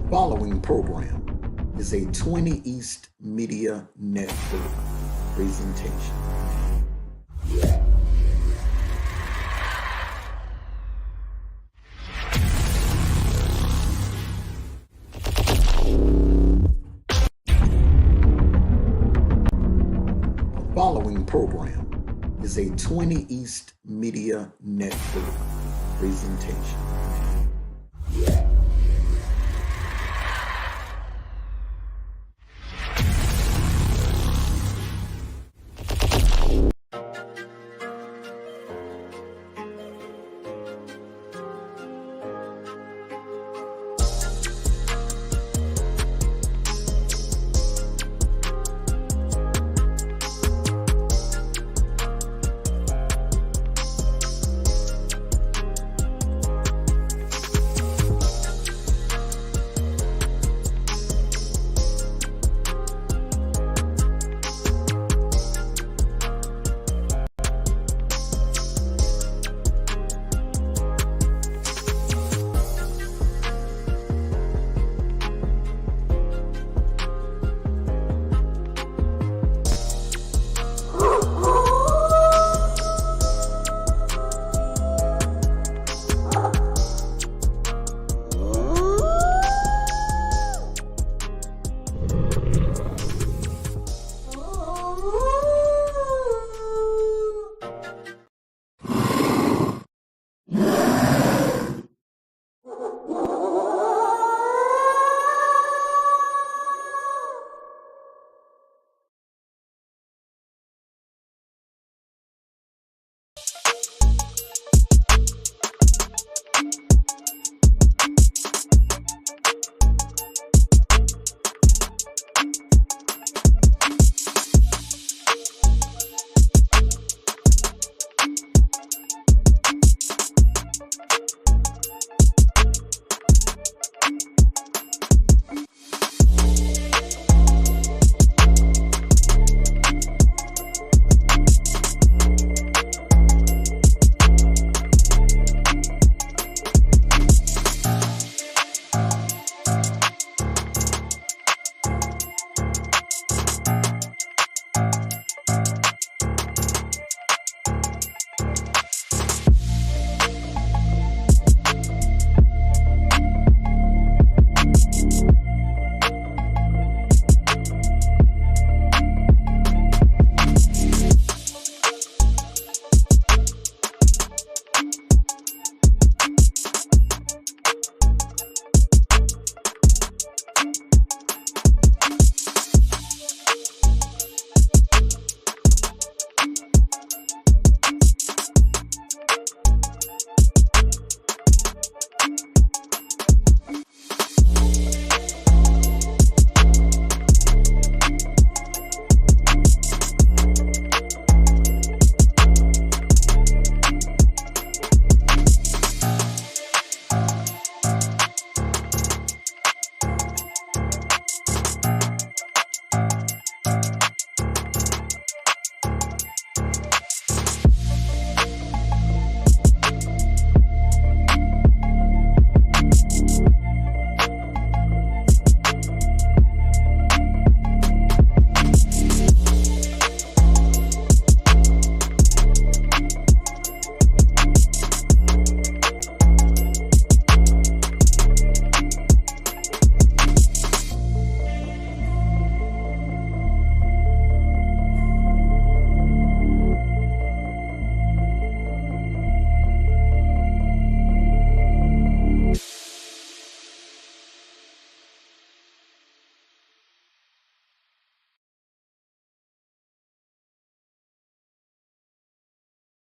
Following program is a 20 East Media Network presentation. Following program is a 20 East Media Network presentation.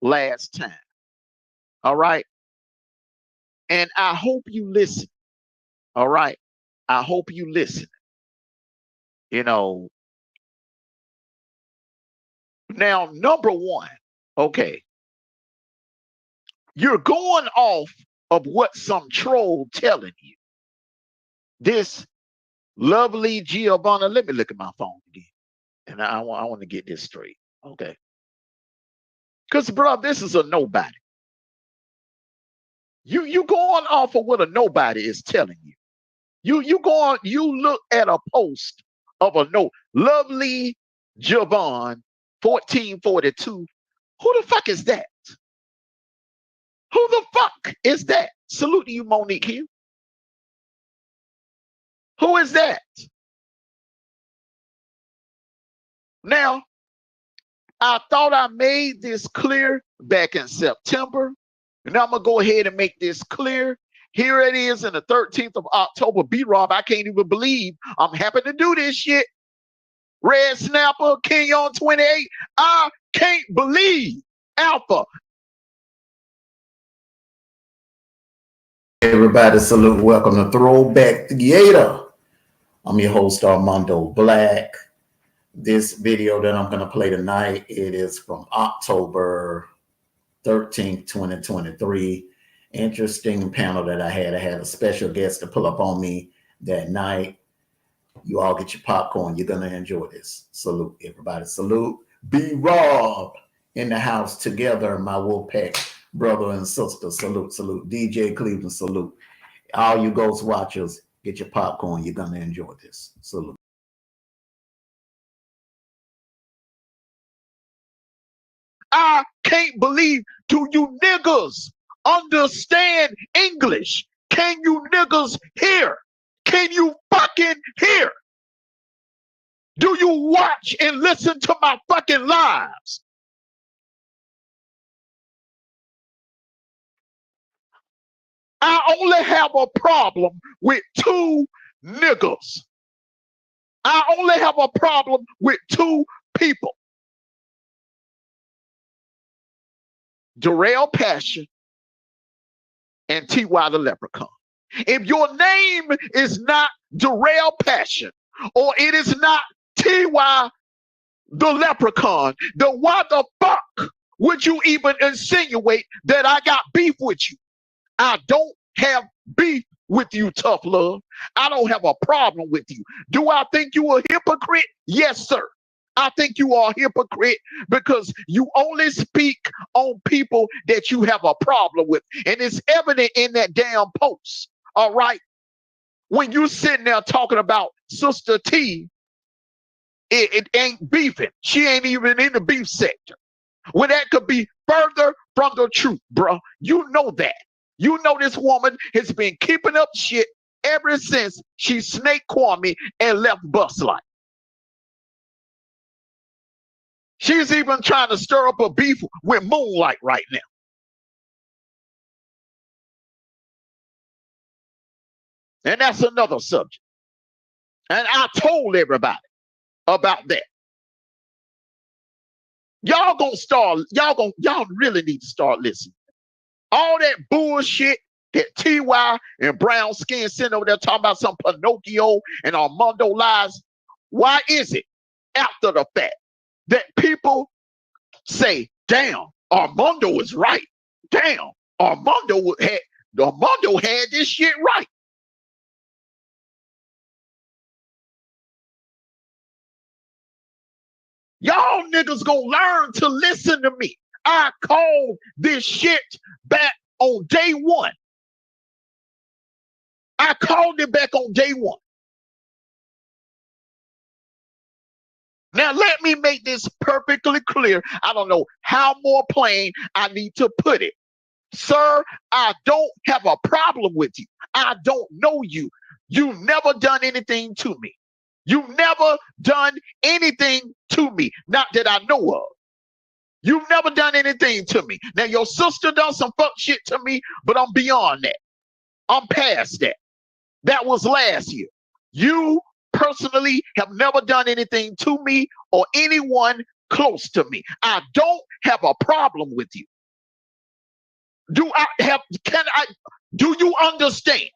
Last time. All right. And I hope you listen. All right. I hope you listen. You know, now, number one, okay, you're going off of what some troll telling you. This lovely Giovanna, let me look at my phone again. And I want to get this straight. Okay. Because, bro, this is a nobody. You going off of what a nobody is telling you. You go on, you look at a post of a note, lovely Javon, 1442. Who the fuck is that? Who the fuck is that? Salute to you, Monique Hill. Who is that? Now, I thought I made this clear back in September, and I'm going to go ahead and make this clear. Here it is in the 13th of October. B-Rob, I can't even believe I'm happy to do this shit. Red Snapper, King on 28. I can't believe Alpha. Everybody salute, welcome to Throwback Theater. I'm your host Armando Black. This video that I'm going to play tonight, it is from October 13th, 2023. Interesting panel that I had. I had a special guest to pull up on me that night. You all get your popcorn. You're going to enjoy this. Salute, everybody. Salute. B-Rob in the house together, my Wolfpack brother and sister. Salute, salute. DJ Cleveland, salute. All you Ghost watchers, get your popcorn. You're going to enjoy this. Salute. I can't believe, do you niggas understand English? Can you niggas hear? Can you fucking hear? Do you watch and listen to my fucking lives? I only have a problem with two niggas. I only have a problem with two people. Darrell Passion and T.Y. the Leprechaun. If your name is not Darrell Passion or it is not T.Y. the Leprechaun, then why the fuck would you even insinuate that I got beef with you? I don't have beef with you, tough love. I don't have a problem with you. Do I think you a hypocrite? Yes, sir. I think you are a hypocrite because you only speak on people that you have a problem with. And it's evident in that damn post. All right. When you sitting there talking about Sister T, it ain't beefing. She ain't even in the beef sector. When that could be further from the truth, bro. You know that. You know this woman has been keeping up shit ever since she snake Kwame and left Bus Life. She's even trying to stir up a beef with Moonlight right now. And that's another subject. And I told everybody about that. Y'all really need to start listening. All that bullshit that T.Y. and Brown Skin sitting over there talking about some Pinocchio and Armando lies. Why is it after the fact that people say, damn, Armando was right. Damn, Armando had this shit right. Y'all niggas gonna learn to listen to me. I called this shit back on day one. I called it back on day one. Now, let me make this perfectly clear. I don't know how more plain I need to put it. Sir, I don't have a problem with you. I don't know you. You never done anything to me. You never done anything to me. Not that I know of. You've never done anything to me. Now, your sister done some fuck shit to me, but I'm beyond that. I'm past that. That was last year. You personally have never done anything to me or anyone close to me. I don't have a problem with you. Do you understand?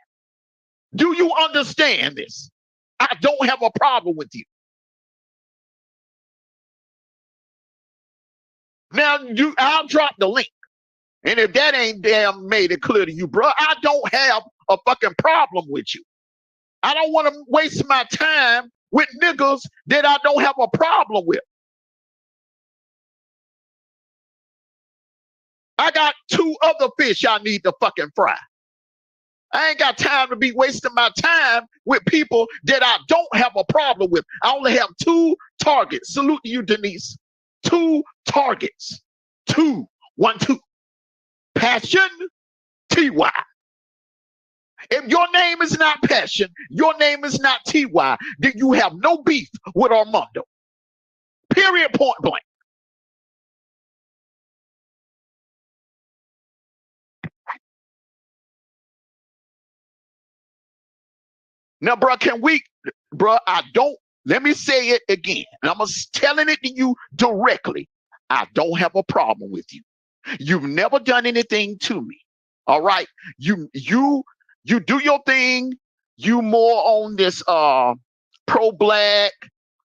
Do you understand this? I don't have a problem with you. Now, I'll drop the link. And if that ain't damn made it clear to you, bro, I don't have a fucking problem with you. I don't want to waste my time with niggas that I don't have a problem with. I got two other fish I need to fucking fry. I ain't got time to be wasting my time with people that I don't have a problem with. I only have 2 targets. Salute to you, Denise. 2 targets. 2. 1, 2. Passion, TY. If your name is not Passion, your name is not TY, then you have no beef with Armando. Period, point blank. Now, bro, let me say it again. And I'm telling it to you directly. I don't have a problem with you. You've never done anything to me. All right. You do your thing. You more on this pro-black,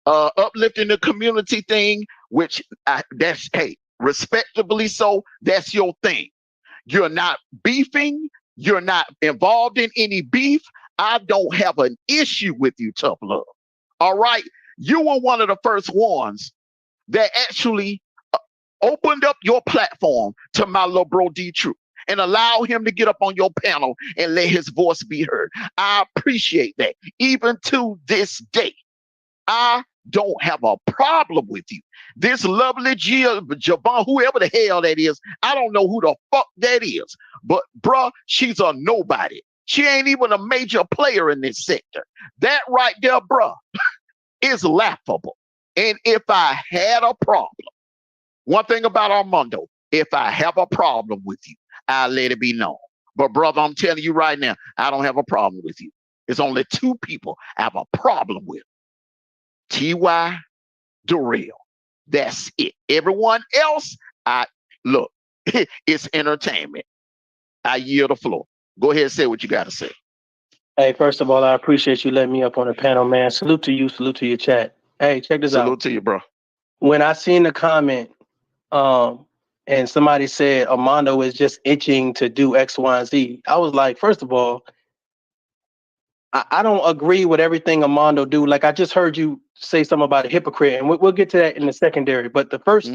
uplifting the community thing, which that's, hey, respectably so, that's your thing. You're not beefing. You're not involved in any beef. I don't have an issue with you, Tough Love. All right. You were one of the first ones that actually opened up your platform to my little bro D-Truth and allow him to get up on your panel and let his voice be heard. I appreciate that. Even to this day, I don't have a problem with you. This lovely Javon, whoever the hell that is, I don't know who the fuck that is. But, bruh, she's a nobody. She ain't even a major player in this sector. That right there, bruh, is laughable. And if I had a problem, one thing about Armando, if I have a problem with you, I'll let it be known. But, brother, I'm telling you right now, I don't have a problem with you. There's only 2 people I have a problem with. T.Y. Darrell. That's it. Everyone else, look, it's entertainment. I yield the floor. Go ahead and say what you got to say. Hey, first of all, I appreciate you letting me up on the panel, man. Salute to you. Salute to your chat. Hey, check this out. Salute to you, bro. When I seen the comment, and somebody said Armando is just itching to do X, Y, and Z, I was like, first of all, I don't agree with everything Armando do. Like I just heard you say something about a hypocrite, and we'll get to that in the secondary. But the first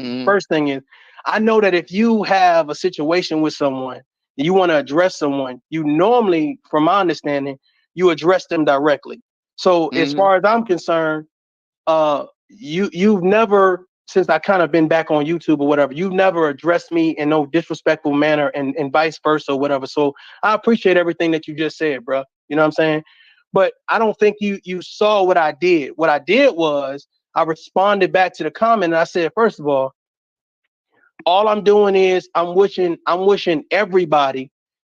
thing is, I know that if you have a situation with someone, you want to address someone, you normally, from my understanding, you address them directly. So as far as I'm concerned, you've never, since I kind of been back on YouTube or whatever, you've never addressed me in no disrespectful manner and vice versa or whatever. So I appreciate everything that you just said, bro. You know what I'm saying? But I don't think you saw what I did. What I did was I responded back to the comment and I said, first of all I'm doing is I'm wishing everybody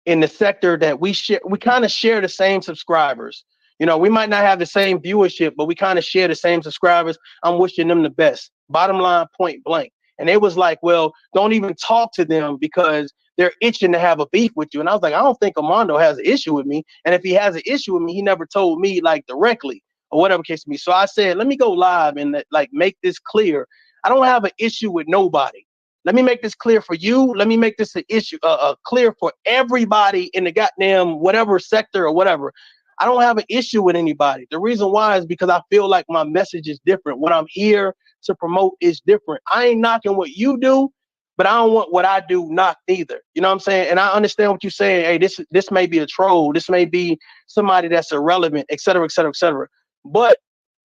in the sector that we kind of share the same subscribers. You know, we might not have the same viewership, but we kind of share the same subscribers. I'm wishing them the best. Bottom line, point blank. And it was like, well, don't even talk to them because they're itching to have a beef with you. And I was like, I don't think Armando has an issue with me. And if he has an issue with me, he never told me like directly or whatever case to me. So I said, let me go live and like make this clear. I don't have an issue with nobody. Let me make this clear for you. Let me make this an issue clear for everybody in the goddamn whatever sector or whatever. I don't have an issue with anybody. The reason why is because I feel like my message is different. What I'm here to promote is different. I ain't knocking what you do, but I don't want what I do knocked either. You know what I'm saying? And I understand what you're saying. Hey, this may be a troll. This may be somebody that's irrelevant, et cetera, et cetera, et cetera. But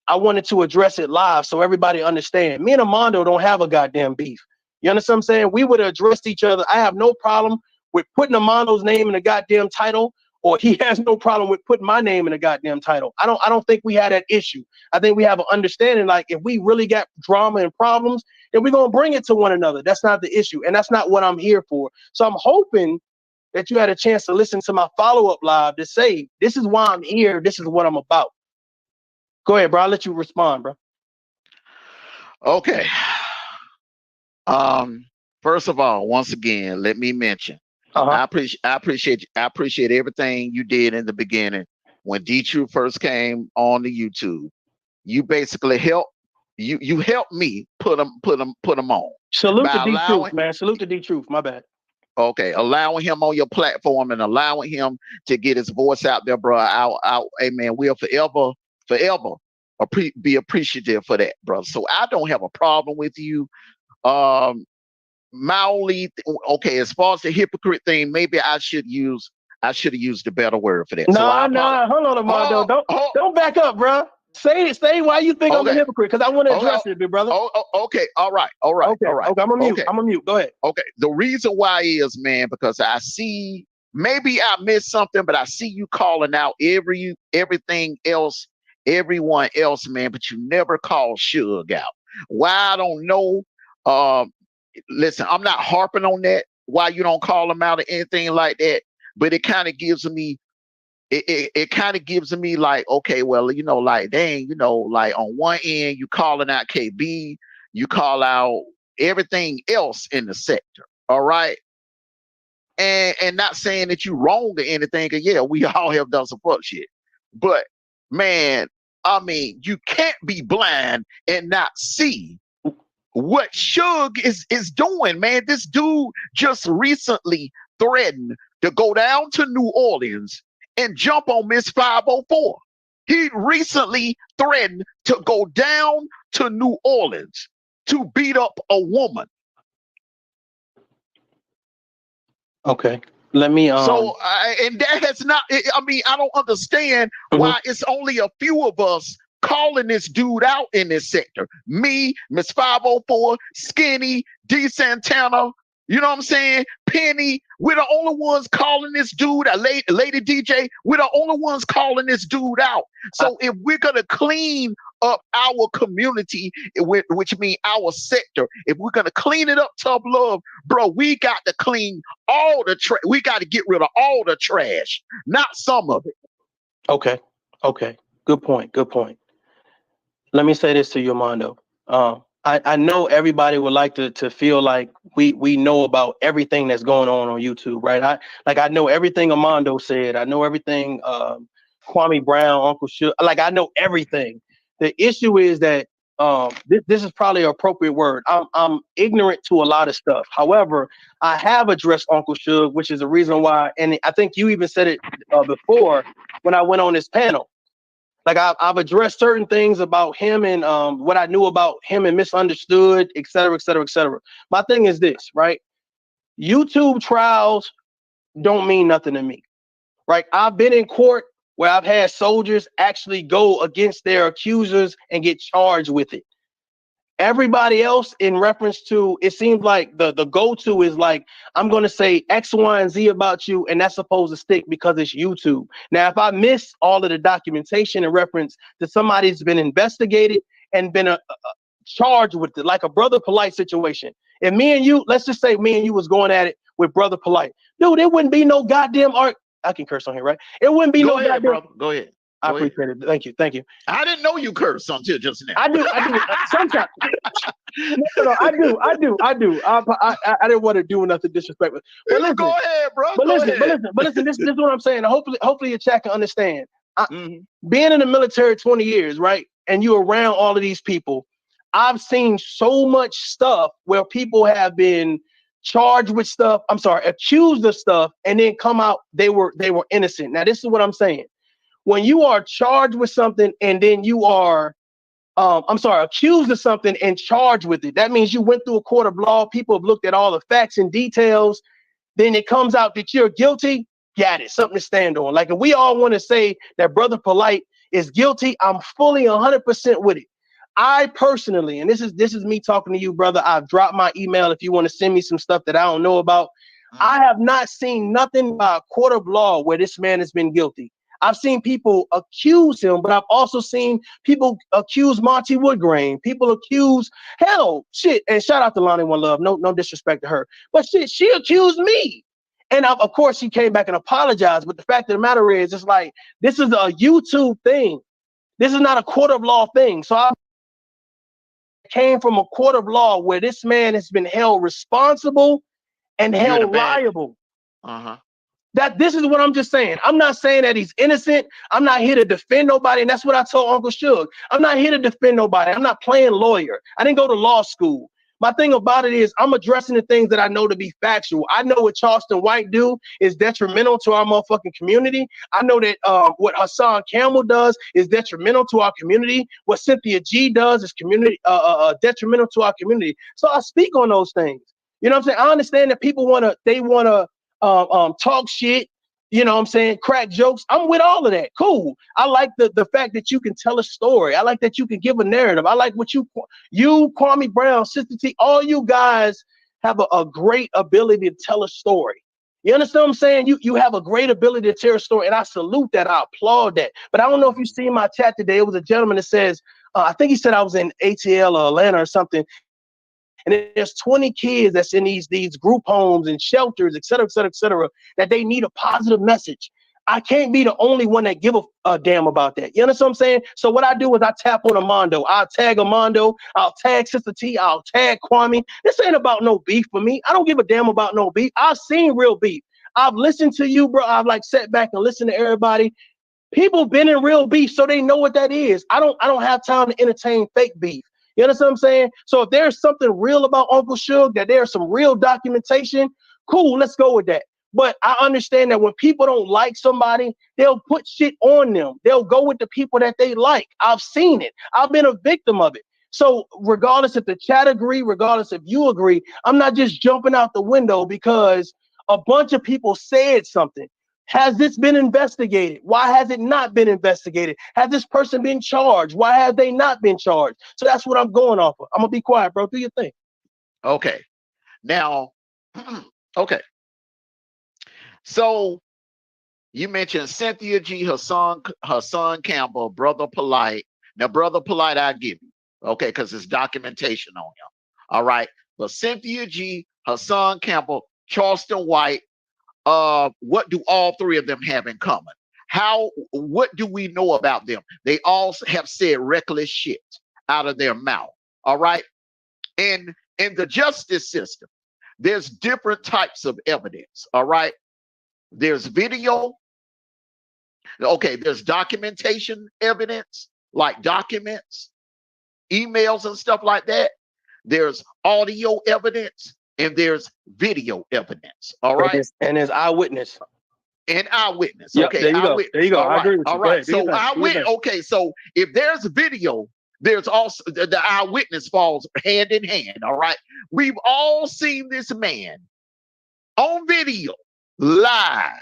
I wanted to address it live so everybody understand. Me and Armando don't have a goddamn beef. You understand what I'm saying? We would have addressed each other. I have no problem with putting Armando's name in the goddamn title, or he has no problem with putting my name in the goddamn title. I don't think we had that issue. I think we have an understanding, like if we really got drama and problems, then we're going to bring it to one another. That's not the issue. And that's not what I'm here for. So I'm hoping that you had a chance to listen to my follow-up live to say, this is why I'm here. This is what I'm about. Go ahead, bro. I'll let you respond, bro. Okay. First of all, once again, let me mention, I appreciate everything you did in the beginning when D-Truth first came on the YouTube. You basically helped me put them on. Salute to D-Truth, man. Salute to D-Truth. My bad. Okay, allowing him on your platform and allowing him to get his voice out there, bro. Hey man, we'll forever be appreciative for that, bro. So I don't have a problem with you. My only okay, as far as the hypocrite thing, maybe I should use I should have used a better word for that. So I Nah, apologize. hold on, Armando. Don't back up, bro. Say why you think I'm a Okay. hypocrite, because I want to address it, big brother. Okay. All right. Okay. I'm a mute. Okay. I'm a mute. Go ahead. Okay. The reason why is, man, because I see, maybe I missed something, but I see you calling out everything else, everyone else, man, but you never call Suge out. Why, I don't know. Um, Listen, I'm not harping on that. Why you don't call him out or anything like that, but it kind of gives me, it kind of gives me like, okay, well, like, dang, like on one end you calling out KB, you call out everything else in the sector, all right, and not saying that you wrong or anything, because yeah, we all have done some fuck shit, but man, I mean, you can't be blind and not see what Suge is doing, man. This dude just recently threatened to go down to New Orleans and jump on Miss 504. He recently threatened to go down to New Orleans to beat up a woman. Okay. Let me So and that has not, I mean, I don't understand why it's only a few of us calling this dude out in this sector. Me, Miss 504, Skinny, D Santana, you know what I'm saying? Penny, we're the only ones calling this dude, a lady DJ, we're the only ones calling this dude out. So if we're gonna clean up our community, which means our sector, if we're gonna clean it up, tough love, bro, we got to clean all the trash. We got to get rid of all the trash, not some of it. Okay. Good point. Let me say this to you, Armando. I know everybody would like to feel like we know about everything that's going on YouTube, right? I know everything Armando said. I know everything Kwame Brown, Uncle Suge. Like, I know everything. The issue is that this is probably an appropriate word. I'm ignorant to a lot of stuff. However, I have addressed Uncle Suge, which is the reason why, and I think you even said it before when I went on this panel. Like, I've addressed certain things about him and what I knew about him and Misunderstood, et cetera, et cetera, et cetera. My thing is this, right? YouTube trials don't mean nothing to me, right? I've been in court where I've had soldiers actually go against their accusers and get charged with it. Everybody else, in reference to, it seems like the go-to is like, I'm going to say X, Y, and Z about you, and that's supposed to stick because it's YouTube. Now, if I miss all of the documentation in reference to somebody's been investigated and been charged with it, like a Brother Polite situation. If me and you, let's just say me and you was going at it with Brother Polite, dude, it wouldn't be no goddamn art. I can curse on here, right? It wouldn't be Go no ahead, goddamn. brother. Go ahead. I appreciate it. Thank you. I didn't know you cursed until just now. I do. Sometimes. No, I do. I didn't want to do nothing disrespectful. But listen, go ahead, bro. But listen. This is what I'm saying. Hopefully your chat can understand. Being in the military 20 years, right, and you around all of these people, I've seen so much stuff where people have been charged with stuff. I'm sorry, accused of stuff, and then come out they were innocent. Now, this is what I'm saying. When you are charged with something and then you are, accused of something and charged with it, that means you went through a court of law. People have looked at all the facts and details. Then it comes out that you're guilty. Got it. Something to stand on. Like, if we all want to say that Brother Polite is guilty, I'm fully 100% with it. I personally, and this is me talking to you, brother. I've dropped my email if you want to send me some stuff that I don't know about. I have not seen nothing by a court of law where this man has been guilty. I've seen people accuse him, but I've also seen people accuse Monty Woodgrain. People accuse, shit. And shout out to Lonnie One Love. No disrespect to her. But shit, she accused me. And of course, he came back and apologized. But the fact of the matter is, it's like, this is a YouTube thing. This is not a court of law thing. So I came from a court of law where this man has been held responsible and held liable. That this is what I'm just saying. I'm not saying that he's innocent. I'm not here to defend nobody. And that's what I told Uncle Suge. I'm not here to defend nobody. I'm not playing lawyer. I didn't go to law school. My thing about it is I'm addressing the things that I know to be factual. I know what Charleston White do is detrimental to our motherfucking community. I know that what Hassan Campbell does is detrimental to our community. What Cynthia G does is detrimental to our community. So I speak on those things. You know what I'm saying? I understand that people want to talk shit you know what I'm saying, crack jokes. I'm with all of that. Cool. I like the fact that you can tell a story. I like that you can give a narrative. I like what you, Kwame Brown, Sister T, all you guys have a great ability to tell a story. You understand what I'm saying? You have a great ability to tell a story, and I salute that. I applaud that. But I don't know if you see my chat today. It was a gentleman that says, I think he said I was in ATL or Atlanta or something. And there's 20 kids that's in these group homes and shelters, et cetera, that they need a positive message. I can't be the only one that give a damn about that. You understand what I'm saying? So what I do is I tap on Armando. I'll tag Armando. I'll tag Sister T. I'll tag Kwame. This ain't about no beef for me. I don't give a damn about no beef. I've seen real beef. I've listened to you, bro. I've like sat back and listened to everybody. People been in real beef, so they know what that is. I don't have time to entertain fake beef. You understand what I'm saying? So if there's something real about Uncle Suge, that there's some real documentation, cool, let's go with that. But I understand that when people don't like somebody, they'll put shit on them. They'll go with the people that they like. I've seen it. I've been a victim of it. So regardless if the chat agree, regardless if you agree, I'm not just jumping out the window because a bunch of people said something. Has this been investigated? Why has it not been investigated? Has this person been charged? Why have they not been charged? So that's what I'm going off of. I'm gonna be quiet, bro. Do your thing. Okay. Now, okay. So you mentioned Cynthia G, her son Campbell, Brother Polite. Now, Brother Polite, I give you, okay, because it's documentation on him. All right. But Cynthia G, her son Campbell, Charleston White, what do all three of them have in common? What do we know about them? They all have said reckless shit out of their mouth. All right. And in the justice system, there's different types of evidence. All right. There's video. Okay. There's documentation evidence, like documents, emails, and stuff like that. There's audio evidence and there's video evidence. All right. And there's eyewitness. And eyewitness. Yep, Okay. There you eyewitness. go. There you go. All right. I agree with you. All right. So eyewitness. Okay. So if there's video, there's also the eyewitness falls hand in hand. All right. We've all seen this man on video live.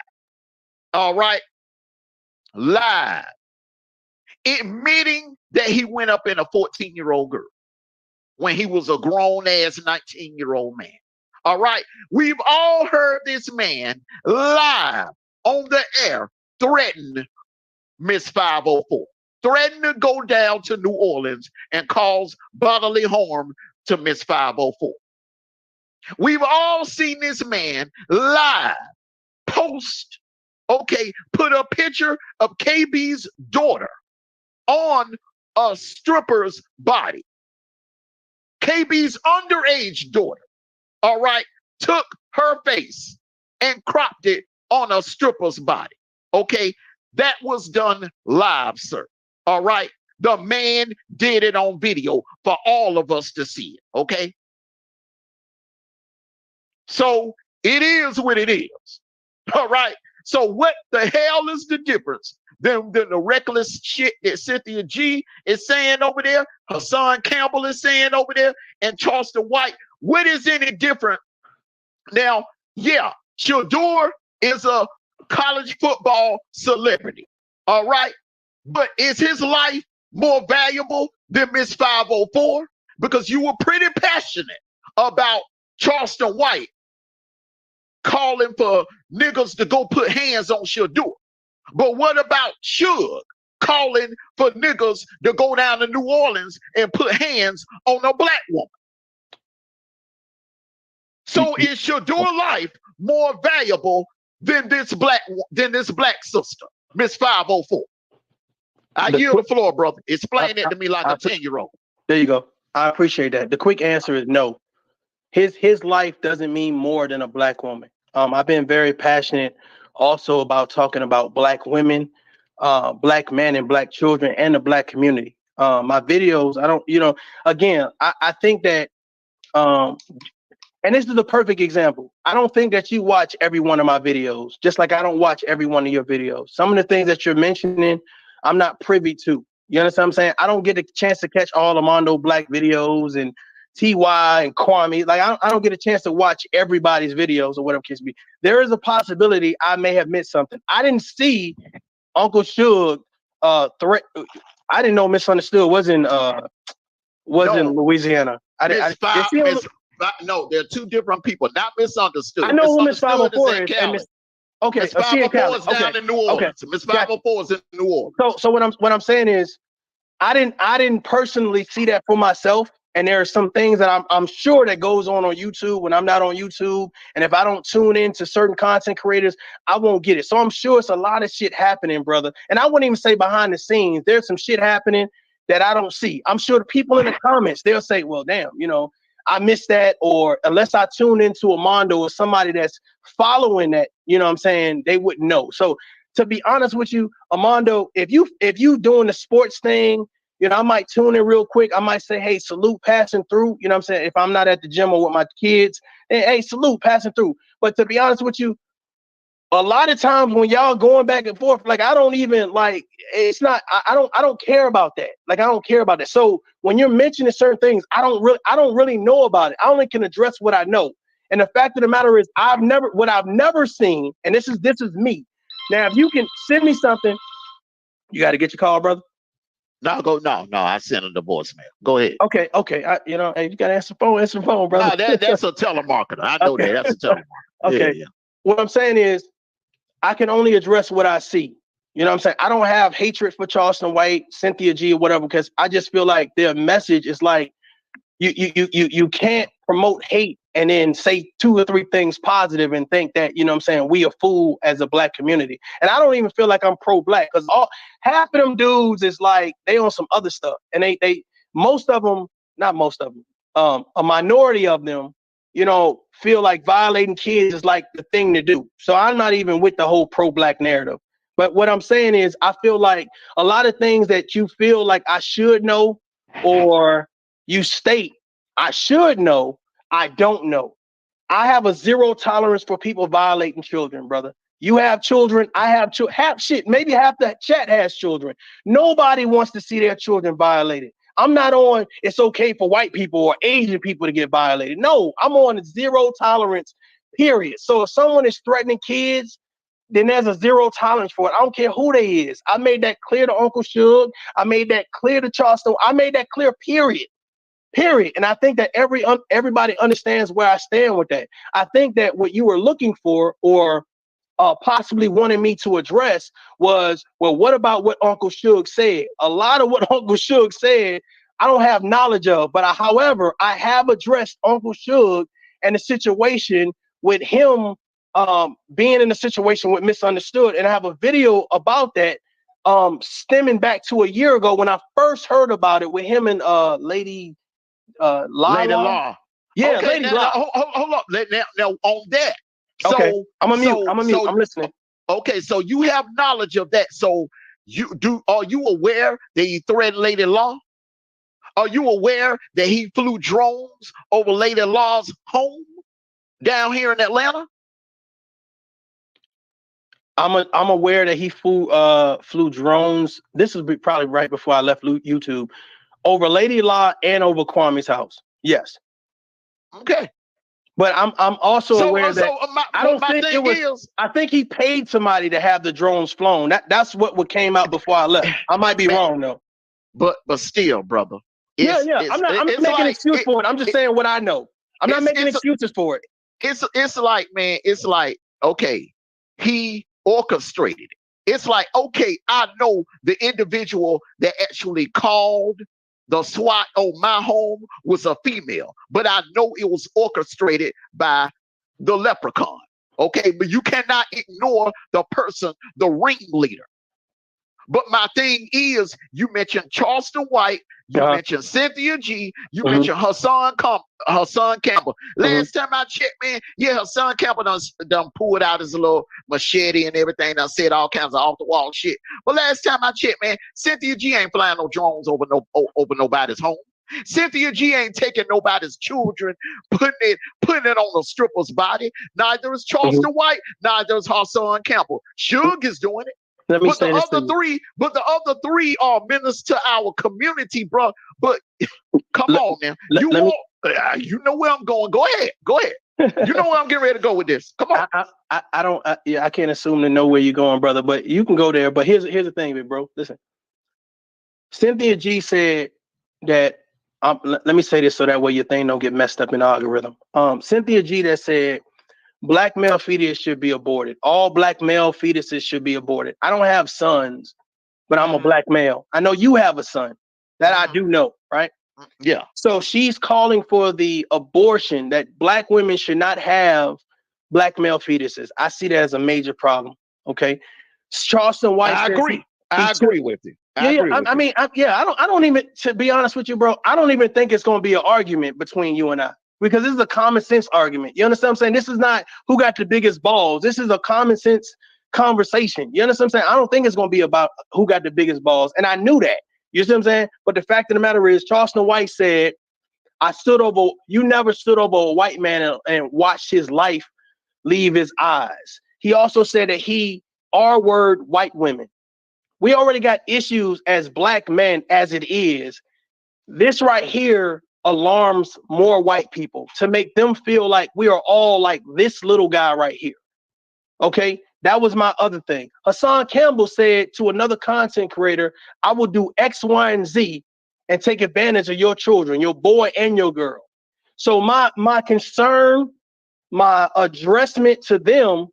All right. Live. Admitting that he went up in a 14-year-old girl when he was a grown-ass 19-year-old man. All right. We've all heard this man live on the air threaten Miss 504, threaten to go down to New Orleans and cause bodily harm to Miss 504. We've all seen this man live post, okay, put a picture of KB's daughter on a stripper's body. KB's underage daughter, all right, took her face and cropped it on a stripper's body. Okay, that was done live, sir. All right, the man did it on video for all of us to see it. Okay, so it is what it is. All right, so what the hell is the difference than the reckless shit that Cynthia G is saying over there, her son Campbell is saying over there, and Charleston White? What is any different? Now, yeah, Shador is a college football celebrity. All right. But is his life more valuable than Miss 504? Because you were pretty passionate about Charleston White calling for niggas to go put hands on Shador. But what about Suge calling for niggas to go down to New Orleans and put hands on a black woman? So is Shador life more valuable than this black sister, Miss 504? I yield the floor, brother. Explain it to me like a 10-year-old. There you go. I appreciate that. The quick answer is no. His life doesn't mean more than a black woman. I've been very passionate also about talking about black women, black men and black children and the black community. My videos, I don't, again, I think that, and this is the perfect example. I don't think that you watch every one of my videos, just like I don't watch every one of your videos. Some of the things that you're mentioning, I'm not privy to. You understand what I'm saying? I don't get a chance to catch all Armando Black videos and Ty and Kwame. Like I don't get a chance to watch everybody's videos or whatever case be. There is a possibility I may have missed something. I didn't see Uncle Suge threat. I didn't know Misunderstood was in Louisiana. No, they're two different people. Not Misunderstood. I know who Miss Misunderstood 504 is in is. Cali. Okay, Miss 504 is down in New Orleans. Miss 504 is in New Orleans. So what I'm saying is, I didn't personally see that for myself. And there are some things that I'm sure that goes on YouTube when I'm not on YouTube. And if I don't tune in to certain content creators, I won't get it. So I'm sure it's a lot of shit happening, brother. And I wouldn't even say behind the scenes. There's some shit happening that I don't see. I'm sure the people in the comments, they'll say, well, damn, I missed that. Or unless I tune into Armando or somebody that's following that, you know what I'm saying, they wouldn't know. So to be honest with you, Armando, if you doing the sports thing, I might tune in real quick. I might say, hey, salute passing through. You know what I'm saying? If I'm not at the gym or with my kids, then, hey, salute passing through. But to be honest with you, a lot of times when y'all going back and forth, like I don't even like it's not. I don't care about that. Like I don't care about that. So when you're mentioning certain things, I don't really know about it. I only can address what I know. And the fact of the matter is, I've never seen, and this is me. Now, if you can send me something, you got to get your call, brother. No, I sent him the voicemail. Go ahead. Okay. Hey, you got to answer the phone, brother. No, that's a telemarketer. I know that. That's a telemarketer. Okay. Yeah. What I'm saying is, I can only address what I see. You know what I'm saying? I don't have hatred for Charleston White, Cynthia G, or whatever, because I just feel like their message is like, you can't promote hate and then say 2 or 3 things positive and think that, you know what I'm saying, we a fool as a black community. And I don't even feel like I'm pro-black, because half of them dudes is like they on some other stuff. And they most of them, not most of them, a minority of them, feel like violating kids is like the thing to do. So I'm not even with the whole pro-black narrative. But what I'm saying is, I feel like a lot of things that you feel like I should know, or you state I should know, I don't know. I have a zero tolerance for people violating children, brother. You have children, I have children. Maybe half the chat has children. Nobody wants to see their children violated. I'm not on it's okay for white people or Asian people to get violated. No, I'm on zero tolerance, period. So if someone is threatening kids, then there's a zero tolerance for it. I don't care who they is. I made that clear to Uncle Suge. I made that clear to Charleston. I made that clear, period. And I think that everybody understands where I stand with that. I think that what you were looking for, or possibly wanted me to address, was, well, what about what Uncle Suge said? A lot of what Uncle Suge said, I don't have knowledge of, but however, I have addressed Uncle Suge and the situation with him being in a situation with Misunderstood. And I have a video about that stemming back to a year ago when I first heard about it with him and Lady Law. Yeah, okay, Lady Law. Hold up. Now on that. Okay, I'm a mute. I'm listening. Okay, so you have knowledge of that. So are you aware that he threatened Lady Law? Are you aware that he flew drones over Lady Law's home down here in Atlanta? I'm aware that he flew drones. This is probably right before I left YouTube, over Lady Law and over Kwame's house. Yes. Okay. But I'm also aware that I don't think it was. I think he paid somebody to have the drones flown. That's what came out before I left. I might be wrong though. But still, brother. I'm not making an excuse for it. I'm just saying what I know. I'm not making excuses for it. It's like, man, it's like, okay, he orchestrated it. It's like, okay, I know the individual that actually called the SWAT on my home was a female, but I know it was orchestrated by the leprechaun. Okay, but you cannot ignore the person, the ringleader. But my thing is, you mentioned Charleston White, you mentioned Cynthia G, you mentioned Hassan Campbell. Last time I checked, man, yeah, Hassan Campbell done pulled out his little machete and everything, done said all kinds of off the wall shit. But last time I checked, man, Cynthia G ain't flying no drones over nobody's home. Cynthia G ain't taking nobody's children, putting it on a stripper's body. Neither is Charleston White, neither is Hassan Campbell. Suge is doing it. But the other three are ministers to our community, bro. But Come on now. You know where I'm going. Go ahead. You know where I'm getting ready to go with this. Come on. I can't assume to know where you're going, brother, but you can go there. But here's the thing, bro. Listen, Cynthia G said that. Let me say this so that way your thing don't get messed up in the algorithm. Cynthia G that said black male fetus should be aborted. All black male fetuses should be aborted. I don't have sons, but I'm a black male. I know you have a son. That I do know, right? Yeah. So she's calling for the abortion, that black women should not have black male fetuses. I see that as a major problem. Okay. Charleston White I agree. I agree with you. I don't even, to be honest with you, bro, I don't even think it's going to be an argument between you and I, because this is a common sense argument. You understand what I'm saying? This is not who got the biggest balls. This is a common sense conversation. You understand what I'm saying? I don't think it's going to be about who got the biggest balls. And I knew that. You see what I'm saying? But the fact of the matter is, Charleston White said, you never stood over a white man and watched his life leave his eyes. He also said that he R-word white women. We already got issues as black men as it is. This right here alarms more white people to make them feel like we are all like this little guy right here. Okay, that was my other thing. Hassan Campbell said to another content creator, I will do X, Y, and Z and take advantage of your children, your boy and your girl. So my concern, my addressment to them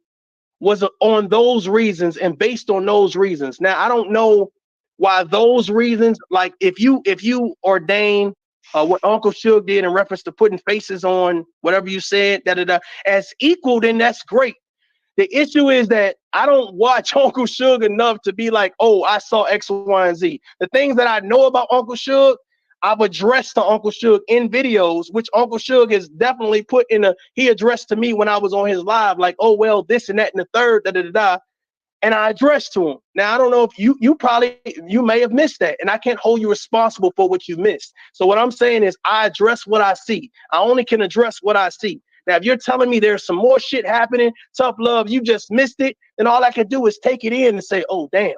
was on those reasons and based on those reasons. Now, I don't know why those reasons, like if you ordain what Uncle Suge did in reference to putting faces on whatever you said, as equal, then that's great. The issue is that I don't watch Uncle Suge enough to be like, oh, I saw X, Y, and Z. The things that I know about Uncle Suge, I've addressed to Uncle Suge in videos, which Uncle Suge has definitely put he addressed to me when I was on his live, like, oh, well, this and that and the third, and I addressed to him. Now, I don't know if you may have missed that, and I can't hold you responsible for what you missed. So what I'm saying is I address what I see. I only can address what I see. Now, if you're telling me there's some more shit happening, tough love, you just missed it, then all I can do is take it in and say, oh, damn.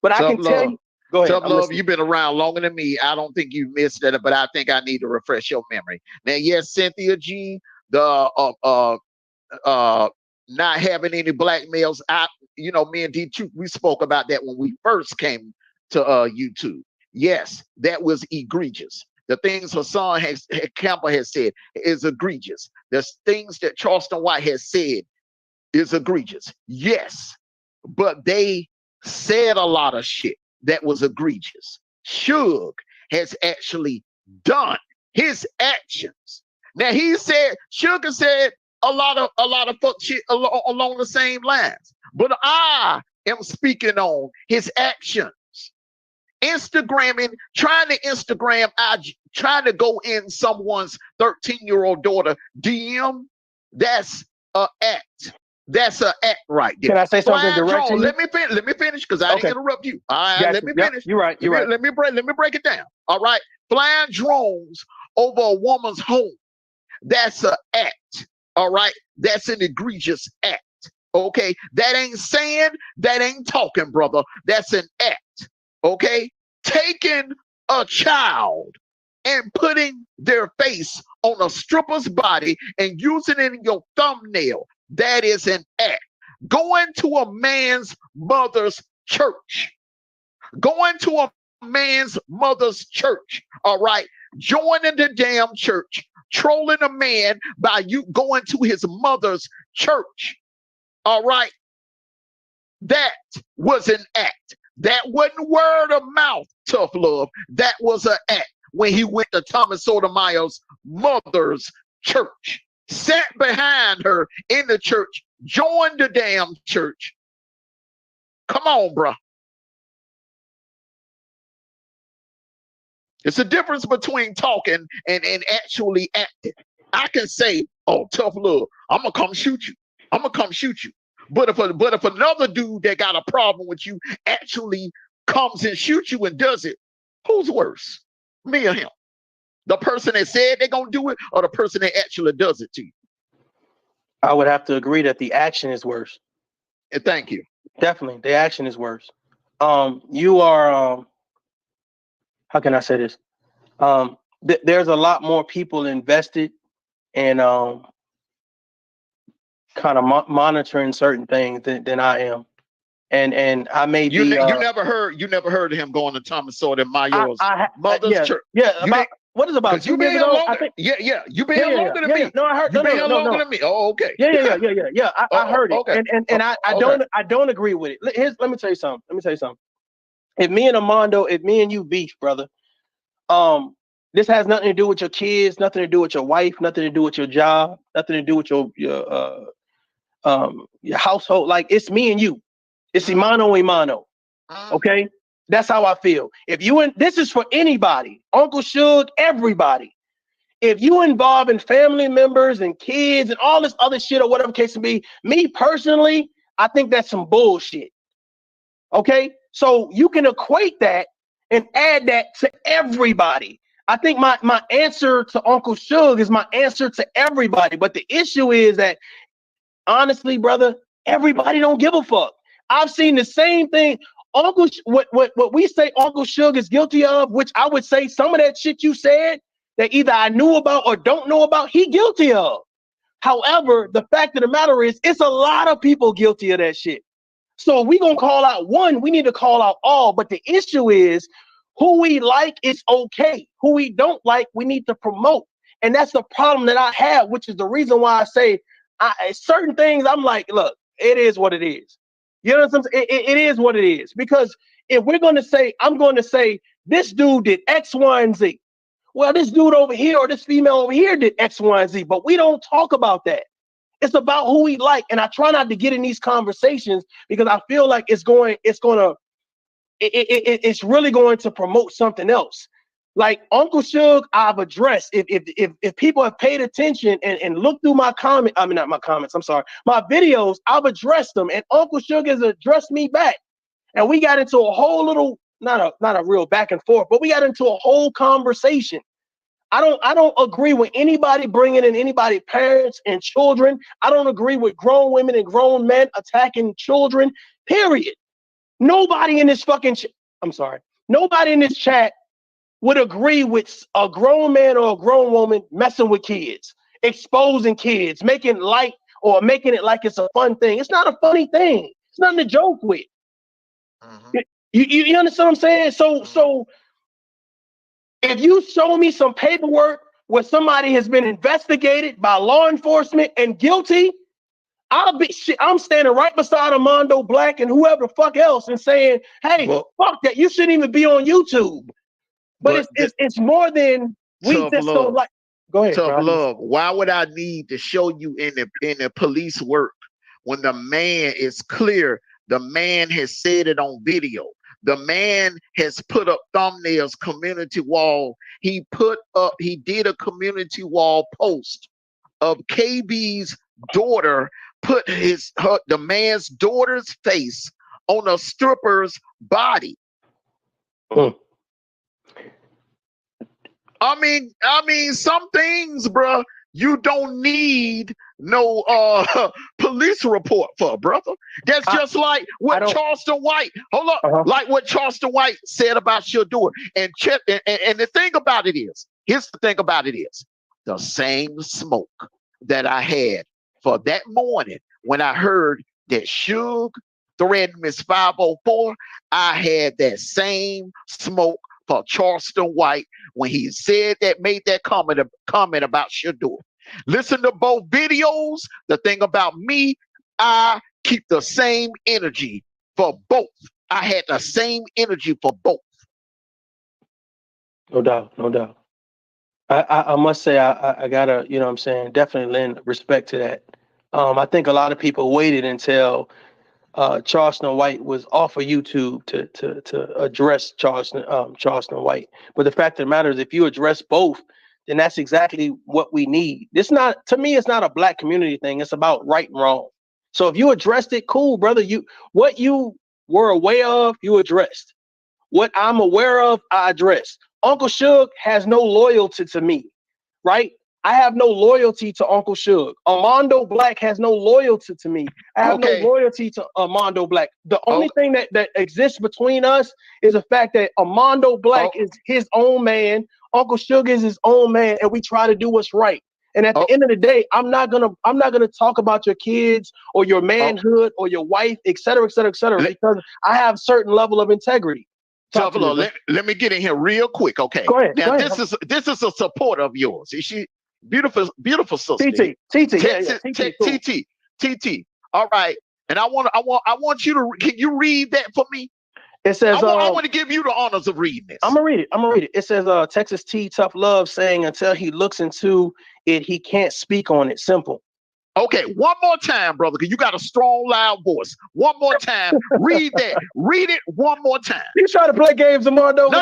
But I can tell you, go ahead. Tough love, you've been around longer than me. I don't think you missed it, but I think I need to refresh your memory. Now, yes, Cynthia G, the not having any black males, me and D2, we spoke about that when we first came to YouTube. Yes, that was egregious. The things Hassan Campbell has said is egregious. The things that Charleston White has said is egregious. Yes, but they said a lot of shit that was egregious. Suge has actually done his actions. Now Suge said a lot of fuck shit along the same lines, but I am speaking on his actions. Instagramming, trying to Instagram, trying to go in someone's 13-year-old daughter DM, that's an act. That's an act right there. Can I say something direct to you? Let me finish because I didn't interrupt you. All right, let me finish. You're right. Let me break it down. All right. Flying drones over a woman's home. That's an act. All right. That's an egregious act. Okay. That ain't saying, that ain't talking, brother. That's an act. Okay, taking a child and putting their face on a stripper's body and using it in your thumbnail, that is an act. Going to a man's mother's church. Going to a man's mother's church, all right? Joining the damn church, trolling a man by you going to his mother's church, all right? That was an act. That wasn't word of mouth, tough love. That was an act when he went to Thomas Sotomayor's mother's church, sat behind her in the church, joined the damn church. Come on, bro. It's a difference between talking and actually acting. I can say, oh, tough love, I'm going to come shoot you. I'm going to come shoot you. But if another dude that got a problem with you actually comes and shoots you and does it, who's worse? Me or him? The person that said they're going to do it or the person that actually does it to you? I would have to agree that the action is worse. Thank you. Definitely, the action is worse. You are, how can I say this? there's a lot more people invested in kind of monitoring certain things than I am. And I may You be you never heard of him going to Thomas Sawyer and Mayo's mother's church. about what is about Because 2 you been years here ago, I longer. think. You been here longer than me. No, I heard. You been here No. longer than me. Oh, okay. Yeah. I heard it. Okay. And I don't agree with it. Let me tell you something. If me and Armando, if me and you beef, brother, this has nothing to do with your kids, nothing to do with your wife, nothing to do with your job, nothing to do with your household. Like, it's me and you. It's Imano. Okay? That's how I feel. If you this is for anybody, Uncle Suge, everybody. If you involve in family members and kids and all this other shit or whatever case may be, me personally, I think that's some bullshit. Okay? So you can equate that and add that to everybody. I think my answer to Uncle Suge is my answer to everybody. But the issue is that, honestly, brother, everybody don't give a fuck. I've seen the same thing. What we say Uncle Suge is guilty of, which I would say some of that shit you said that either I knew about or don't know about, he guilty of. However, the fact of the matter is, it's a lot of people guilty of that shit. So if we gonna call out one, we need to call out all. But the issue is, who we like is okay. Who we don't like, we need to promote. And that's the problem that I have, which is the reason why I say certain things, I'm like, look, it is what it is. You know what I'm saying? It is what it is. Because if we're going to say, I'm going to say, this dude did X, Y, and Z. Well, this dude over here or this female over here did X, Y, and Z. But we don't talk about that. It's about who we like. And I try not to get in these conversations because I feel like it's really going to promote something else. Like Uncle Suge, I've addressed. If people have paid attention and looked through my my videos, I've addressed them, and Uncle Suge has addressed me back. And we got into a whole little, not a real back and forth, but we got into a whole conversation. I don't agree with anybody bringing in anybody, parents and children. I don't agree with grown women and grown men attacking children. Period. Nobody in this nobody in this chat would agree with a grown man or a grown woman messing with kids, exposing kids, making light or making it like it's a fun thing. It's not a funny thing. It's nothing to joke with. You understand what I'm saying? So if you show me some paperwork where somebody has been investigated by law enforcement and guilty, I'm standing right beside Armando Black and whoever the fuck else and saying, hey, fuck that. You shouldn't even be on YouTube. But it's more than we just don't like. Go ahead. Tough love. Why would I need to show you in the police work when the man is clear? The man has said it on video. The man has put up thumbnails, community wall. He did a community wall post of KB's daughter, put the man's daughter's face on a stripper's body. I mean, some things, bro, you don't need no police report for, brother. That's just like what Charleston White. Hold up, like what Charleston White said about your daughter. And the thing about it is, here's the thing about it is, the same smoke that I had for that morning when I heard that Suge threatened Miss 504, I had that same smoke for Charleston White when he said that, made that comment about Shador. Listen to both videos. The thing about me, I keep the same energy for both. I had the same energy for both. No doubt. I must say I gotta, you know what I'm saying, definitely lend respect to that. I think a lot of people waited until Charleston White was off of YouTube to address Charleston White. But the fact of the matter is, if you address both, then that's exactly what we need. To me, it's not a black community thing. It's about right and wrong. So if you addressed it, cool, brother. What you were aware of, you addressed. What I'm aware of, I addressed. Uncle Suge has no loyalty to me, right? I have no loyalty to Uncle Suge. Armando Black has no loyalty to me. I have no loyalty to Armando Black. The only thing that exists between us is the fact that Armando Black is his own man. Uncle Suge is his own man, and we try to do what's right. And at the end of the day, I'm not gonna talk about your kids or your manhood or your wife, et cetera, because I have certain level of integrity. Tough love. Let me get in here real quick, okay? Go ahead. Now this is a supporter of yours. Is she beautiful sister? TT. All right. And I want you to, can you read that for me? It says, I want to give you the honors of reading this. I'm gonna read it. It says, Texas T Tough Love saying until he looks into it, he can't speak on it. Simple. Okay, one more time, brother, because you got a strong, loud voice. One more time. Read that. Read it one more time. You try to play games, Armando? No.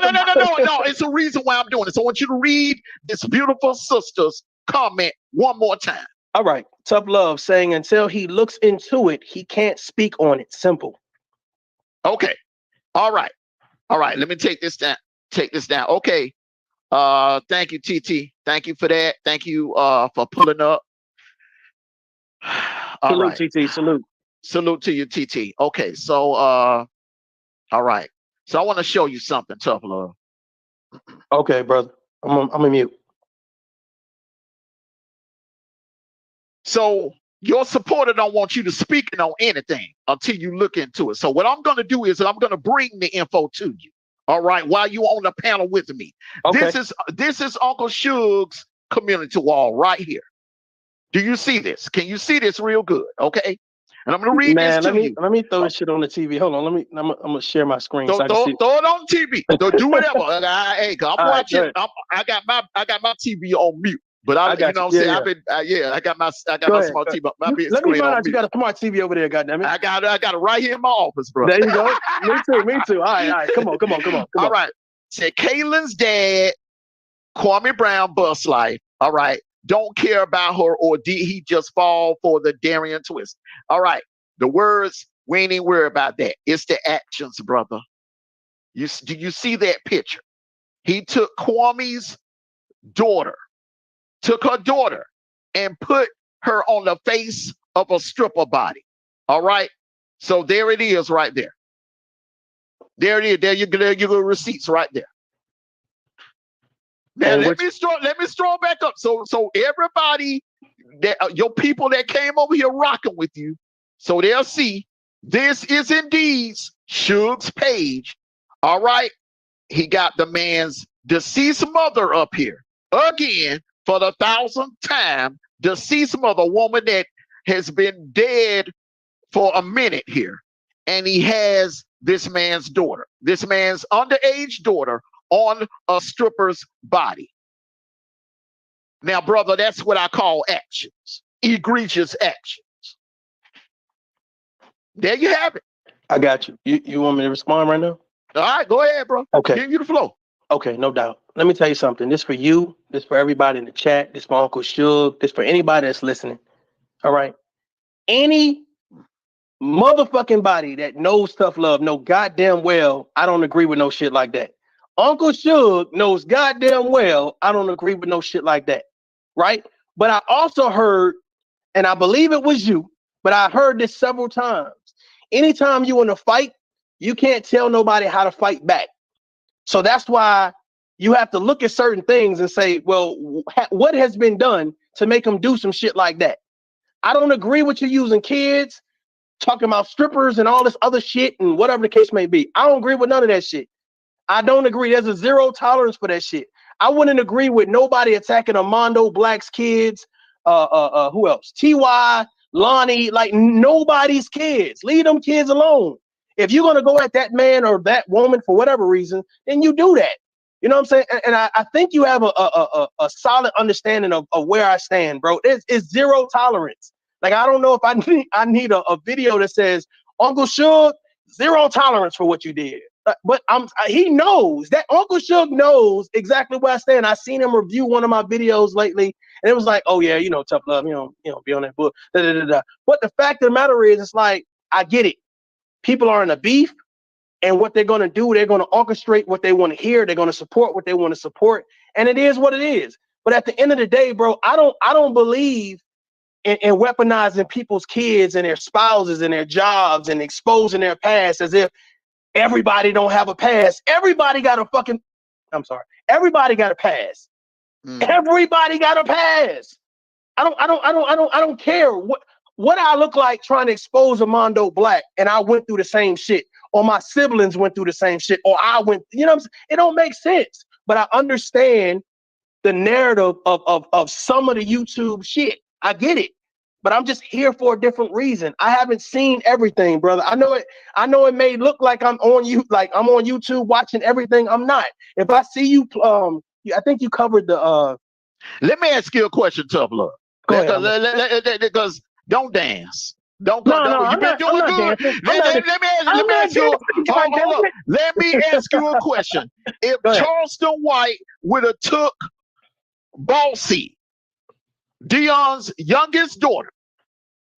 It's a reason why I'm doing it. So I want you to read this beautiful sister's comment one more time. All right. Tough Love saying until he looks into it, he can't speak on it. Simple. Okay. All right. Let me take this down. Okay. Thank you, TT. Thank you for that. Thank you for pulling up. Salute, TT. Salute to you, TT. Okay, so all right. So I want to show you something, Tough Love. Okay, brother. I'm a mute. So your supporter don't want you to speak on anything until you look into it. So what I'm going to do is I'm going to bring the info to you. All right, while you're on the panel with me. Okay. This is Uncle Suge's community wall right here. Do you see this? Can you see this real good? Okay. And I'm going to read this to you. Let me throw this shit on the TV. Hold on. I'm going to share my screen. Throw it on TV. Do whatever. Hey, I'm watching. I got my TV on mute. But I got my smart TV. Let me find out you got a smart TV over there, goddammit. I got it right here in my office, bro. There you go. Me too. All right. Come on. All right. Said Kaylin's dad, Kwame Brown, bus life. All right. Don't care about her, or did he just fall for the Darian twist? All right. The words, we ain't even worried about that. It's the actions, brother. Do you see that picture? He took Kwame's daughter, and put her on the face of a stripper body. All right. So there it is right there. There it is. There you go, receipts right there. Now let me scroll back up. So everybody that your people that came over here rocking with you, so they'll see this is indeed Suge's page. All right. He got the man's deceased mother up here again for the 1,000th time. Deceased mother, woman that has been dead for a minute here, and he has this man's daughter, this man's underage daughter, on a stripper's body. Now, brother, that's what I call actions, egregious actions. There you have it. I got you. You want me to respond right now? All right, go ahead, bro. Okay. Give you the flow. Okay, no doubt. Let me tell you something. This for you. This for everybody in the chat. This for Uncle Suge. This for anybody that's listening. All right. Any motherfucking body that knows tough love know goddamn well I don't agree with no shit like that. Uncle Suge knows goddamn well I don't agree with no shit like that. Right? But I also heard, and I believe it was you, but I heard this several times. Anytime you in a fight, you can't tell nobody how to fight back. So that's why you have to look at certain things and say, well, what has been done to make them do some shit like that? I don't agree with you using kids, talking about strippers and all this other shit and whatever the case may be. I don't agree with none of that shit. I don't agree. There's a zero tolerance for that shit. I wouldn't agree with nobody attacking Armando Black's kids. Who else? T.Y., Lonnie, like nobody's kids. Leave them kids alone. If you're going to go at that man or that woman for whatever reason, then you do that. You know what I'm saying? And I think you have a solid understanding of where I stand, bro. It's zero tolerance. Like, I don't know if I need a video that says, Uncle Suge, zero tolerance for what you did. But he knows that Uncle Suge knows exactly where I stand. I seen him review one of my videos lately, and it was like, oh yeah, tough love, be on that book. But the fact of the matter is, it's like, I get it. People are in a beef, and what they're going to do, they're going to orchestrate what they want to hear. They're going to support what they want to support, and it is what it is. But at the end of the day, bro, I don't believe in weaponizing people's kids and their spouses and their jobs and exposing their past as if everybody don't have a past. Everybody got a fucking. I'm sorry. Everybody got a past. Everybody got a pass. I don't care what I look like trying to expose Armando Black, and I went through the same shit, or my siblings went through the same shit, or I went, you know what I'm saying? It don't make sense. But I understand the narrative of some of the YouTube shit. I get it. But I'm just here for a different reason. I haven't seen everything, brother. I know it may look like I'm on YouTube watching everything. I'm not. If I see you, I think you covered the. Let me ask you a question, Tough Love. Go ahead. Because don't dance. Don't No, You've been doing good. Let me ask you a question. If Charleston White would have took Bossy, Dion's youngest daughter,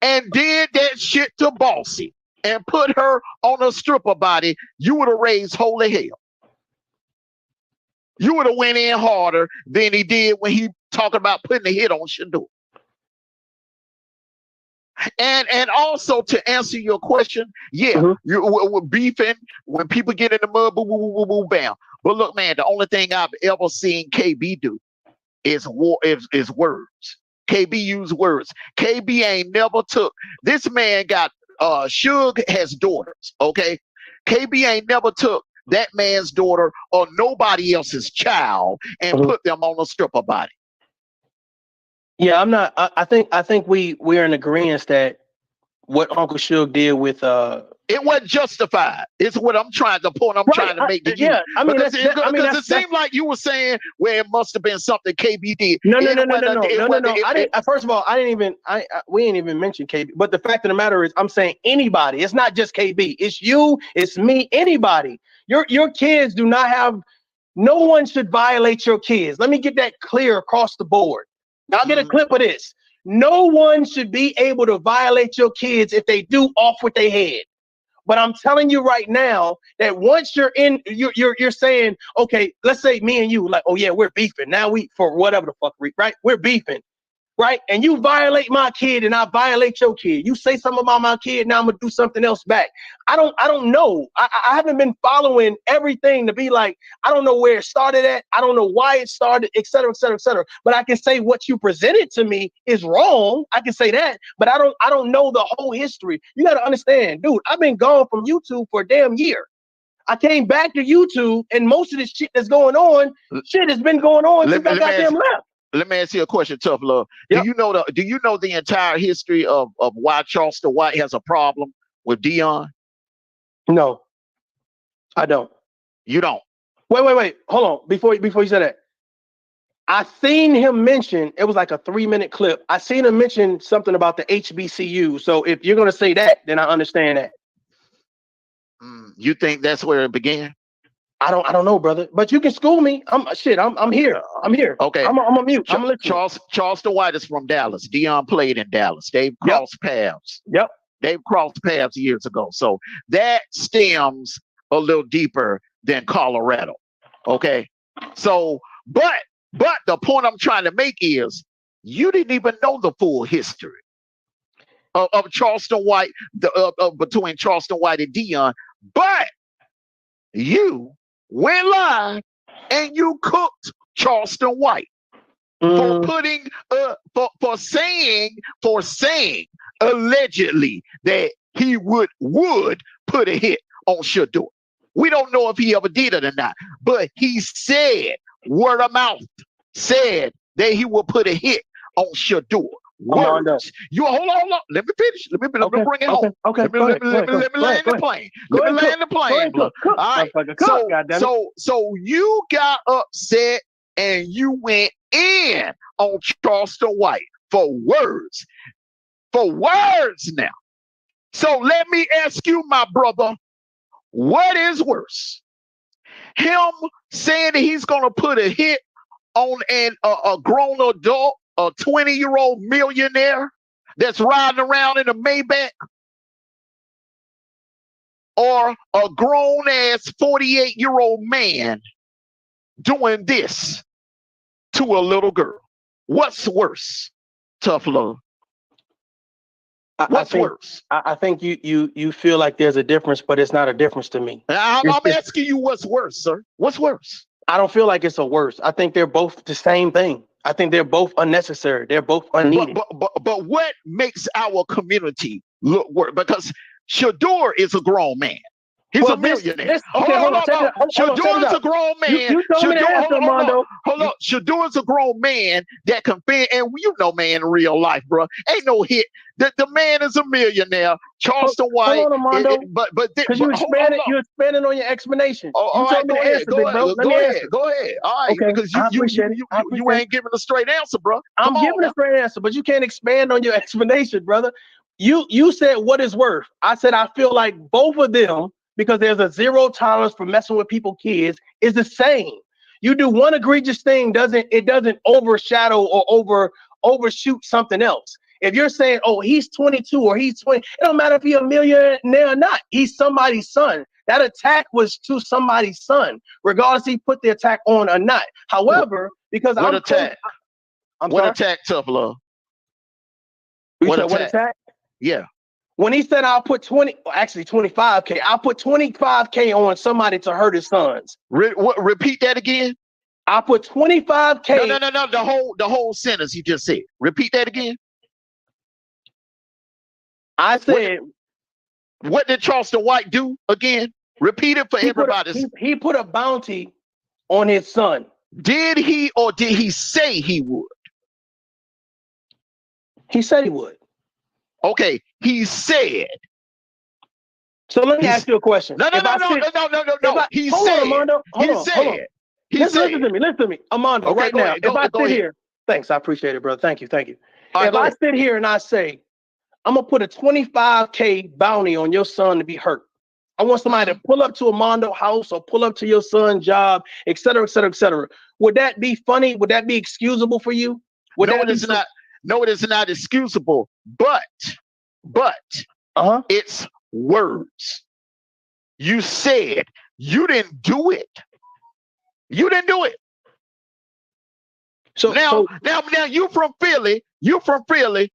and did that shit to Bossy and put her on a stripper body, you would have raised holy hell. You would have went in harder than he did when he talked about putting a hit on Shador. And also to answer your question, we're beefing when people get in the mud, boo, boo, boo, boo, boo, bam. But look, man, the only thing I've ever seen KB do is words. KB use words. KB ain't never took. This man got Suge has daughters. Okay, KB ain't never took that man's daughter or nobody else's child and put them on a stripper body. Yeah, I'm not. I think we're in agreement that what Uncle Suge did with it wasn't justified. It's what I'm trying to make to you. Yeah, I mean, because it seemed like you were saying where it must have been something KB did. No. First of all, we ain't even mentioned KB. But the fact of the matter is, I'm saying anybody. It's not just KB. It's you. It's me. Anybody. Your kids do not have. No one should violate your kids. Let me get that clear across the board. Now I'll get a clip of this. No one should be able to violate your kids if they do off with their head. But I'm telling you right now that once you're in, you're saying, okay, let's say me and you, like, oh yeah, we're beefing. Now we, for whatever the fuck, right? We're beefing, right? And you violate my kid and I violate your kid. You say something about my kid, now I'm gonna do something else back. I don't know. I haven't been following everything to be like, I don't know where it started at. I don't know why it started, et cetera, et cetera, et cetera. But I can say what you presented to me is wrong. I can say that, but I don't know the whole history. You got to understand, dude, I've been gone from YouTube for a damn year. I came back to YouTube and most of this shit that's going on, shit has been going on since I goddamn left. Let me ask you a question, Tough Love. Yep. Do you know the entire history of why Charleston White has a problem with Dion? No, I don't. You don't? Wait. Hold on. Before you say that, I seen him mention, it was like a 3-minute clip. I seen him mention something about the HBCU. So if you're gonna say that, then I understand that. You think that's where it began? I don't know, brother. But you can school me. I'm here. I'm here. Okay. I'm a mute. I'm listening. Charleston White is from Dallas. Dion played in Dallas. They've crossed paths. Yep. They've crossed paths years ago. So that stems a little deeper than Colorado. Okay. So, but the point I'm trying to make is you didn't even know the full history of Charleston White, between Charleston White and Dion, but you went live and you cooked Charleston White for putting for saying allegedly that he would put a hit on Shador. We don't know if he ever did it or not, but he said, word of mouth, said that he would put a hit on Shador. Words. You hold on. Let me finish. Let me bring it home. Okay. Let me land the plane. Let me land the plane, bro. All right. So you got upset and you went in on Charleston White for words. For words now. So let me ask you, my brother, what is worse? Him saying that he's gonna put a hit on a grown adult, a 20-year-old millionaire that's riding around in a Maybach, or a grown-ass 48-year-old man doing this? to a little girl? What's worse? Tough love. What's worse? I think you feel like there's a difference, but it's not a difference to me. I'm asking you what's worse, sir. What's worse? I don't feel like it's a worse. I think they're both the same thing. I think they're both unnecessary. They're both unneeded. But what makes our community look worse? Because Shador is a grown man. He's a millionaire. Hold on. Shador is a grown man. You told me to answer, Mondo. Hold on. Shador is a grown man that can fit, and you know, man, in real life, bro, ain't no hit. The man is a millionaire. Charleston White. Hold on, Mondo. Because you expanded on your explanation. All right, go ahead. Go ahead. All right, okay. Because you ain't giving a straight answer, bro. I'm giving a straight answer, but you can't expand on your explanation, brother. You said what is worth. I said I feel like both of them, because there's a zero tolerance for messing with people's kids, is the same. You do one egregious thing, it doesn't overshadow or overshoot something else. If you're saying, oh, he's 22 or he's 20, it don't matter if he's a millionaire or not. He's somebody's son. That attack was to somebody's son, regardless if he put the attack on or not. However, because what attack? What attack, tough love? What attack? Yeah. When he said I'll put 25K, I'll put 25K on somebody to hurt his sons. Repeat that again. I'll put 25K. No. The whole sentence you just said. Repeat that again. I said. What did Charleston White do again? Repeat it for everybody. He put a bounty on his son. Did he or did he say he would? He said he would. Okay, he said. So let me ask you a question. No. He said. Listen to me. Armando, okay, right now. If I sit here, thanks, I appreciate it, brother. Thank you. If I sit here and I say, I'm going to put a 25K bounty on your son to be hurt. I want somebody to pull up to Armando's house or pull up to your son's job, et cetera, et cetera, et cetera. Would that be funny? Would that be excusable for you? No, it is not excusable, but it's words. You said you didn't do it. You didn't do it. So now you from Philly.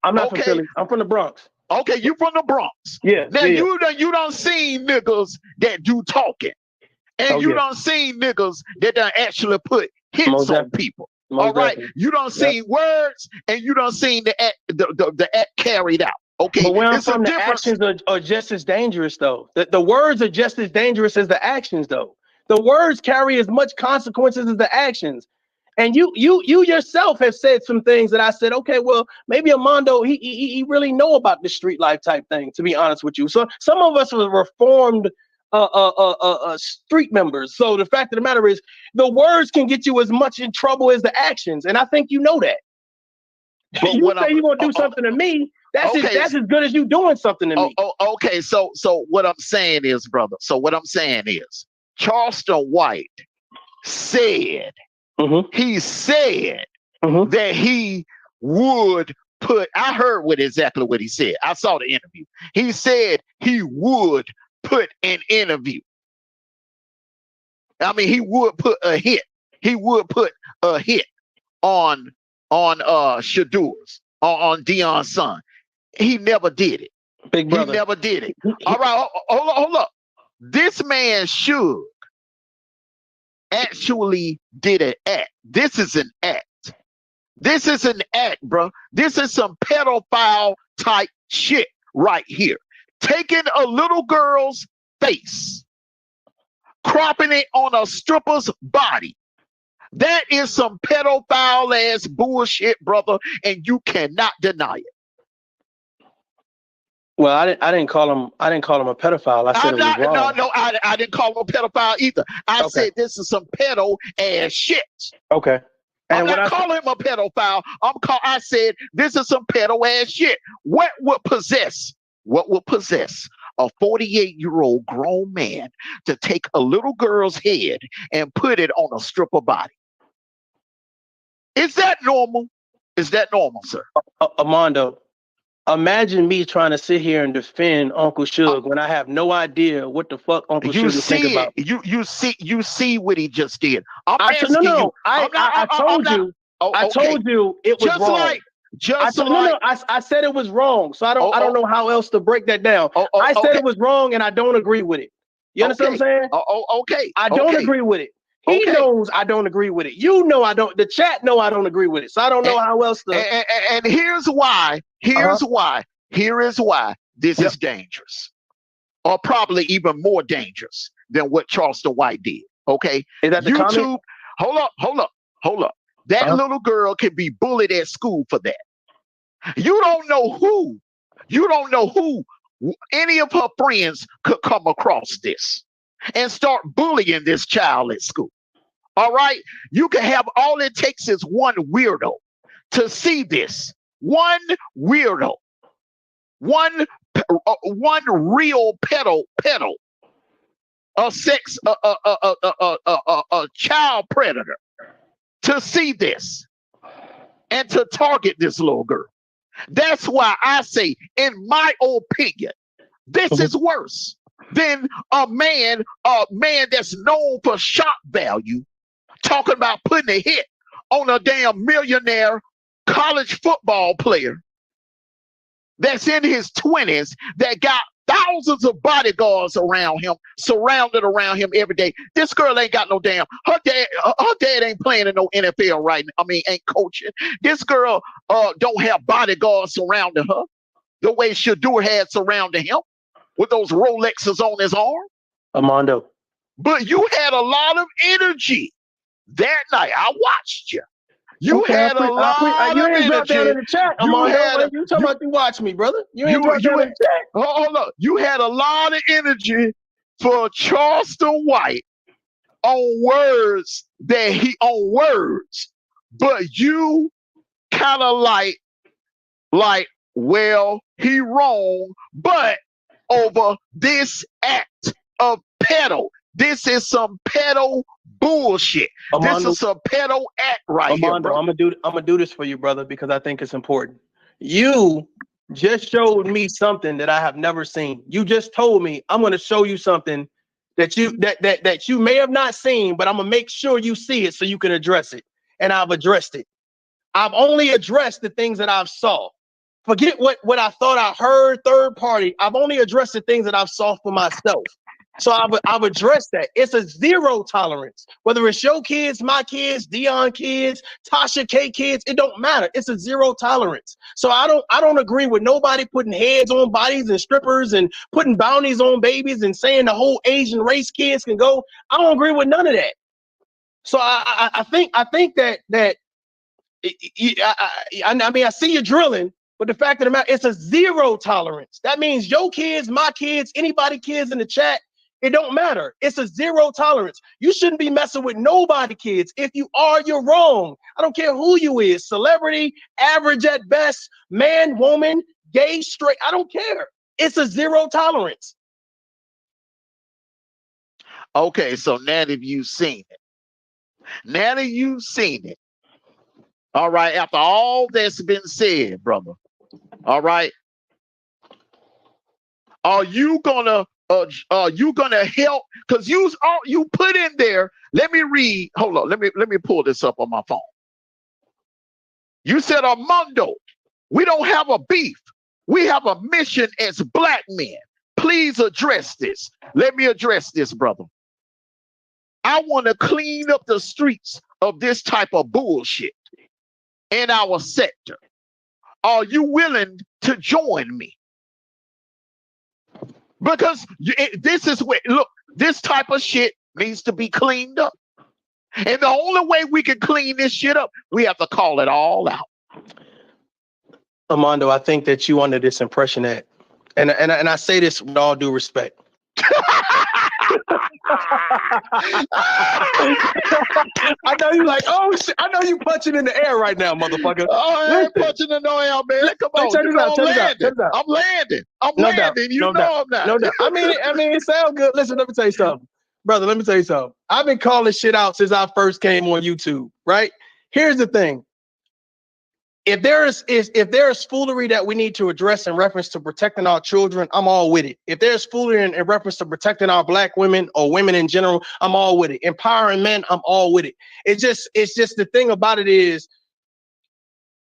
I'm not from Philly. I'm from the Bronx. Okay, you from the Bronx. Yeah. Now you done seen niggas that do talking, and you done seen niggas that done actually put hits on people. All right, you done seen words, and you done seen the act carried out. Okay, but where I'm from, the actions are just as dangerous, though. The words are just as dangerous as the actions, though. The words carry as much consequences as the actions. And you yourself have said some things that I said, okay, well, maybe Armando, he really know about the street life type thing, to be honest with you. So some of us were reformed street members. So the fact of the matter is, the words can get you as much in trouble as the actions, and I think you know that. But you say you're gonna do something to me, that's as good as you doing something to me. Okay, so what I'm saying is, brother. Charleston White said he said that he would put. I heard exactly what he said. I saw the interview. He said he would put an interview. I mean, he would put a hit. He would put a hit on Shadur's, on Dion's son. He never did it. Big brother. He never did it. All right, hold up. This man should actually did an act. This is an act. This is an act, bro. This is some pedophile type shit right here. Taking a little girl's face, cropping it on a stripper's body. That is some pedophile ass bullshit, brother, and you cannot deny it. Well, I didn't call him a pedophile. I said it was wrong. No, I didn't call him a pedophile either. I said this is some pedo ass shit. Okay. And I'm not calling him a pedophile. I said this is some pedo ass shit. What would possess a 48-year-old grown man to take a little girl's head and put it on a stripper body? Is that normal? Is that normal, sir? Armando, imagine me trying to sit here and defend Uncle Suge when I have no idea what the fuck Uncle Suge is thinking about. You see what he just did. I told you Oh, I okay. told you it was Just wrong. like, I said it was wrong. So I don't know how else to break that down. I said okay. it was wrong, and I don't agree with it. You understand what I'm saying? Okay. I don't agree with it. He knows I don't agree with it. You know I don't. The chat know I don't agree with it. So I don't know how else to. And here's why. Here is why this is dangerous, or probably even more dangerous than what Charleston White did. Okay. Is that the YouTube? comment? Hold up. That little girl can be bullied at school for that. You don't know who. Any of her friends could come across this and start bullying this child at school. All right. You can have, all it takes is one weirdo to see this. One weirdo. One real pedo, a child predator, to see this and to target this little girl. That's why I say, in my opinion, this is worse than a man that's known for shock value talking about putting a hit on a damn millionaire college football player that's in his 20s that got thousands of bodyguards around him, surrounded around him every day. This girl ain't got no damn. Her dad ain't playing in no NFL right now. I mean, ain't coaching. This girl don't have bodyguards surrounding her the way Shadur had surrounded him with those Rolexes on his arm. Armando. But you had a lot of energy that night. I watched you. You had a lot of you ain't energy. dropped down in the chat, Armando. You talking about you watch me, brother? You ain't dropped down in the chat. Hold up. You had a lot of energy for Charleston White on words, but you kind of like, well, he wrong, but over this act of pedo. This is some pedo bullshit. Armando, this is a pedo act right here, bro. I'm gonna do this for you, brother, because I think it's important. You just showed me something that I have never seen. You just told me I'm gonna show you something that you may have not seen, but I'm gonna make sure you see it so you can address it. And I've addressed it. I've only addressed the things that I've saw. Forget what I thought I heard third party. I've only addressed the things that I've saw for myself. So I've addressed that. It's a zero tolerance. Whether it's your kids, my kids, Dion kids, Tasha K kids, it don't matter. It's a zero tolerance. So I don't agree with nobody putting heads on bodies and strippers and putting bounties on babies and saying the whole Asian race kids can go. I don't agree with none of that. So I think that I mean, I see you drilling, but the fact of the matter, it's a zero tolerance. That means your kids, my kids, anybody kids in the chat, it don't matter. It's a zero tolerance. You shouldn't be messing with nobody kids. If you are, you're wrong. I don't care who you is, celebrity, average at best, man, woman, gay, straight. I don't care. It's a zero tolerance. Okay, so now that you've seen it, all right, after all that's been said, brother, all right, are you gonna help? Because you put in there, let me read, hold on, let me pull this up on my phone. You said, Armando, we don't have a beef. We have a mission as black men. Please address this. Let me address this, brother. I want to clean up the streets of this type of bullshit in our sector. Are you willing to join me? Because this is where, look, this type of shit needs to be cleaned up. And the only way we can clean this shit up, we have to call it all out. Armando, I think that you under this impression that, and I say this with all due respect. I know you like, oh shit. I know you punching in the air right now, motherfucker. Oh, I ain't punching in the air, man. Come on, I'm landing. I'm landing. You know I'm not. No doubt. I mean, it sounds good. Listen, let me tell you something, brother. Let me tell you something. I've been calling shit out since I first came on YouTube. Right? Here's the thing. If there is foolery that we need to address in reference to protecting our children, I'm all with it. If there's foolery in reference to protecting our black women or women in general, I'm all with it. Empowering men, I'm all with it. It's just the thing about it is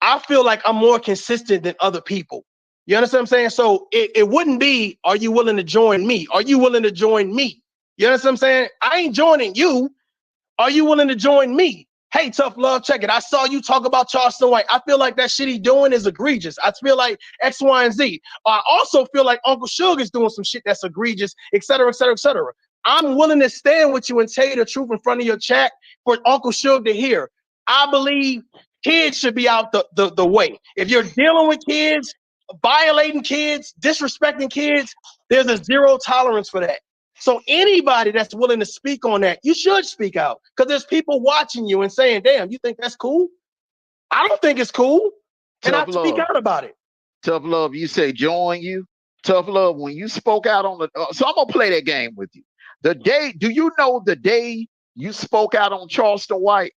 I feel like I'm more consistent than other people. You understand what I'm saying? So it wouldn't be, are you willing to join me? Are you willing to join me? You understand what I'm saying? I ain't joining you. Are you willing to join me? Hey, Tough Love, check it. I saw you talk about Charleston White. I feel like that shit he doing is egregious. I feel like X, Y, and Z. I also feel like Uncle Suge is doing some shit that's egregious, et cetera, et cetera, et cetera. I'm willing to stand with you and tell you the truth in front of your chat for Uncle Suge to hear. I believe kids should be out the way. If you're dealing with kids, violating kids, disrespecting kids, there's a zero tolerance for that. So anybody that's willing to speak on that, you should speak out, because there's people watching you and saying, damn, you think that's cool? I don't think it's cool. And I speak out about it. Tough Love, you say join you. Tough Love, when you spoke out on the, so I'm going to play that game with you. Do you know the day you spoke out on Charleston White,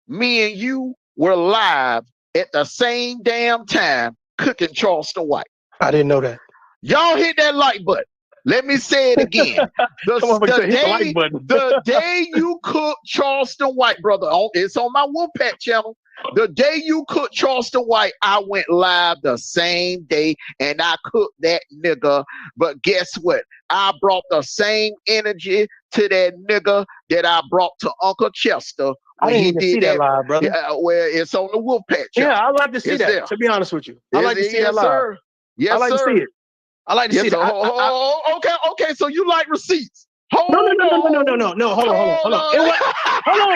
me and you were live at the same damn time cooking Charleston White? I didn't know that. Y'all hit that like button. Let me say it again. The day you cooked Charleston White, brother, it's on my Wolfpack channel. The day you cooked Charleston White, I went live the same day and I cooked that nigga. But guess what? I brought the same energy to that nigga that I brought to Uncle Chester. I didn't even see that live, brother. Yeah, where it's on the Wolfpack channel. Yeah, I'd like to see that, there. To be honest with you. I'd like to see that live. Sir. Yes, I like to see it. I like to see that. Okay. So you like receipts? No. Hold on.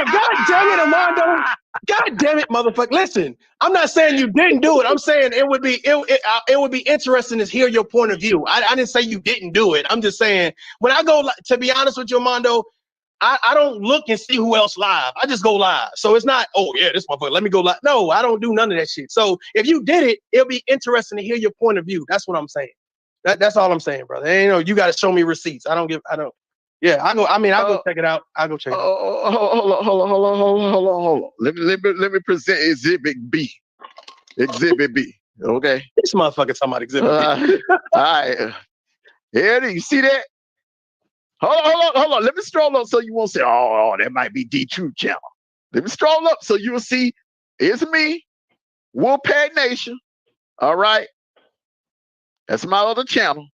God damn it, Armando. God damn it, motherfucker. Listen, I'm not saying you didn't do it. I'm saying it would be interesting to hear your point of view. I didn't say you didn't do it. I'm just saying, when I go, to be honest with you, Armando, I don't look and see who else live. I just go live. So it's not, oh yeah, this motherfucker, let me go live. No, I don't do none of that shit. So if you did it, it'll be interesting to hear your point of view. That's what I'm saying. That's all I'm saying, brother. And, you got to show me receipts. Yeah, I'll go check it out. I'll go check it out. Hold on. Let me present Exhibit B. Exhibit B. Okay. This motherfucker talking about Exhibit B. All right. Here, you see that? Hold on. Let me stroll up so you won't say, oh, that might be D2 channel. Let me stroll up so you'll see it's me, Wolfpack Nation. All right. That's my other channel.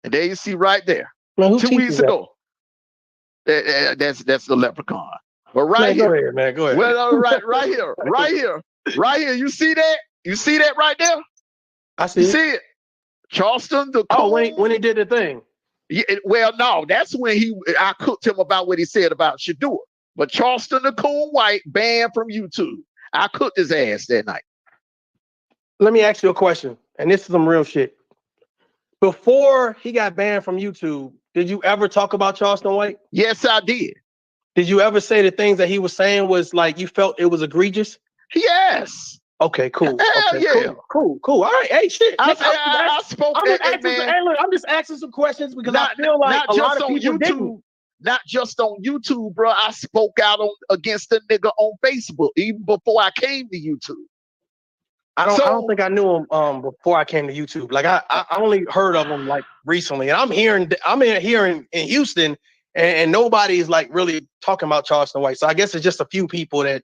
And there you see right there. Man, 2 weeks ago. That's the leprechaun. But right here. Go ahead. Well, right here. You see that? You see that right there? I see. You see it? Charleston the Coon. Oh, when he did the thing. Yeah, well, no, that's when I cooked him about what he said about Shadua. But Charleston the Coon White banned from YouTube. I cooked his ass that night. Let me ask you a question, and this is some real shit. Before he got banned from YouTube, did you ever talk about Charleston White? Yes, I did. Did you ever say the things that he was saying was like you felt it was egregious? Yes. Okay, cool. Hell okay, yeah. Cool. All right. Hey, shit. I spoke. I'm just asking some questions because I feel like a lot of people didn't. Not just on YouTube, bro. I spoke out against the nigga on Facebook even before I came to YouTube. I don't think I knew him before I came to YouTube. Like I only heard of him like recently, and I'm here in Houston, and nobody's like really talking about Charleston White. So I guess it's just a few people that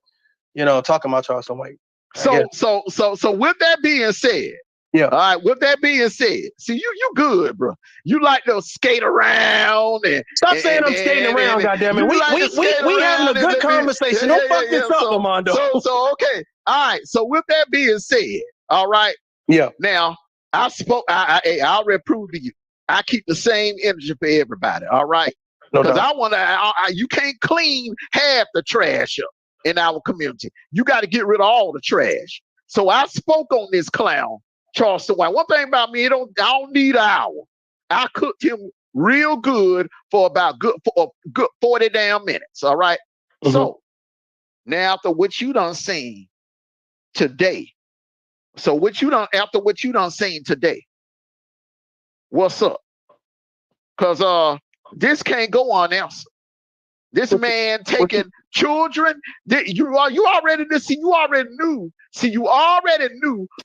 talking about Charleston White. So with that being said, yeah. All right. With that being said, see you good, bro. You like to skate around and stop saying I'm skating around, goddammit. We having a good conversation. Don't fuck this up, Armando. So okay. All right. So with that being said, all right. Yeah. Now I spoke. I already proved to you. I keep the same energy for everybody. All right. Because I want to. You can't clean half the trash up in our community. You got to get rid of all the trash. So I spoke on this clown, Charleston White. One thing about me, I don't need an hour. I cooked him real good for about good 40 damn minutes. All right. Mm-hmm. So now after what you done seen today, after what you done seen today, what's up? Because this can't go unanswered. This man taking children. You already knew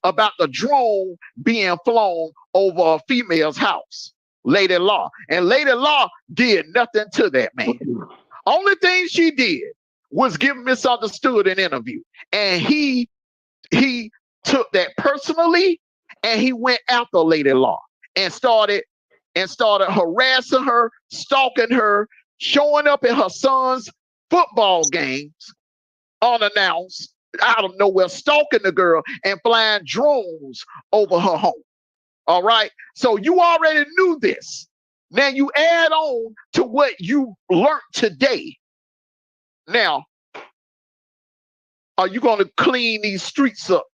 about the drone being flown over a female's house, Lady Law. And Lady Law did nothing to that man. Only thing she did was give misunderstood an interview. And he he took that personally, and he went after Lady Law and started harassing her, stalking her, showing up at her son's football games unannounced out of nowhere, stalking the girl and flying drones over her home. All right. So you already knew this. Now you add on to what you learned today. Now, are you going to clean these streets up?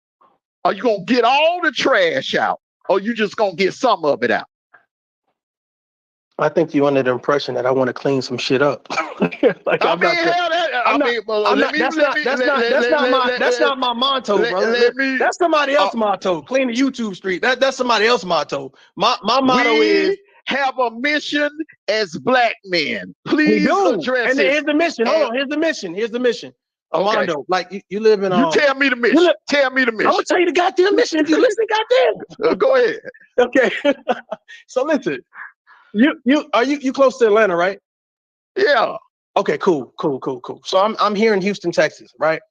Are you going to get all the trash out? Or you just going to get some of it out? I think you under the impression that I want to clean some shit up. Like I mean, hell, that's not my motto, brother. That's somebody else's motto. Clean the YouTube street. That's somebody else's motto. My motto is have a mission as black men. Please address and it. Here's the mission. Hold on. Here's the mission. Armando, okay. Like you live in. You tell me the mission. Tell me the mission. I'm gonna tell you the goddamn mission. If you listen, goddamn. Go ahead. Okay. So listen. You close to Atlanta, right? Yeah. Okay, cool. So I'm here in Houston, Texas, right?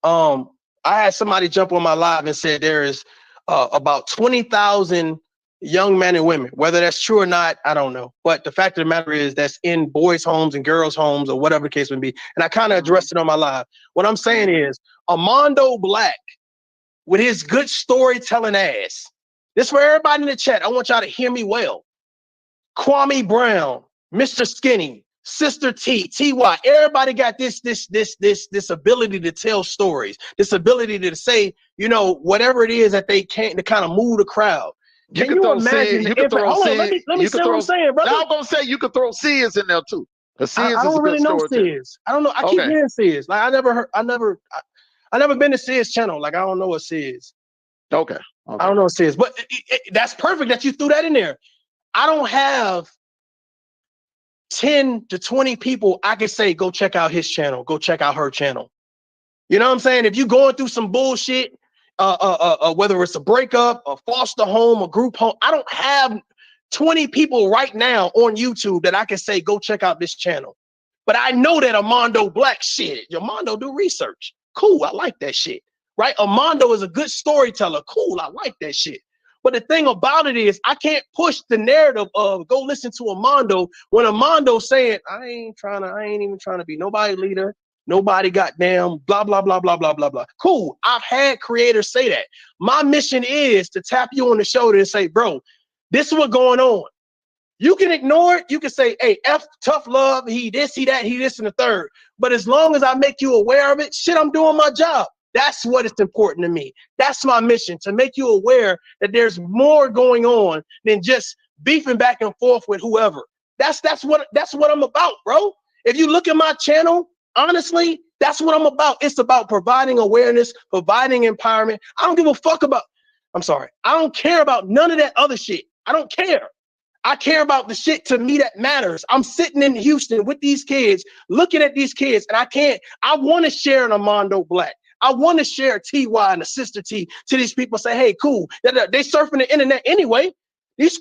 I had somebody jump on my live and said there is about 20,000 young men and women. Whether that's true or not, I don't know. But the fact of the matter is that's in boys' homes and girls' homes or whatever the case may be. And I kind of addressed it on my live. What I'm saying is Armando Black, with his good storytelling ass. This for everybody in the chat. I want y'all to hear me well. Kwame Brown, Mr. Skinny, Sister T, TY, everybody got this ability to tell stories, this ability to say, you know, whatever it is that they can to kind of move the crowd. Can you imagine? Let me say what I'm saying, brother. Now I'm gonna say you could throw Sis in there too. I don't really know Sis. I don't know. I keep hearing Sis. Like I never been to Sis channel. Like I don't know what Sis. Okay. I don't know what Sis, but that's perfect that you threw that in there. I don't have 10 to 20 people I can say, go check out his channel, go check out her channel. You know what I'm saying? If you're going through some bullshit, whether it's a breakup, a foster home, a group home, I don't have 20 people right now on YouTube that I can say, go check out this channel. But I know that Armando Black shit. Armando do research. Cool, I like that shit. Right? Armando is a good storyteller. Cool, I like that shit. But the thing about it is, I can't push the narrative of go listen to Armando when Armando's saying, I ain't even trying to be nobody leader, nobody goddamn, blah, blah, blah, blah, blah, blah, blah. Cool. I've had creators say that. My mission is to tap you on the shoulder and say, bro, this is what's going on. You can ignore it. You can say, hey, F tough love, he this, he that, he this, and the third. But as long as I make you aware of it, shit, I'm doing my job. That's what is important to me. That's my mission, to make you aware that there's more going on than just beefing back and forth with whoever. That's what I'm about, bro. If you look at my channel, honestly, that's what I'm about. It's about providing awareness, providing empowerment. I don't give a fuck about, I don't care about none of that other shit. I don't care. I care about the shit to me that matters. I'm sitting in Houston with these kids, looking at these kids, and I want to share an Armando Black. I want to share TY and the Sister T to these people. Say, hey, cool. They surfing the internet anyway. These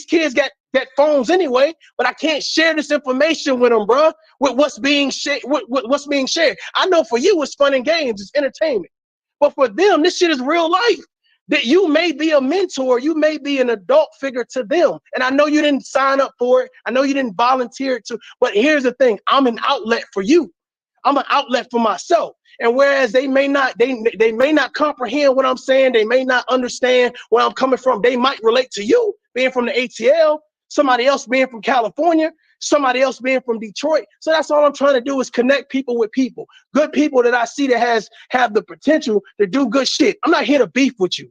kids got phones anyway, but I can't share this information with them, bro. With what's being shared. What's being shared. I know for you, it's fun and games, it's entertainment, but for them, this shit is real life. That you may be a mentor, you may be an adult figure to them, and I know you didn't sign up for it. I know you didn't volunteer to. But here's the thing: I'm an outlet for you. I'm an outlet for myself. And whereas they may not comprehend what I'm saying, they may not understand where I'm coming from. They might relate to you being from the ATL, somebody else being from California, somebody else being from Detroit. So that's all I'm trying to do is connect people with people, good people that I see that have the potential to do good shit. I'm not here to beef with you.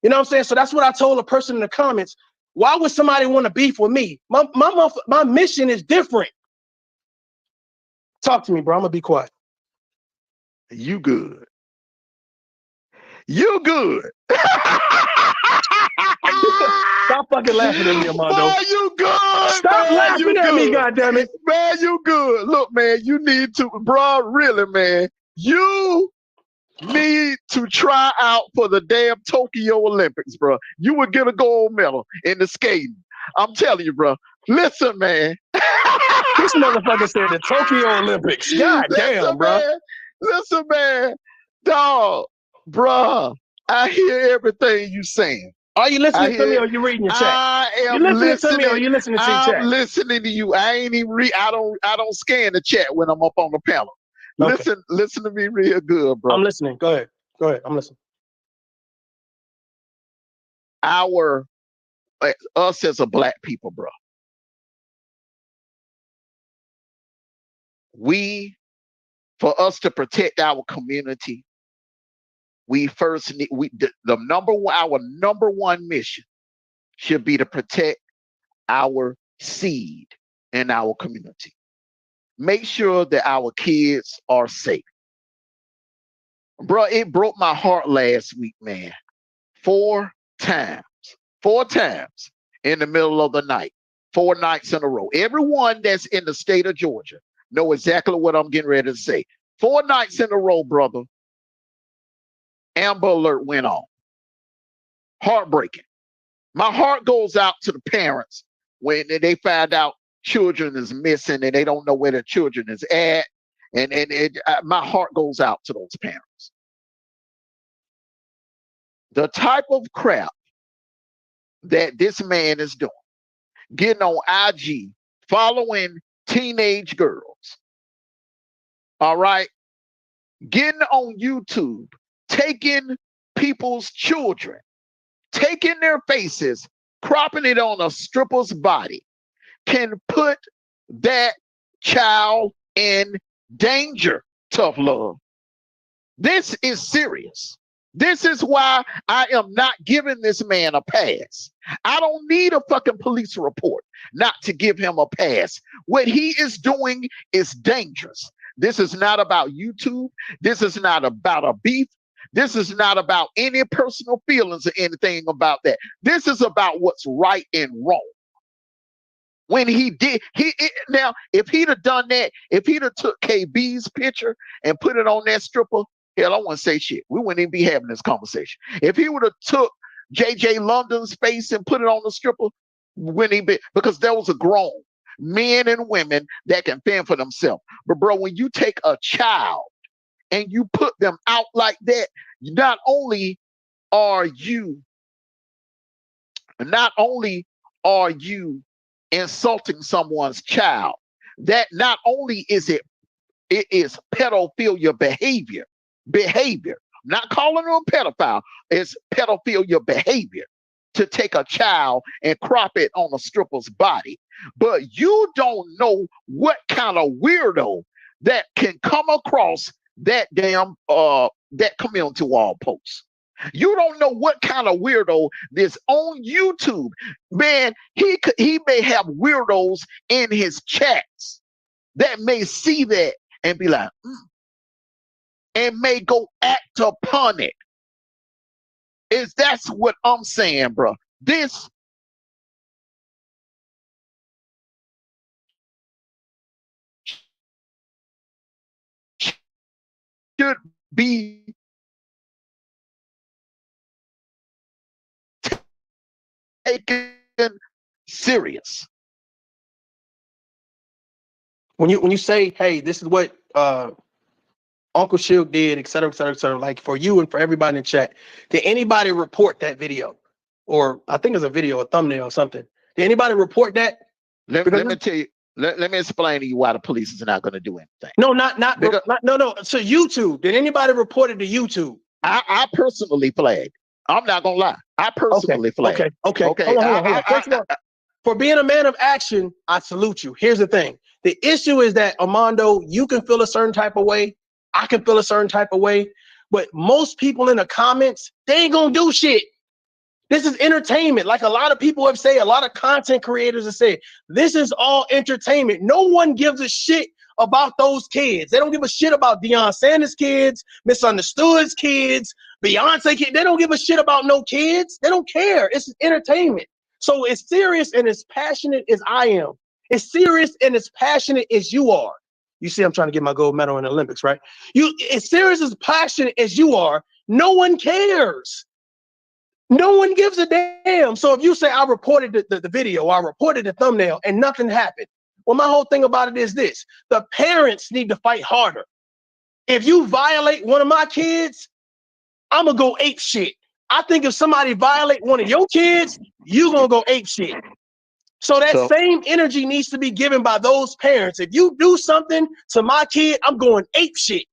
You know what I'm saying? So that's what I told a person in the comments. Why would somebody want to beef with me? My mission is different. Talk to me, bro. I'm gonna be quiet. You good. You good. Stop fucking laughing at me, Armando. Boy, you good. Stop laughing at me, goddammit. Man, you good. Look, man, you need to, bro, really, man. You need to try out for the damn Tokyo Olympics, bro. You would get a gold medal in the skating. I'm telling you, bro. Listen, man. This motherfucker said the Tokyo Olympics. God damn, bro. Listen, man. Dog. Bruh, I hear everything you saying. Are you listening to me or are you reading your chat? I You am listening to me or listening. you listening to your I'm chat? listening to you. I ain't even I don't scan the chat when I'm up on the panel. Okay. Listen to me real good, bro. I'm listening. Go ahead. Go ahead. I'm listening. Us as a black people, bro. For us to protect our community, we first need our number one mission should be to protect our seed in our community. Make sure that our kids are safe. Bro, it broke my heart last week, man. 4 times in the middle of the night, 4 nights in a row. Everyone that's in the state of Georgia know exactly what I'm getting ready to say. 4 nights in a row, brother, Amber Alert went on. Heartbreaking. My heart goes out to the parents when they find out children is missing and they don't know where their children is at. And my heart goes out to those parents. The type of crap that this man is doing, getting on IG, following teenage girls, all right, getting on YouTube, taking people's children, taking their faces, cropping it on a stripper's body, can put that child in danger. Tough love. This is serious. This is why I am not giving this man a pass. I don't need a fucking police report not to give him a pass. What he is doing is dangerous. This is not about YouTube. This is not about a beef. This is not about any personal feelings or anything about that. This is about what's right and wrong. When he did, now, if he'd have done that, if he'd have took KB's picture and put it on that stripper, hell, I wouldn't say shit. We wouldn't even be having this conversation. If he would have took JJ London's face and put it on the stripper, because there was a grown men and women that can fend for themselves. But bro, when you take a child and you put them out like that, not only are you insulting someone's child, that not only is it is pedophilia behavior. I'm not calling them pedophile. It's pedophilia behavior to take a child and crop it on a stripper's body. But you don't know what kind of weirdo that can come across that damn that community wall post. You don't know what kind of weirdo this on YouTube. Man, he may have weirdos in his chats that may see that and be like, and may go act upon it. That's what I'm saying, bro. This should be taken serious. When you say, hey, this is what Uncle Shug did, et cetera, et cetera, et cetera, like for you and for everybody in the chat, did anybody report that video? Or I think it's a video, a thumbnail or something. Did anybody report that? Let me tell you, let me explain to you why the police is not going to do anything. No, not no. So YouTube, did anybody report it to YouTube? I personally flagged. I'm not going to lie. I personally flagged. Okay. Hold on. First of all, for being a man of action, I salute you. Here's the thing. The issue is that, Armando, you can feel a certain type of way. I can feel a certain type of way. But most people in the comments, they ain't going to do shit. This is entertainment. Like a lot of people have said, a lot of content creators have said, this is all entertainment. No one gives a shit about those kids. They don't give a shit about Deion Sanders' kids, Misunderstood's kids, Beyonce kids. They don't give a shit about no kids. They don't care. It's entertainment. So it's serious and as passionate as I am. It's serious and as passionate as you are. You see, I'm trying to get my gold medal in the Olympics, right? As serious as passionate as you are, no one cares. No one gives a damn. So if you say I reported the video, I reported the thumbnail and nothing happened. Well, my whole thing about it is this. The parents need to fight harder. If you violate one of my kids, I'm gonna go ape shit. I think if somebody violate one of your kids, you gonna go ape shit. So that same energy needs to be given by those parents. If you do something to my kid, I'm going ape shit.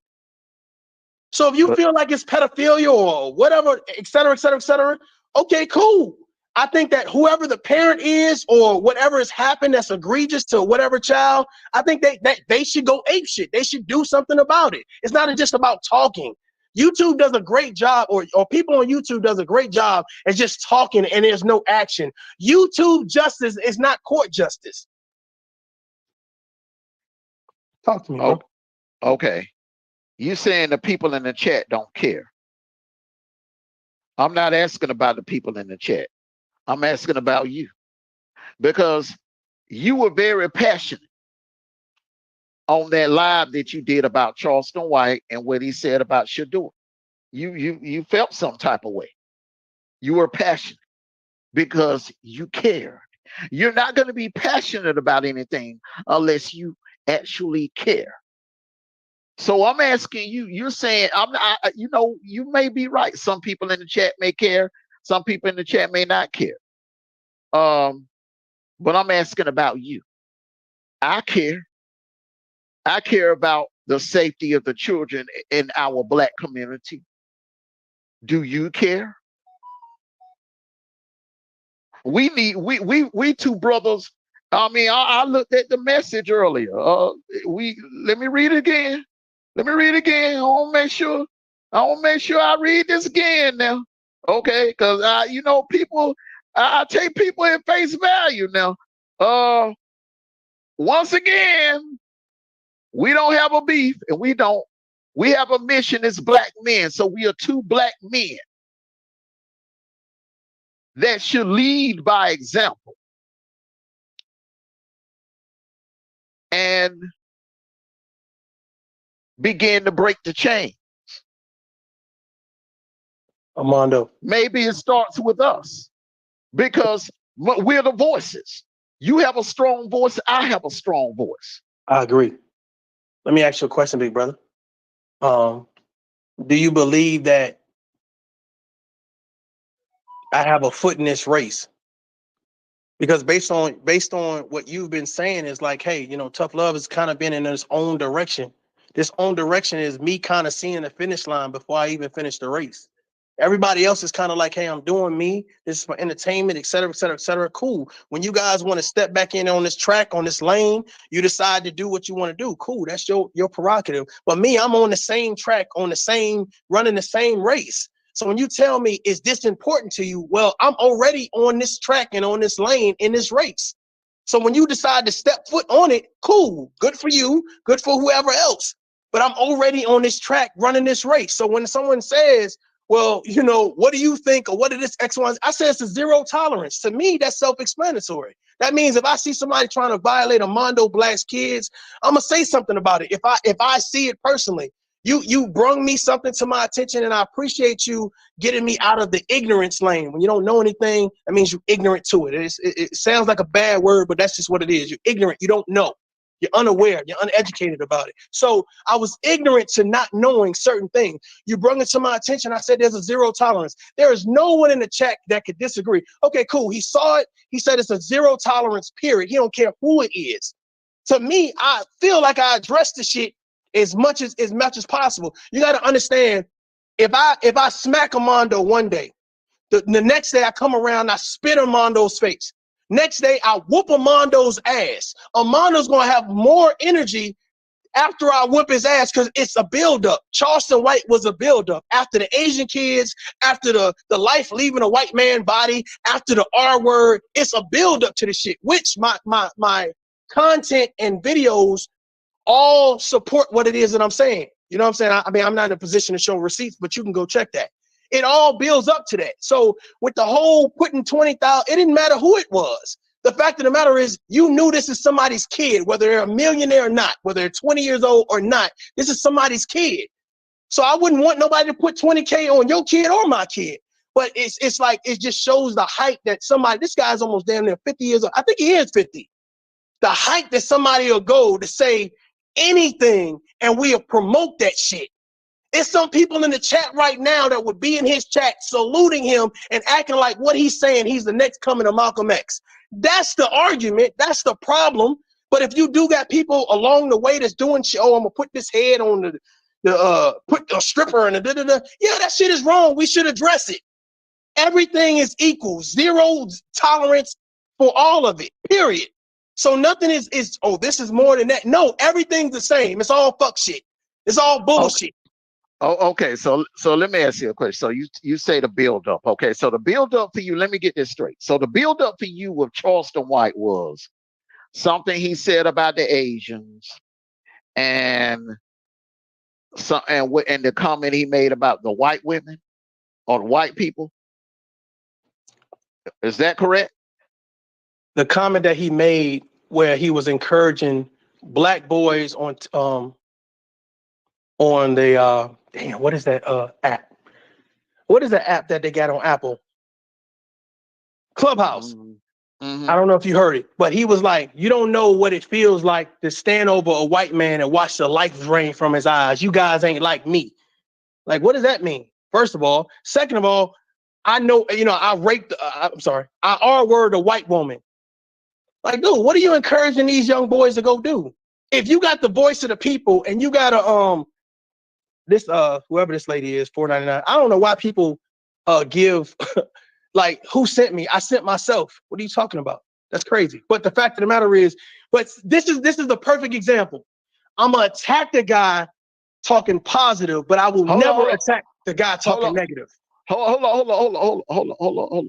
So if you feel like it's pedophilia or whatever, et cetera, et cetera, et cetera, okay, cool. I think that whoever the parent is or whatever has happened that's egregious to whatever child, I think they should go ape shit. They should do something about it. It's not just about talking. YouTube does a great job, or people on YouTube does a great job at just talking and there's no action. YouTube justice is not court justice. Talk to me, bro. Okay. You saying the people in the chat don't care. I'm not asking about the people in the chat. I'm asking about you. Because you were very passionate on that live that you did about Charleston White and what he said about Shador. You felt some type of way. You were passionate because you cared. You're not going to be passionate about anything unless you actually care. So I'm asking you, you're saying, I'm not, you may be right. Some people in the chat may care. Some people in the chat may not care. But I'm asking about you. I care. I care about the safety of the children in our Black community. Do you care? We two brothers. I mean, I looked at the message earlier. Let me read it again. Let me read it again. I want to make sure I read this again now. Okay, because people, I take people at face value now. Once again, we don't have a beef, and we have a mission as Black men. So we are two Black men that should lead by example and begin to break the chain. Armando. Maybe it starts with us because we're the voices. You have a strong voice. I have a strong voice. I agree. Let me ask you a question, big brother. Do you believe that I have a foot in this race? Because based on what you've been saying is like, hey, tough love has kind of been in its own direction. This own direction is me kind of seeing the finish line before I even finish the race. Everybody else is kind of like, hey, I'm doing me. This is for entertainment, et cetera, et cetera, et cetera. Cool. When you guys want to step back in on this track, on this lane, you decide to do what you want to do. Cool. That's your prerogative. But me, I'm on the same track, running the same race. So when you tell me, is this important to you? Well, I'm already on this track and on this lane in this race. So when you decide to step foot on it, cool. Good for you. Good for whoever else. But I'm already on this track running this race. So when someone says, well, what do you think, or what is this X, Y, I say it's a zero tolerance. To me, that's self-explanatory. That means if I see somebody trying to violate Armando Black's kids, I'm gonna say something about it. If I see it personally, you brung me something to my attention, and I appreciate you getting me out of the ignorance lane. When you don't know anything, that means you're ignorant to it. It sounds like a bad word, but that's just what it is. You're ignorant. You don't know. You're unaware. You're uneducated about it. So I was ignorant to not knowing certain things. You brought it to my attention. I said there's a zero tolerance. There is no one in the chat that could disagree. Okay, cool. He saw it. He said it's a zero tolerance, period. He don't care who it is. To me, I feel like I addressed the shit as much as possible. You got to understand, if I smack Armando one day, the next day I come around, I spit Armando's face. Next day, I whoop Armando's ass. Armando's going to have more energy after I whip his ass because it's a buildup. Charleston White was a buildup. After the Asian kids, after the life leaving a white man body, after the R word, it's a buildup to the shit, which my content and videos all support what it is that I'm saying. You know what I'm saying? I mean, I'm not in a position to show receipts, but you can go check that. It all builds up to that. So with the whole putting 20,000, it didn't matter who it was. The fact of the matter is, you knew this is somebody's kid, whether they're a millionaire or not, whether they're 20 years old or not. This is somebody's kid. So I wouldn't want nobody to put 20K on your kid or my kid. But it's like, it just shows the height that this guy's almost damn near 50 years old. I think he is 50. The height that somebody will go to say anything and we'll promote that shit. It's some people in the chat right now that would be in his chat saluting him and acting like what he's saying, he's the next coming of Malcolm X. That's the argument. That's the problem. But if you do got people along the way that's doing shit, oh, I'm gonna put this head on put a stripper and yeah, that shit is wrong. We should address it. Everything is equal, zero tolerance for all of it, period. So nothing is oh, this is more than that. No, everything's the same. It's all fuck shit. It's all bullshit. Okay. So let me ask you a question. So you say the build up. Okay. So the build up for you, let me get this straight. So the build up for you with Charleston White was something he said about the Asians and the comment he made about the white women or the white people. Is that correct? The comment that he made where he was encouraging black boys on the damn, what is that app? What is the app that they got on Apple? Clubhouse. Mm-hmm. I don't know if you heard it, but he was like, you don't know what it feels like to stand over a white man and watch the light drain from his eyes. You guys ain't like me. Like, what does that mean? First of all. Second of all, I know, I raped, I R-word a white woman. Like, dude, what are you encouraging these young boys to go do? If you got the voice of the people and you got whoever this lady is, $4.99. I don't know why people give like, who sent me? I sent myself. What are you talking about? That's crazy. But the fact of the matter is, but this is the perfect example. I'm gonna attack the guy talking positive, but I will never attack the guy talking negative. Hold on.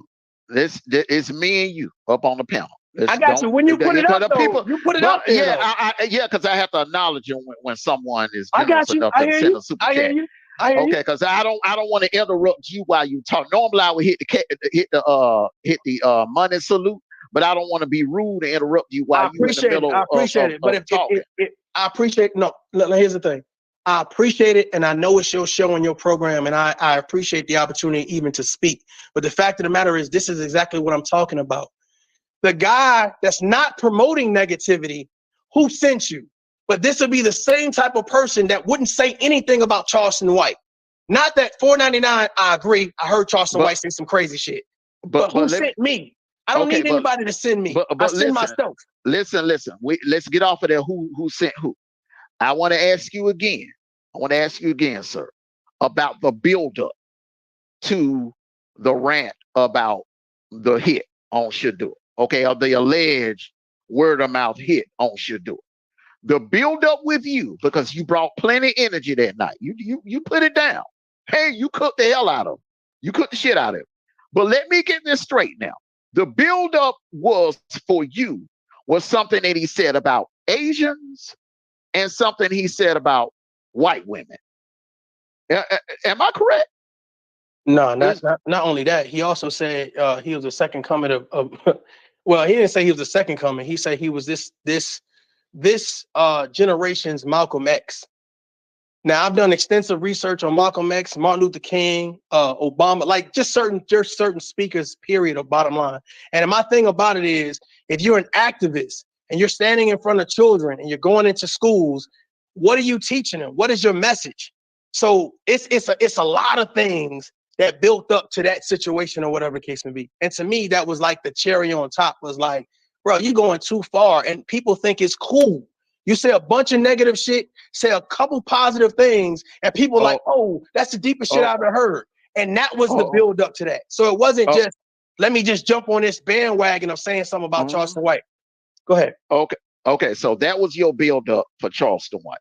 This is me and you up on the panel. I got you. When you put it up, though, you put it up there. Yeah, because I have to acknowledge you when someone is. I got you. I hear you. I hear you. Okay, because I don't want to interrupt you while you talk. Normally, I would hit the money salute, but I don't want to be rude and interrupt you while you in the middle. I appreciate it. But if I appreciate, no. Here's the thing. I appreciate it, and I know it's your show and your program, and I appreciate the opportunity even to speak. But the fact of the matter is, this is exactly what I'm talking about. The guy that's not promoting negativity, who sent you? But this would be the same type of person that wouldn't say anything about Charleston White. Not that $4.99, I agree. I heard Charleston White say some crazy shit. But who sent me? I don't need anybody to send me. I send myself. Listen. Let's get off of there. Who sent who? I want to ask you again, sir, about the buildup to the rant about the hit on Shadur. Okay, or the alleged word of mouth hit on Shadur. The buildup with you, because you brought plenty of energy that night. You put it down. Hey, you cooked the hell out of him. You cooked the shit out of him. But let me get this straight now. The buildup was for you was something that he said about Asians and something he said about white women. Am I correct? No, not only that. He also said he was the second coming of well, he didn't say he was the second coming. He said he was this generation's Malcolm X. Now, I've done extensive research on Malcolm X, Martin Luther King, Obama, like just certain speakers, period, of bottom line. And my thing about it is, if you're an activist and you're standing in front of children and you're going into schools, what are you teaching them? What is your message? So it's a lot of things that built up to that situation or whatever the case may be. And to me, that was like the cherry on top. Was like, bro, you're going too far, and people think it's cool. You say a bunch of negative shit, say a couple positive things, and people like, oh, that's the deepest shit I've ever heard. And that was the build up to that. So it wasn't just, let me just jump on this bandwagon of saying something about Charleston White. Go ahead. Okay. So that was your build up for Charleston White.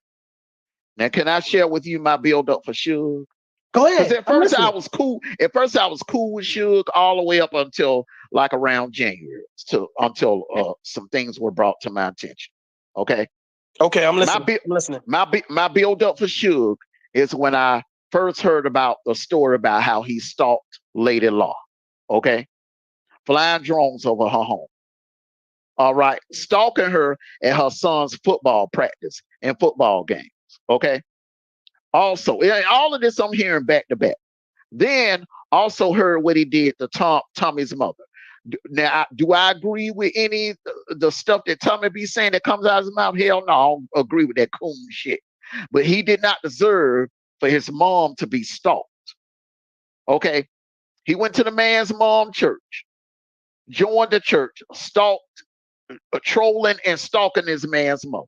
Now, can I share with you my build up for Suge? Go ahead. Because at first I was cool. At first I was cool with Suge all the way up until like around January, until some things were brought to my attention. Okay. Okay, I'm listening. My build up for Suge is when I first heard about the story about how he stalked Lady Law. Okay, flying drones over her home. All right, stalking her at her son's football practice and football games. Okay. Also, all of this I'm hearing back to back. Then also heard what he did to Tommy's mother. Now, do I agree with any of the stuff that Tommy be saying that comes out of his mouth? Hell no, I don't agree with that coon shit. But he did not deserve for his mom to be stalked. Okay. He went to the man's mom church, joined the church, stalked, trolling and stalking his man's mom.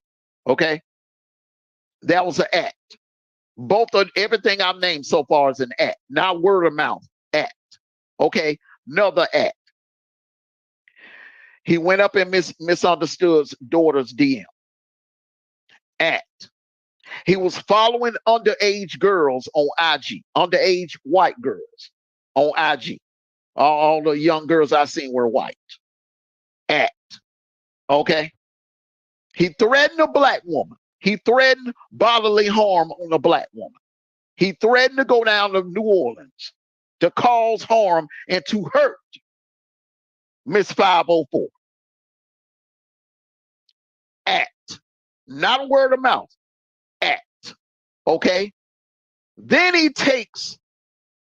Okay. That was an act. Both of everything I've named so far is an act, not word of mouth, act. Okay. Another act. He went up and misunderstood daughter's DM. Act. He was following underage girls on IG, underage white girls on IG. All the young girls I seen were white. Act. Okay. He threatened a black woman. He threatened bodily harm on a black woman. He threatened to go down to New Orleans to cause harm and to hurt Miss 504. Act. Not a word of mouth. Act. Okay. Then he takes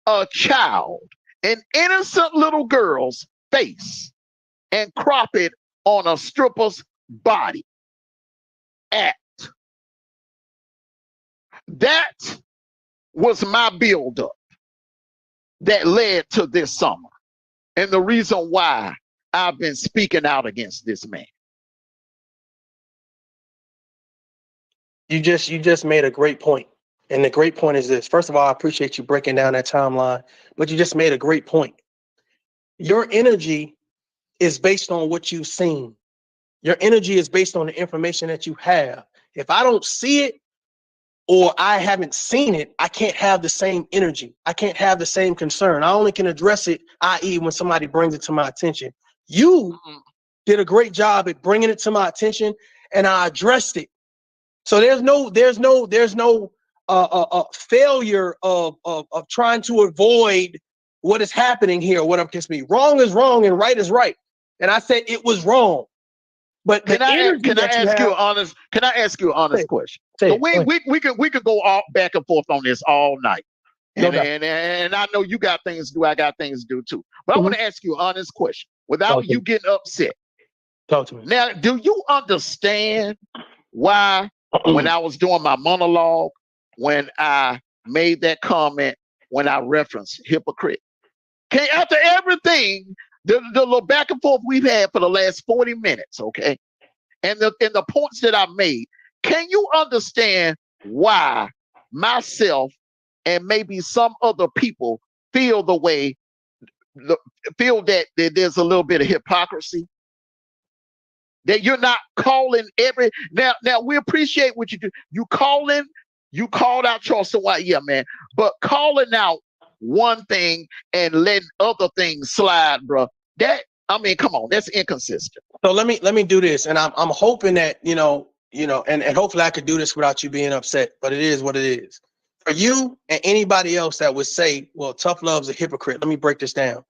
a child, an innocent little girl's face, and crop it on a stripper's body. Act. That was my buildup that led to this summer, and the reason why I've been speaking out against this man. You just made a great point. And the great point is this. First of all, I appreciate you breaking down that timeline, but you just made a great point. Your energy is based on what you've seen. Your energy is based on the information that you have. If I don't see it or I haven't seen it, I can't have the same energy. I can't have the same concern. I only can address it, i.e. when somebody brings it to my attention. You did a great job at bringing it to my attention, and I addressed it. So there's no failure of trying to avoid what is happening here. What against me? Wrong is wrong and right is right. And I said it was wrong. But can I ask you an honest question? So we could go all back and forth on this all night. And I know you got things to do, I got things to do too. But I want to ask you an honest question without you getting upset. Talk to me. Now, do you understand why when I was doing my monologue, when I made that comment, when I referenced hypocrite? Okay, after everything, the little back and forth we've had for the last 40 minutes, okay, and the points that I made, can you understand why myself and maybe some other people feel the way, feel that there's a little bit of hypocrisy? That you're not calling every now we appreciate what you do. You called out Charleston White, yeah, man. But calling out one thing and letting other things slide, bro. That, I mean, come on, that's inconsistent. So let me do this, and I'm hoping that and hopefully I could do this without you being upset. But it is what it is. For you and anybody else that would say, well, Tough Love's a hypocrite. Let me break this down.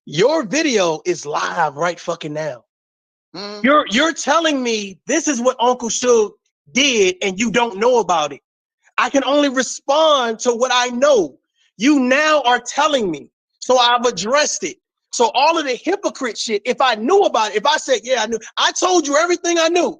Your video is live right fucking now. You're telling me this is what Uncle Suge did and you don't know about it. I can only respond to what I know. You now are telling me. So I've addressed it. So all of the hypocrite shit, if I knew about it, if I said, yeah, I knew, I told you everything I knew.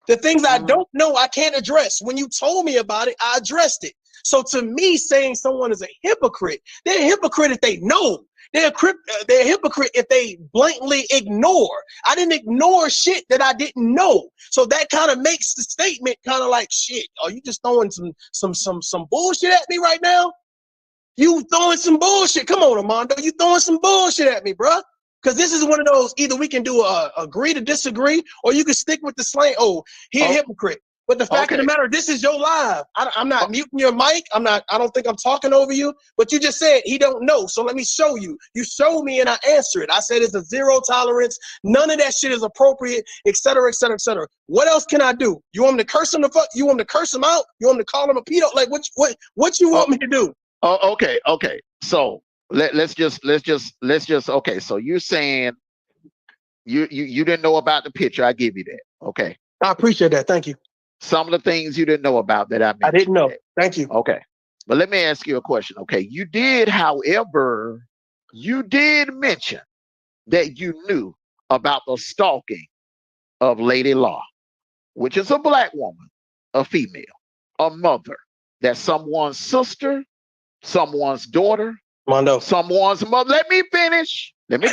The things I don't know, I can't address. When you told me about it, I addressed it. So to me, saying someone is a hypocrite, they're a hypocrite if they know. They're a hypocrite if they blatantly ignore. I didn't ignore shit that I didn't know. So that kind of makes the statement kind of like, shit, are you just throwing some bullshit at me right now? You throwing some bullshit. Come on, Armando. You throwing some bullshit at me, bro. Because this is one of those, either we can do a agree to disagree, or you can stick with the slang. Oh, he a hypocrite. But the fact of the matter, this is your live. I'm not muting your mic. I don't think I'm talking over you. But you just said he don't know. So let me show you. You showed me and I answered it. I said it's a zero tolerance. None of that shit is appropriate, et cetera, et cetera, et cetera. What else can I do? You want me to curse him the fuck? You want me to curse him out? You want me to call him a pedo? Like what you want me to do? Oh, okay. So let's just okay. So you're saying you didn't know about the picture. I give you that. Okay. I appreciate that. Thank you. Some of the things you didn't know about that I mentioned. I didn't know. Thank you. Okay. But let me ask you a question. Okay. You did, however, you did mention that you knew about the stalking of Lady Law, which is a black woman, a female, a mother That's someone's sister, someone's daughter, Mondo. someone's mother. Let me finish. Let me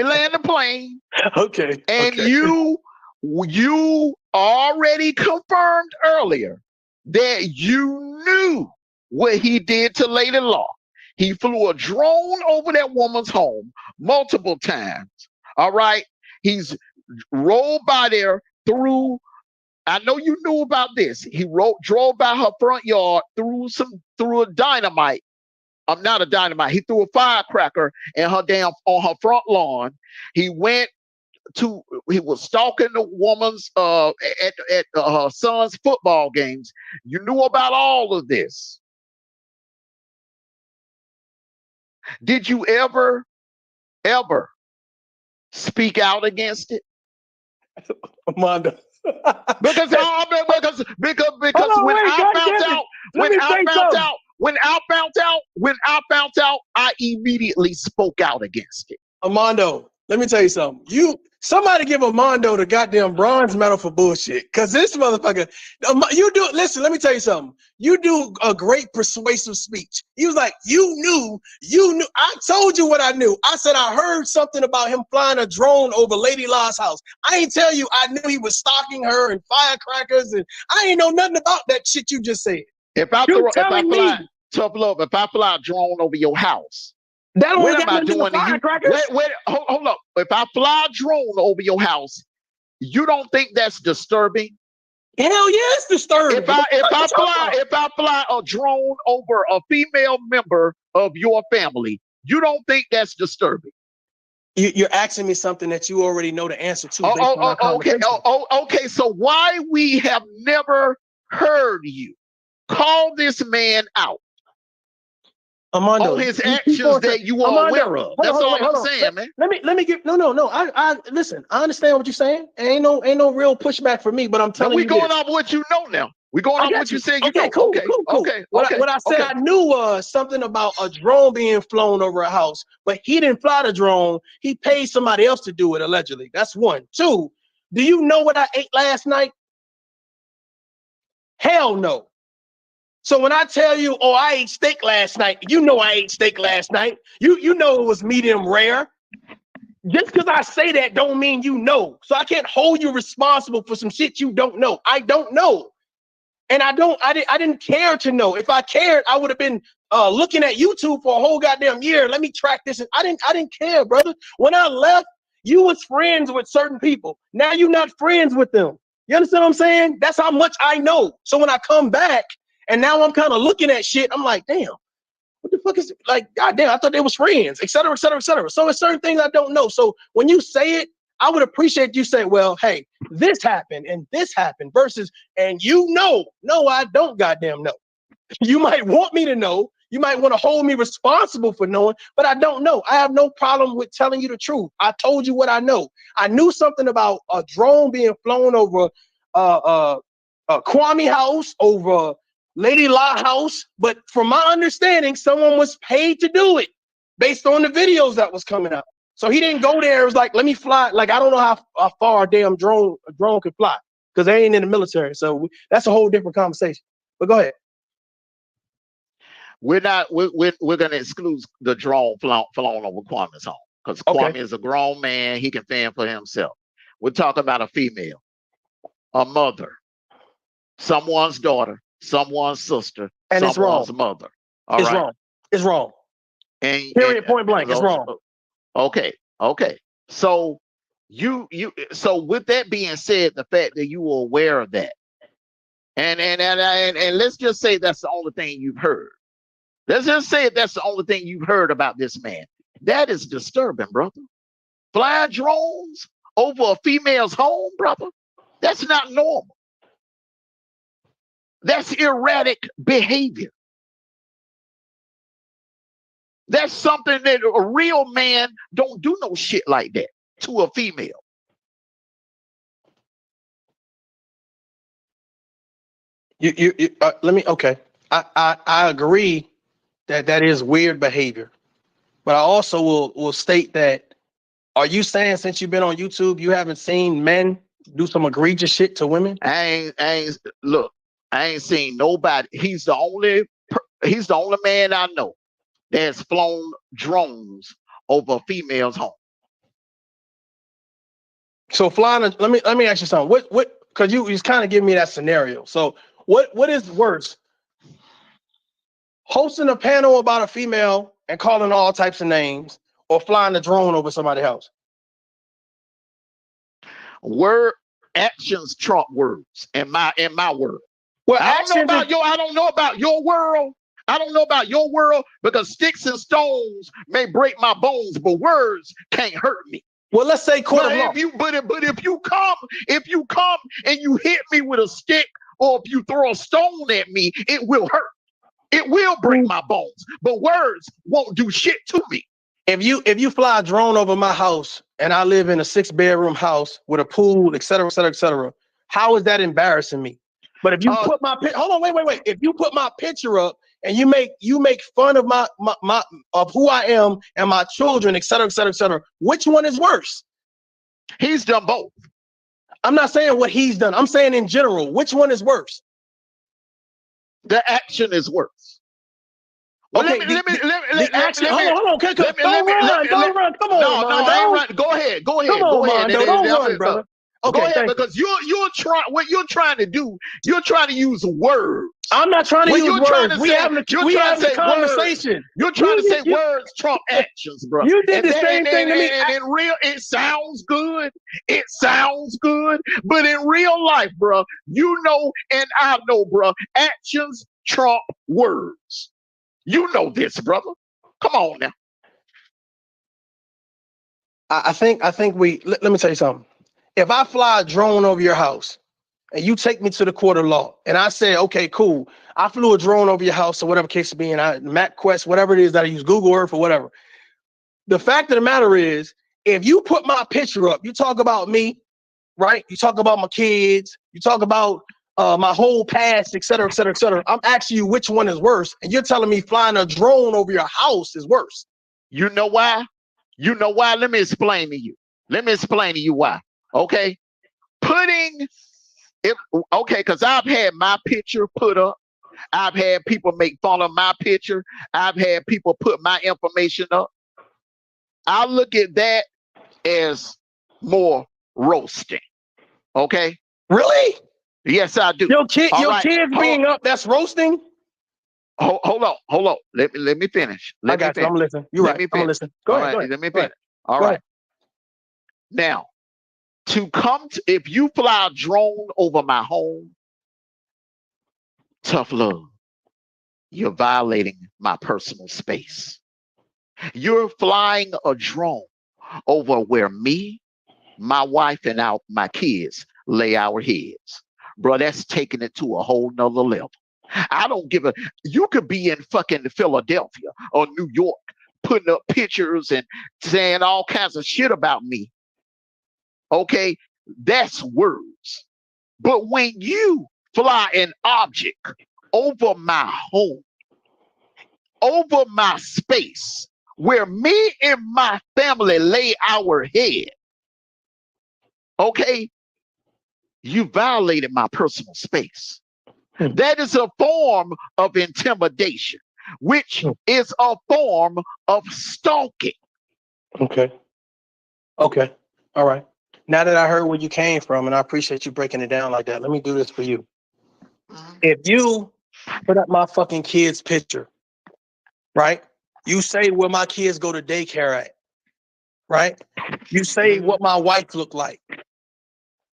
land the plane. Okay. And okay. you already confirmed earlier that you knew what he did to Lady Law. He flew a drone over that woman's home multiple times. All right. He's rolled by there through. I know you knew about this. He drove by her front yard through a dynamite. Not a dynamite. He threw a firecracker on her front lawn. He was stalking the woman's at her son's football games. You knew about all of this. Did you ever speak out against it? Mondo. Because when I found out, I immediately spoke out against it. Armando, let me tell you something. Somebody give Armando the goddamn bronze medal for bullshit. Cause this motherfucker, listen, let me tell you something. You do a great persuasive speech. He was like, you knew. I told you what I knew. I said, I heard something about him flying a drone over Lady Law's house. I ain't tell you I knew he was stalking her and firecrackers, and I ain't know nothing about that shit you just said. If I fly a drone over your house, that only what am I doing to you? Wait, hold up. If I fly a drone over your house, you don't think that's disturbing? Hell yeah, it's disturbing. If I fly a drone over a female member of your family, you don't think that's disturbing? You're asking me something that you already know the answer to. Okay. So why we have never heard you call this man out? Armando, on his actions that you are aware of. That's all I'm saying, man. Let me get no. I listen. I understand what you're saying. Ain't no real pushback for me, but I'm telling you. We going off what you know now. We going off what you said. Okay, cool. What I said I knew was something about a drone being flown over a house, but he didn't fly the drone. He paid somebody else to do it, allegedly. That's one. Two, do you know what I ate last night? Hell no. So when I tell you, oh, I ate steak last night, you know I ate steak last night. You know it was medium rare. Just because I say that don't mean you know. So I can't hold you responsible for some shit you don't know. I don't know. And I didn't care to know. If I cared, I would have been looking at YouTube for a whole goddamn year. Let me track this. I didn't care, brother. When I left, you was friends with certain people. Now you're not friends with them. You understand what I'm saying? That's how much I know. So when I come back, and now I'm kind of looking at shit. I'm like, damn, what the fuck is it? Like, goddamn, I thought they was friends, et cetera, et cetera, et cetera. So it's certain things I don't know. So when you say it, I would appreciate you saying, well, hey, this happened and this happened versus, and you know, no, I don't goddamn know. You might want me to know. You might want to hold me responsible for knowing, but I don't know. I have no problem with telling you the truth. I told you what I know. I knew something about a drone being flown over Kwame House, over Lady La House, but from my understanding, someone was paid to do it based on the videos that was coming out. So he didn't go there. It was like, let me fly. Like, I don't know how far a damn drone could fly because they ain't in the military. So that's a whole different conversation. But go ahead. We're going to exclude the drone flown over Kwame's home because Kwame is a grown man. He can fend for himself. We're talking about a female, a mother, someone's daughter, someone's sister, and someone's mother. All right? Wrong. It's wrong. And point blank. It's wrong. Okay. So so with that being said, the fact that you were aware of that, and let's just say that's the only thing you've heard. Let's just say that's the only thing you've heard about this man. That is disturbing, brother. Fly drones over a female's home, brother. That's not normal. That's erratic behavior. That's something that a real man don't do no shit like that to a female. Let me. Okay, I agree that is weird behavior, but I also will state that. Are you saying since you've been on YouTube, you haven't seen men do some egregious shit to women? I ain't look. I ain't seen nobody. He's the only man I know that has flown drones over a female's home. So flying, let me ask you something. What? Because you kind of give me that scenario. So what is worse? Hosting a panel about a female and calling all types of names, or flying a drone over somebody's house? Actions trump words in my world. Well, I don't know about your world. I don't know about your world, because sticks and stones may break my bones, but words can't hurt me. Well, let's say court of law. If you come and you hit me with a stick, or if you throw a stone at me, it will hurt. It will break my bones, but words won't do shit to me. If you fly a drone over my house and I live in a 6-bedroom house with a pool, et cetera, et cetera, et cetera, how is that embarrassing me? But if you put my hold on, wait. If you put my picture up and you make fun of my of who I am and my children, et cetera, et cetera, et cetera, which one is worse? He's done both. I'm not saying what he's done. I'm saying in general, which one is worse? The action is worse. Well, okay, let me hold on. Don't run. Come on, no, I ain't run. Go ahead. Come on, Mondo, don't run, brother. Okay, go ahead, because you're trying to do. You're trying to use words. I'm not trying to use words. We having a conversation. You're trying to say words trump actions, bro. You did the same thing to me. And in real, it sounds good. It sounds good, but in real life, bro, you know, and I know, bro, actions trump words. You know this, brother. Come on now. I think let me tell you something. If I fly a drone over your house and you take me to the court of law and I say, okay, cool, I flew a drone over your house or whatever case it be, and MapQuest, whatever it is that I use, Google Earth or whatever. The fact of the matter is, if you put my picture up, you talk about me, right? You talk about my kids, you talk about my whole past, et cetera, et cetera, et cetera. I'm asking you which one is worse, and you're telling me flying a drone over your house is worse. You know why? Let me explain to you why. Okay, because I've had my picture put up. I've had people make fun of my picture. I've had people put my information up. I look at that as more roasting. Okay? Really? Yes, I do. Your kids being up, that's roasting? Hold on. Let me finish. I got you. I'm listening. You're right. I'm listening. Go ahead. Let me finish. All right. Now, if you fly a drone over my home, tough love, you're violating my personal space. You're flying a drone over where me, my wife, and my kids lay our heads. Bro, that's taking it to a whole nother level. I don't give you could be in fucking Philadelphia or New York putting up pictures and saying all kinds of shit about me. Okay, that's words. But when you fly an object over my home, over my space, where me and my family lay our head, okay, you violated my personal space. That is a form of intimidation, which is a form of stalking. Okay. All right. Now that I heard where you came from, and I appreciate you breaking it down like that, let me do this for you. If you put up my fucking kid's picture, right? You say where my kids go to daycare at, right? You say what my wife looked like.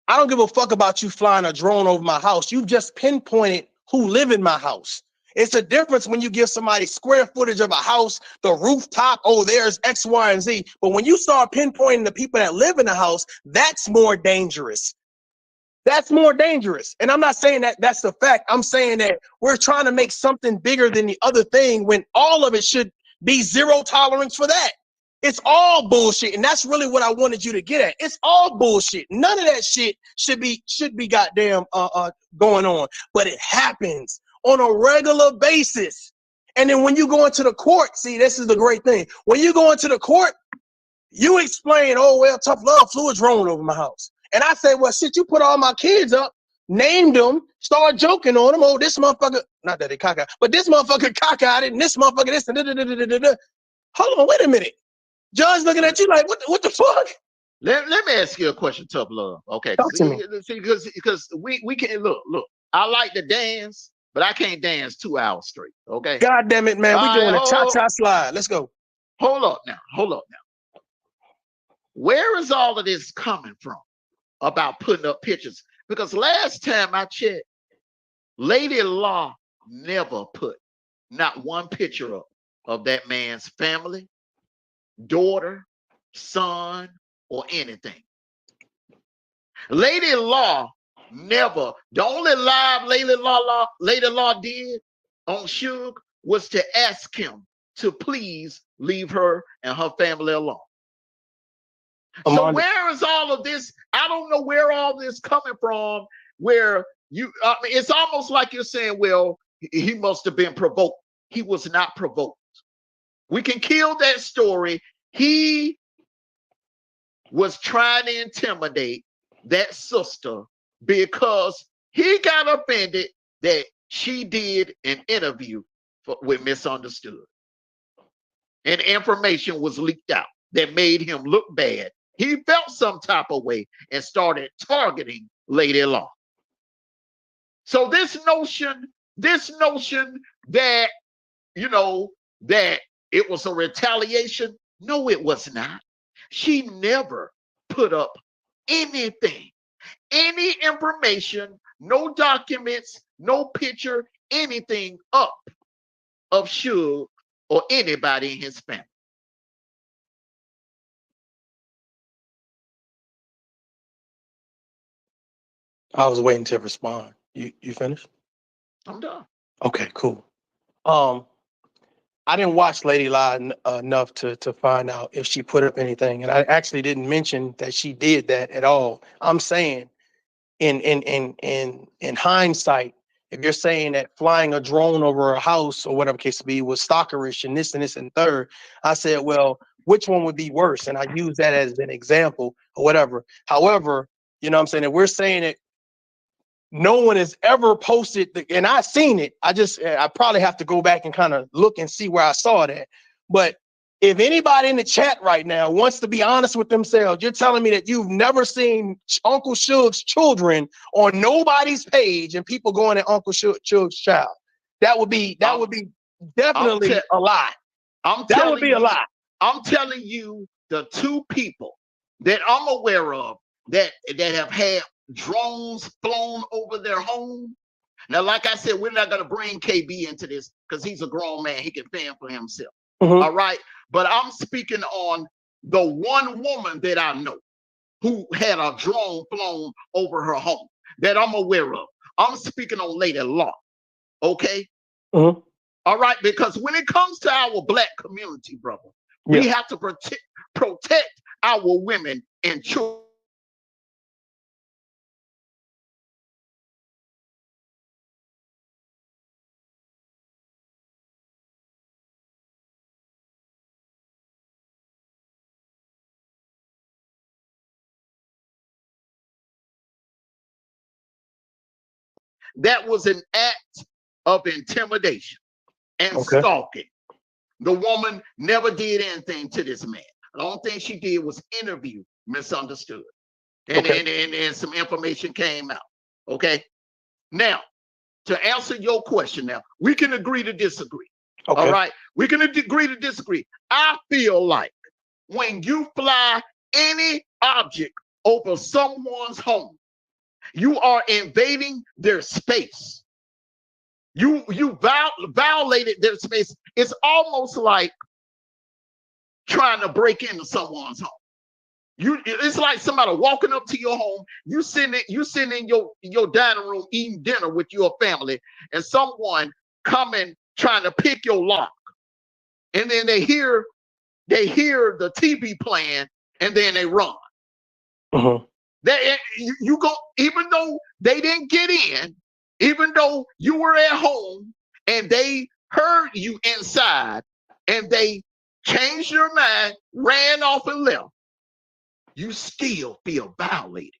I don't give a fuck about you flying a drone over my house. You just pinpointed who live in my house. It's a difference when you give somebody square footage of a house, the rooftop, oh, there's X, Y, and Z. But when you start pinpointing the people that live in the house, that's more dangerous. That's more dangerous. And I'm not saying that that's the fact. I'm saying that we're trying to make something bigger than the other thing when all of it should be zero tolerance for that. It's all bullshit. And that's really what I wanted you to get at. It's all bullshit. None of that shit should be goddamn going on. But it happens on a regular basis. And then when you go into the court, see, this is the great thing. When you go into the court, you explain, oh, well, tough love flew a drone over my house. And I say, well, shit, you put all my kids up. named him, started joking on him. Oh, this motherfucker, not that they cockeyed, but this motherfucker cockeyed it, and this motherfucker this, and da-da-da-da-da-da. Hold on, wait a minute. Judge looking at you like, what the fuck? Let me ask you a question, tough love. Okay, Talk to me. see, because we can look. I like to dance, but I can't dance 2 hours straight. Okay. God damn it, man. We All doing right, a cha-cha slide. Let's go. Hold up now. Where is all of this coming from about putting up pictures? Because last time I checked, Lady Law never put not one picture up of that man's family, daughter, son, or anything. Lady Law never. The only live Lady Law did on Suge was to ask him to please leave her and her family alone. So where is all of this? I don't know where all this coming from. Where it's almost like you're saying, well, he must have been provoked. He was not provoked. We can kill that story. He was trying to intimidate that sister because he got offended that she did an interview with Misunderstood. And information was leaked out that made him look bad. He felt some type of way and started targeting Lady Law. So this notion that, that it was a retaliation, no, it was not. She never put up anything, any information, no documents, no picture, anything up of Suge or anybody in his family. I was waiting to respond. You finished? I'm done. Okay, cool. I didn't watch Lady Law enough to find out if she put up anything, and I actually didn't mention that she did that at all. I'm saying, in hindsight, if you're saying that flying a drone over a house or whatever case to be was stalkerish and this and third, I said, well, which one would be worse? And I use that as an example or whatever. However, you know what I'm saying, if we're saying it, no one has ever posted, and I've seen it. I probably have to go back and kind of look and see where I saw that. But if anybody in the chat right now wants to be honest with themselves, you're telling me that you've never seen Uncle Suge's children on nobody's page and people going at Uncle Suge's child. That would be definitely a lie. That would be a lie. I'm telling you, the two people that I'm aware of that have had drones flown over their home. Now, like I said, we're not going to bring KB into this because he's a grown man. He can fend for himself. Mm-hmm. All right. But I'm speaking on the one woman that I know who had a drone flown over her home that I'm aware of. I'm speaking on Lady Law. Okay. Mm-hmm. All right. Because when it comes to our Black community, brother, we have to protect our women and children. That was an act of intimidation and stalking. The woman never did anything to this man. The only thing she did was interview Misunderstood. And some information came out. Okay. Now, to answer your question now, we can agree to disagree. Okay. All right. We can agree to disagree. I feel like when you fly any object over someone's home, you are invading their space. You violated their space. It's almost like trying to break into someone's home. It's like somebody walking up to your home. You sitting in your dining room eating dinner with your family, and someone coming trying to pick your lock, and then they hear the TV playing, and then they run. Mm-hmm. You go, even though they didn't get in, even though you were at home and they heard you inside and they changed your mind, ran off and left, you still feel violated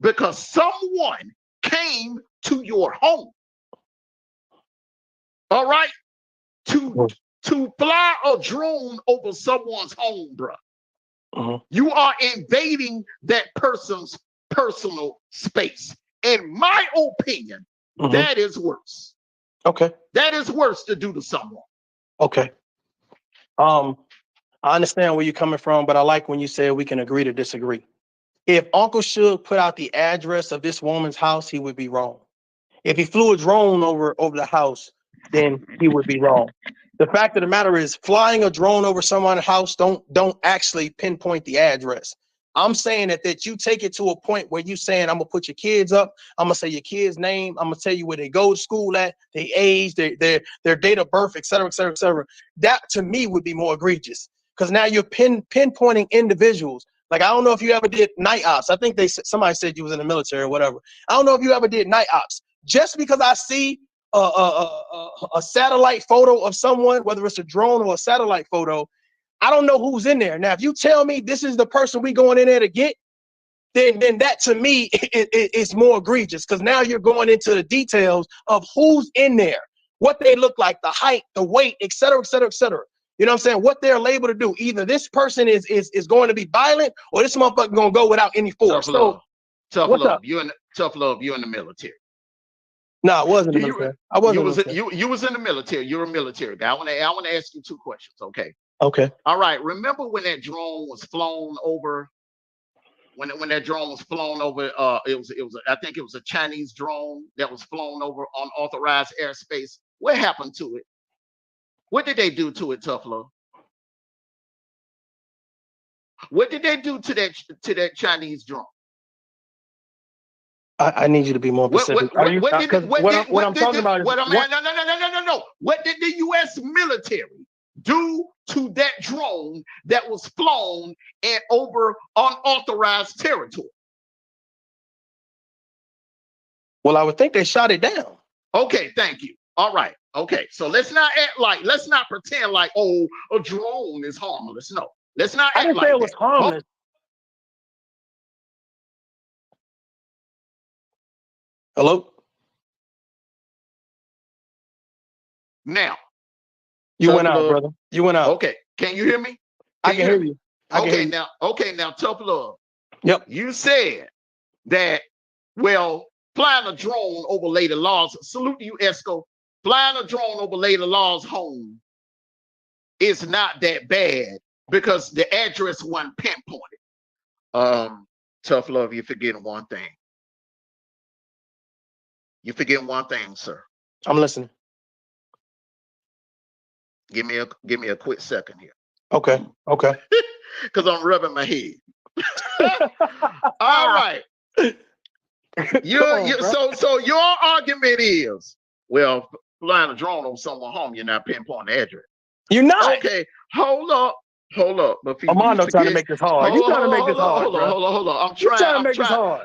because someone came to your home. All right, to fly a drone over someone's home, bro. You are invading that person's personal space. In my opinion, that is worse. Okay. That is worse to do to someone. Okay. I understand where you're coming from, but I like when you said we can agree to disagree. If Uncle Suge put out the address of this woman's house, he would be wrong. If he flew a drone over the house, then he would be wrong. The fact of the matter is, flying a drone over someone's house don't actually pinpoint the address. I'm saying that you take it to a point where you saying, I'm gonna put your kids up, I'm gonna say your kid's name, I'm gonna tell you where they go to school at, their age, their date of birth, et cetera, et cetera, et cetera. That to me would be more egregious, because now you're pinpointing individuals. Like, I don't know if you ever did night ops. I think somebody said you was in the military or whatever. I don't know if you ever did night ops. Just because I see a satellite photo of someone, whether it's a drone or a satellite photo, I don't know who's in there. Now, if you tell me this is the person we going in there to get, then that to me is more egregious, because now you're going into the details of who's in there, what they look like, the height, the weight, et cetera, et cetera, et cetera. You know what I'm saying? What they're labeled to do. Either this person is going to be violent, or this motherfucker gonna go without any force. Tough love. You in the military. No, I wasn't in the military. I wasn't. You was in the military. You're a military guy. I want to ask you two questions. Okay. Okay. All right. Remember when that drone was flown over? When that drone was flown over, it was I think it was a Chinese drone that was flown over unauthorized airspace. What happened to it? What did they do to it, Tough Love? What did they do to that Chinese drone? I need you to be more specific. What I'm talking about is no. What did the U.S. military do to that drone that was flown over unauthorized territory? Well, I would think they shot it down. Okay, thank you. All right. Okay, so let's not pretend like, oh, a drone is harmless. No, let's not act like that. I didn't say it was harmless. Hello? Now. You went out, brother. You went out. Okay. Can you hear me? I can hear you. Okay, now, Tough Love. Yep. You said that, well, flying a drone over Lady Law's, salute to you, Esco. Flying a drone over Lady Law's home is not that bad because the address wasn't pinpointed. Tough Love, you're forgetting one thing. You're forgetting one thing, sir. I'm listening. Give me a quick second here. Okay. Because I'm rubbing my head. All right. So your argument is, well, flying a drone over someone's home, you're not pinpointing the address. You're not. Okay. Hold up. Armando trying to make this hard. You trying to make this hard. Hold on.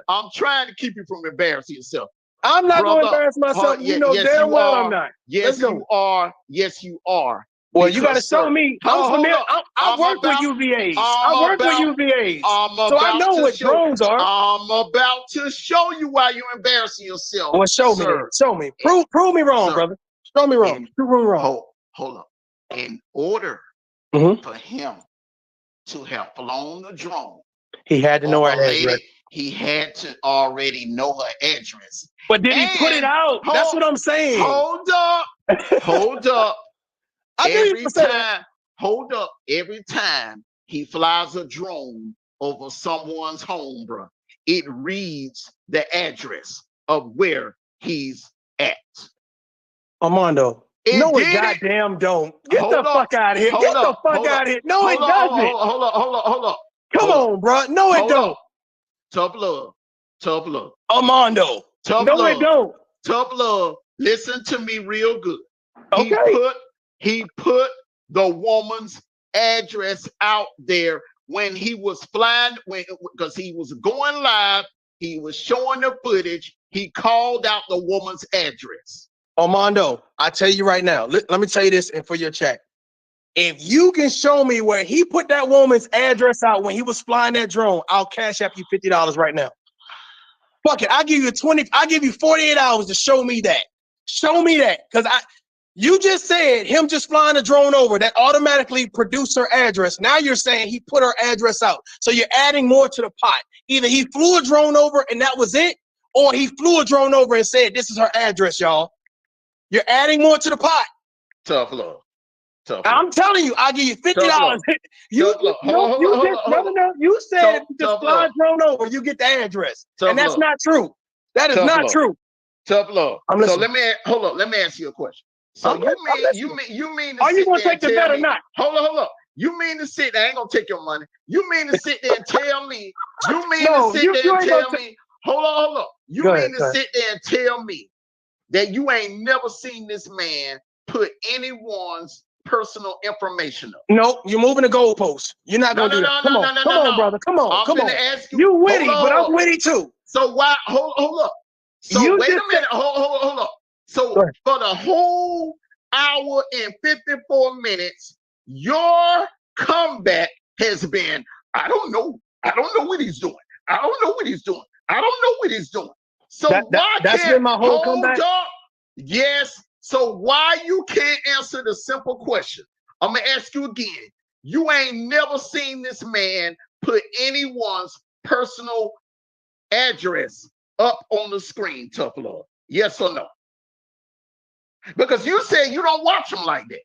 I'm trying to keep you from embarrassing yourself. I'm not going to embarrass myself. You know damn well I'm not. Yes, you are. Yes, you are. Well, you got to show me. I work with UVAs. So I know what drones are. I'm about to show you why you're embarrassing yourself. Well, show me. Prove me wrong, brother. Show me wrong. Prove me wrong. Hold up. In order for him to have flown the drone, he had to know her address. He had to already know her address. But did he put it out? That's what I'm saying. Hold up. Every time he flies a drone over someone's home, bro, it reads the address of where he's at. Armando. No, it goddamn don't. Get the fuck out of here. Get the fuck out of here. No, it doesn't. Hold up. Come on, bro. No, it don't. Tough love. Armando. No, it don't. Tough Love, listen to me real good. Okay. He put the woman's address out there when he was flying, because he was going live. He was showing the footage. He called out the woman's address. Armando, I tell you right now, let me tell you this, and for your chat. If you can show me where he put that woman's address out when he was flying that drone, I'll cash up you $50 right now. Fuck it. I'll give you 48 hours to show me that. Show me that. Because you just said him just flying a drone over that automatically produced her address. Now you're saying he put her address out. So you're adding more to the pot. Either he flew a drone over and that was it, or he flew a drone over and said, this is her address, y'all. You're adding more to the pot. Tough love. I'm telling you, I'll give you $50. You said just fly a drone over, you get the address. And that's not true. That is not true. Tough love. So let me ask you a question. So you mean are you gonna take the bet or not? Hold on. You mean to sit there? I ain't gonna take your money. You mean to sit there and tell me? You mean to sit there and tell me? Hold on. You mean to sit there and tell me that you ain't never seen this man put anyone's personal information up? No, you're moving the goalpost. You're not gonna do that. Come on, brother. Come on. I'm gonna ask you. You witty, but I'm witty too. So why? Hold up. So wait a minute. Hold up. So for the whole hour and 54 minutes, your comeback has been, I don't know what he's doing. So that's been my whole comeback. Yes. So why you can't answer the simple question? I'm gonna ask you again. You ain't never seen this man put anyone's personal address up on the screen, tough love. Yes or no? Because you said you don't watch them like that.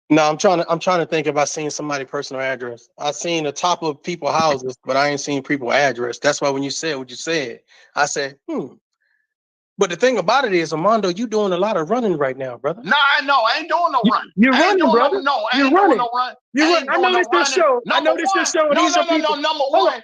No, I'm trying to think if I seen somebody's personal address. I seen the top of people's houses, but I ain't seen people's address. That's why when you said what you said, I said, But the thing about it is, Armando, you doing a lot of running right now, brother. No, I know. I ain't doing no running. You're running, brother. I ain't doing no run. I know this is your show. I know this is your show. No. Number one.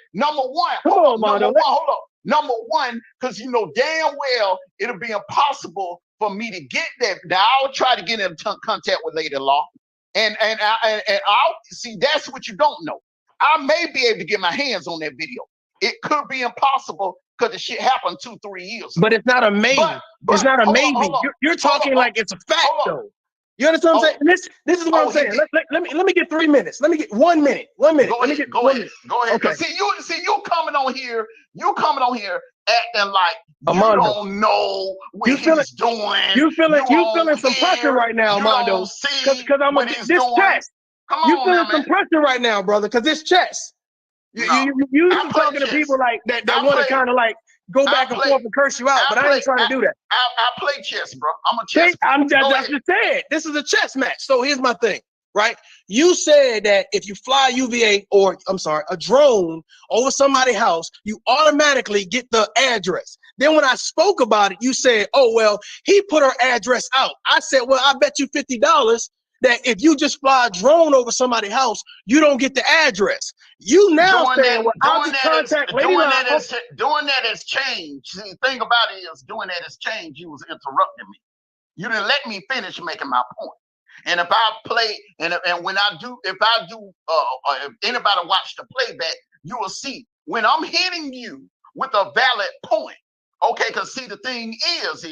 Come on, Armando. Hold up. Number one, because you know damn well it'll be impossible for me to get that. Now I'll try to get in contact with Lady Law, and I'll see. That's what you don't know. I may be able to get my hands on that video. It could be impossible because the shit happened 2-3 years ago. But it's not a maybe. It's not a maybe. You're talking like it's a fact, though. You understand what I'm saying? This is what I'm saying. Let me get 3 minutes. Let me get 1 minute. 1 minute. Go ahead. Okay. See you coming on here. You coming on here acting like Armando, you don't know what he's doing. You feeling some pressure right now, Armando? Because I'm this chess. You feeling some pressure right now, brother? Because this chess. You talking to people like that want to kind of like go back and forth and curse you out, but I ain't trying to do that. I play chess, bro. I'm a chess. That's just said. This is a chess match. So here's my thing, right? You said that if you fly a drone over somebody's house, you automatically get the address. Then when I spoke about it, you said, "Oh well, he put her address out." I said, "Well, I bet you $50 that if you just fly a drone over somebody's house, you don't get the address." You now saying, "Well, I'll just contact Lady Law." Doing that has changed. See, the thing about it is, doing that has changed. You was interrupting me. You didn't let me finish making my point. And if I play, and when I do, if anybody watch the playback, you will see when I'm hitting you with a valid point. Okay, because see, the thing is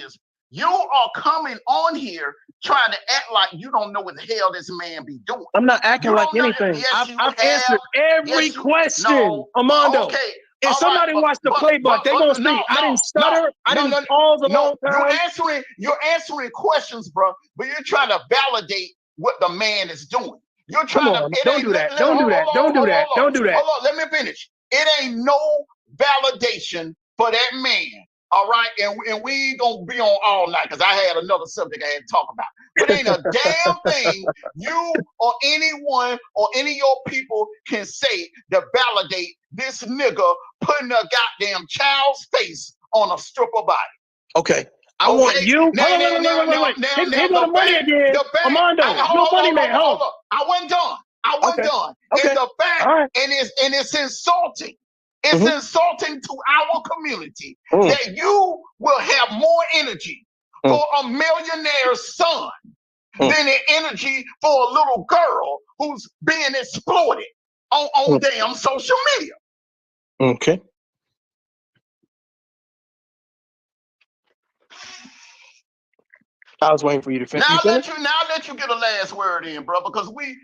you are coming on here trying to act like you don't know what the hell this man be doing. I'm not acting like anything. Yes, I've answered every question, Armando. Okay. If somebody watched the playback, they're gonna see. I didn't stutter. I didn't pause a long time. You're answering questions, bro, but you're trying to validate what the man is doing. You're trying to. Don't do that. Don't do that. Don't do that. Hold on. Let me finish. It ain't no validation for that man. All right, and we ain't gonna be on all night because I had another subject I had to talk about. But ain't a damn thing you or anyone or any of your people can say to validate this nigga putting a goddamn child's face on a stripper body. Okay. I want you. Wait. Here go the money again. Armando, no money, man. Hold on. I wasn't done. Okay. It's a fact, and it's insulting. It's insulting to our community that you will have more energy for a millionaire's son than the energy for a little girl who's being exploited on damn social media. Okay. I was waiting for you to finish. Now I'll let you get a last word in, bro, because we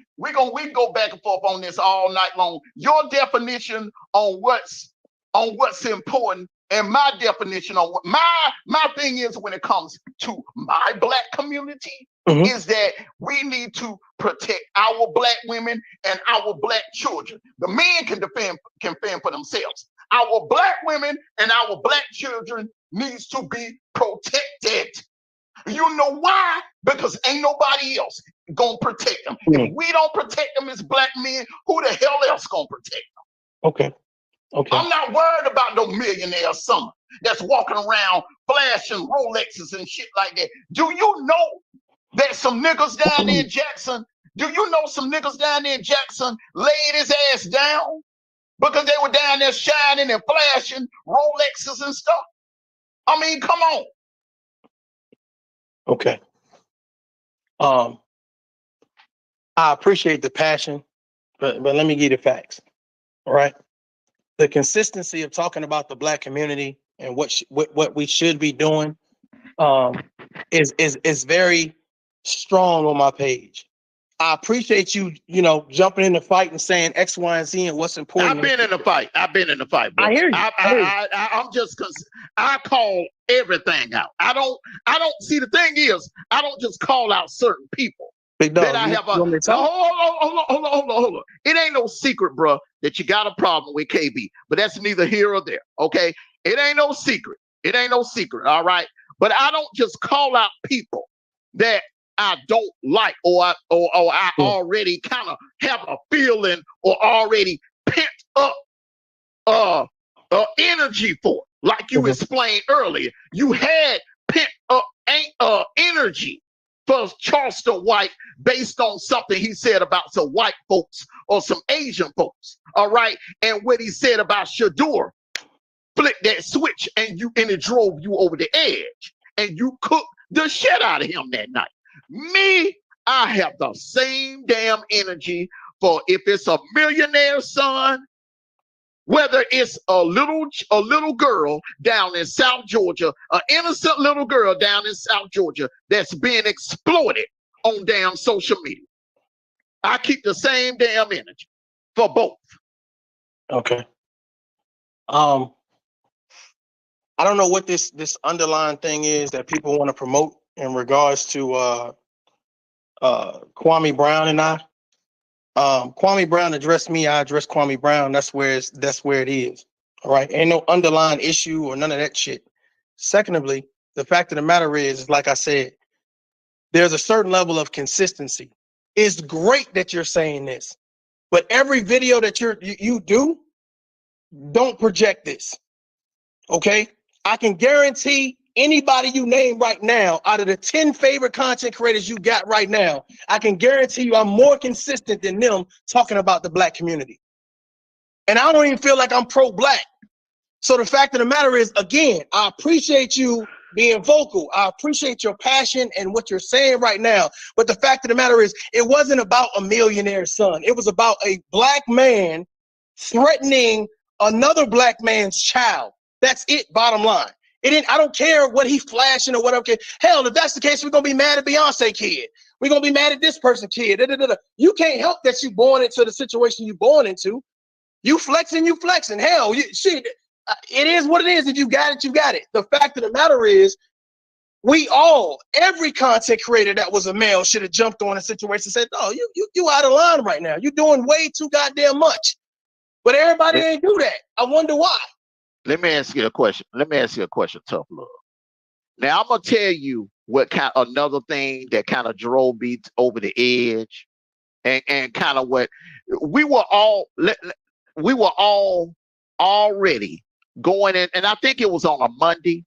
go back and forth on this all night long. Your definition on what's important And my definition on what my thing is when it comes to my black community is that we need to protect our black women and our black children. The men can fend for themselves. Our black women and our black children needs to be protected. You know why? Because ain't nobody else gonna protect them. If we don't protect them as black men, who the hell else gonna protect them? Okay. I'm not worried about no millionaire son that's walking around flashing Rolexes and shit like that. Do you know that some niggas down there in Jackson, laid his ass down because they were down there shining and flashing Rolexes and stuff? I mean, come on. Okay. I appreciate the passion, but let me give you the facts. All right. The consistency of talking about the black community and what we should be doing is very strong on my page. I appreciate you jumping in the fight and saying X, Y, and Z and what's important. I've been in the fight, bro. I hear you. I call everything out. I don't see, the thing is, I don't just call out certain people. Big dog, Hold on. It ain't no secret, bro, that you got a problem with KB, but that's neither here or there. Okay, it ain't no secret. All right, but I don't just call out people that I don't like, or I already kind of have a feeling or already pent up energy for. Like you explained earlier, you had pent up energy for Charleston White based on something he said about some white folks or some Asian folks. All right, and what he said about Shadur, flick that switch and it drove you over the edge, and you cooked the shit out of him that night. Me, I have the same damn energy for if it's a millionaire son, whether it's a little girl down in South Georgia, an innocent little girl down in South Georgia that's being exploited on damn social media. I keep the same damn energy for both. Okay. I don't know what this underlying thing is that people want to promote in regards to Kwame Brown and I. Kwame Brown addressed me, I addressed Kwame Brown. That's where it is. All right. Ain't no underlying issue or none of that shit. Secondly, the fact of the matter is, like I said, there's a certain level of consistency. It's great that you're saying this, but every video that you do, don't project this. Okay? I can guarantee anybody you name right now, out of the 10 favorite content creators you got right now, I can guarantee you I'm more consistent than them talking about the black community. And I don't even feel like I'm pro-black. So the fact of the matter is, again, I appreciate you being vocal. I appreciate your passion and what you're saying right now. But the fact of the matter is, it wasn't about a millionaire son. It was about a black man threatening another black man's child. That's it, bottom line. I don't care what he flashing or whatever. Hell, if that's the case, we're gonna be mad at Beyonce kid. We're gonna be mad at this person kid. You can't help that you born into the situation you born into. You flexing. Hell, shit. It is what it is. If you got it, you got it. The fact of the matter is, every content creator that was a male should have jumped on a situation and said, "Oh, you out of line right now. You're doing way too goddamn much." But everybody ain't do that. I wonder why. Let me ask you a question, Tough Love. Now I'm gonna tell you what another thing that kind of drove me over the edge, and kind of what we were all already going in, and I think it was on a Monday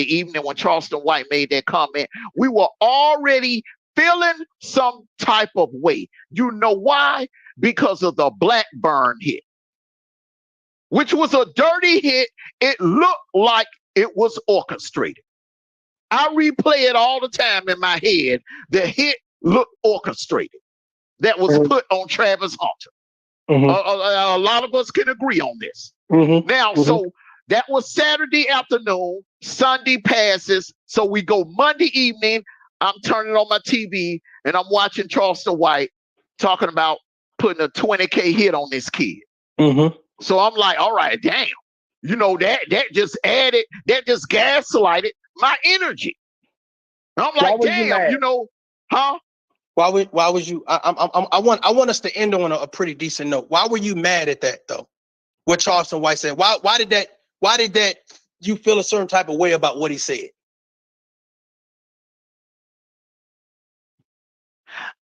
evening when Charleston White made that comment. We were already feeling some type of way. You know why? Because of the Blackburn hit, which was a dirty hit. It looked like it was orchestrated. I replay it all the time in my head. The hit looked orchestrated. That was put on Travis Hunter. A lot of us can agree on this. Now, so that was Saturday afternoon. Sunday passes. So we go Monday evening. I'm turning on my TV and I'm watching Charleston White talking about putting a 20K hit on this kid. So I'm like, all right, damn. You know, that just added, that just gaslighted my energy. And I'm Why like, were you damn, mad? you know, huh? Why was you? I want us to end on a pretty decent note. Why were you mad at that though? What Charleston White said. Why did that you feel a certain type of way about what he said?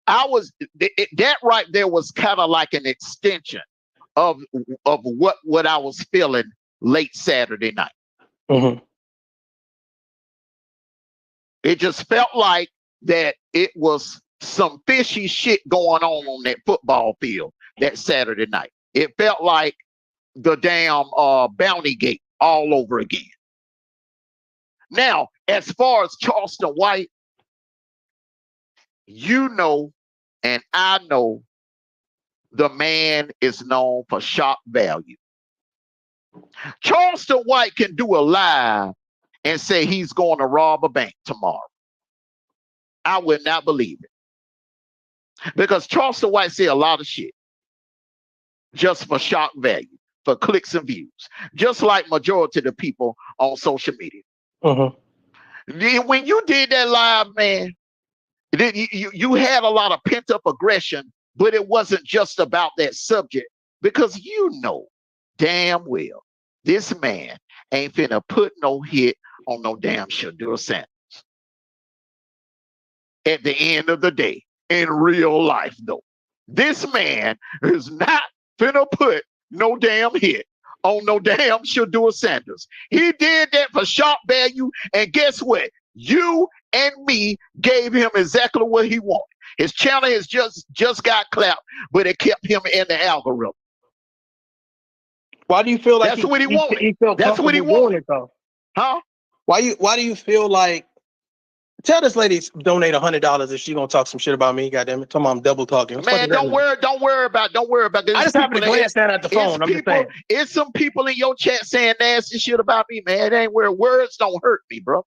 That right there was kind of like an extension of what I was feeling late Saturday night. Mm-hmm. It just felt like that it was some fishy shit going on that football field that Saturday night. It felt like the damn Bounty Gate all over again. Now, as far as Charleston White, you know, and I know, the man is known for shock value. Charleston White can do a live and say he's going to rob a bank tomorrow. I would not believe it. Because Charleston White say a lot of shit just for shock value, for clicks and views, just like majority of the people on social media. Mm-hmm. When you did that live, man, you had a lot of pent-up aggression, but it wasn't just about that subject, because you know damn well this man ain't finna put no hit on no damn Shadur Sanders. At the end of the day, in real life, though, this man is not finna put no damn hit on no damn Shadur Sanders. He did that for shock value, and guess what? You and me gave him exactly what he wanted. His channel has just got clapped, but it kept him in the algorithm. Why do you feel like that's what he wanted? He felt that's what he doing wanted, it though? Huh? Why do you feel like? Tell this lady to donate $100 if she gonna talk some shit about me. Goddamn it! Tell me I'm double talking. Man, don't worry about. I just happened to glance down at the phone. I'm just saying. It's some people in your chat saying nasty shit about me, man. It ain't where words don't hurt me, bro.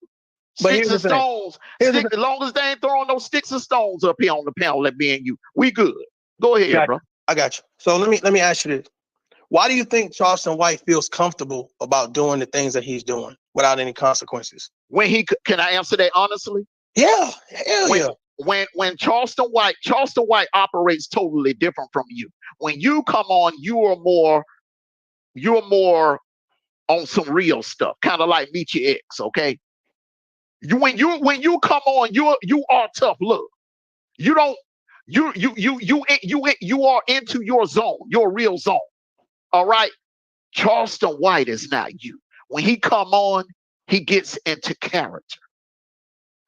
Sticks and stones. As long as they ain't throwing no sticks and stones up here on the panel, let me and you. We good. Go ahead, bro. I got you. So let me ask you this. Why do you think Charleston White feels comfortable about doing the things that he's doing without any consequences? Can I answer that honestly? Yeah, hell yeah. When Charleston White operates totally different from you. When you come on, you're more on some real stuff, kind of like Meet Your Ex, okay? When you come on, you are tough love. You don't you are into your zone, your real zone. All right. Charleston White is not you. When he come on, he gets into character.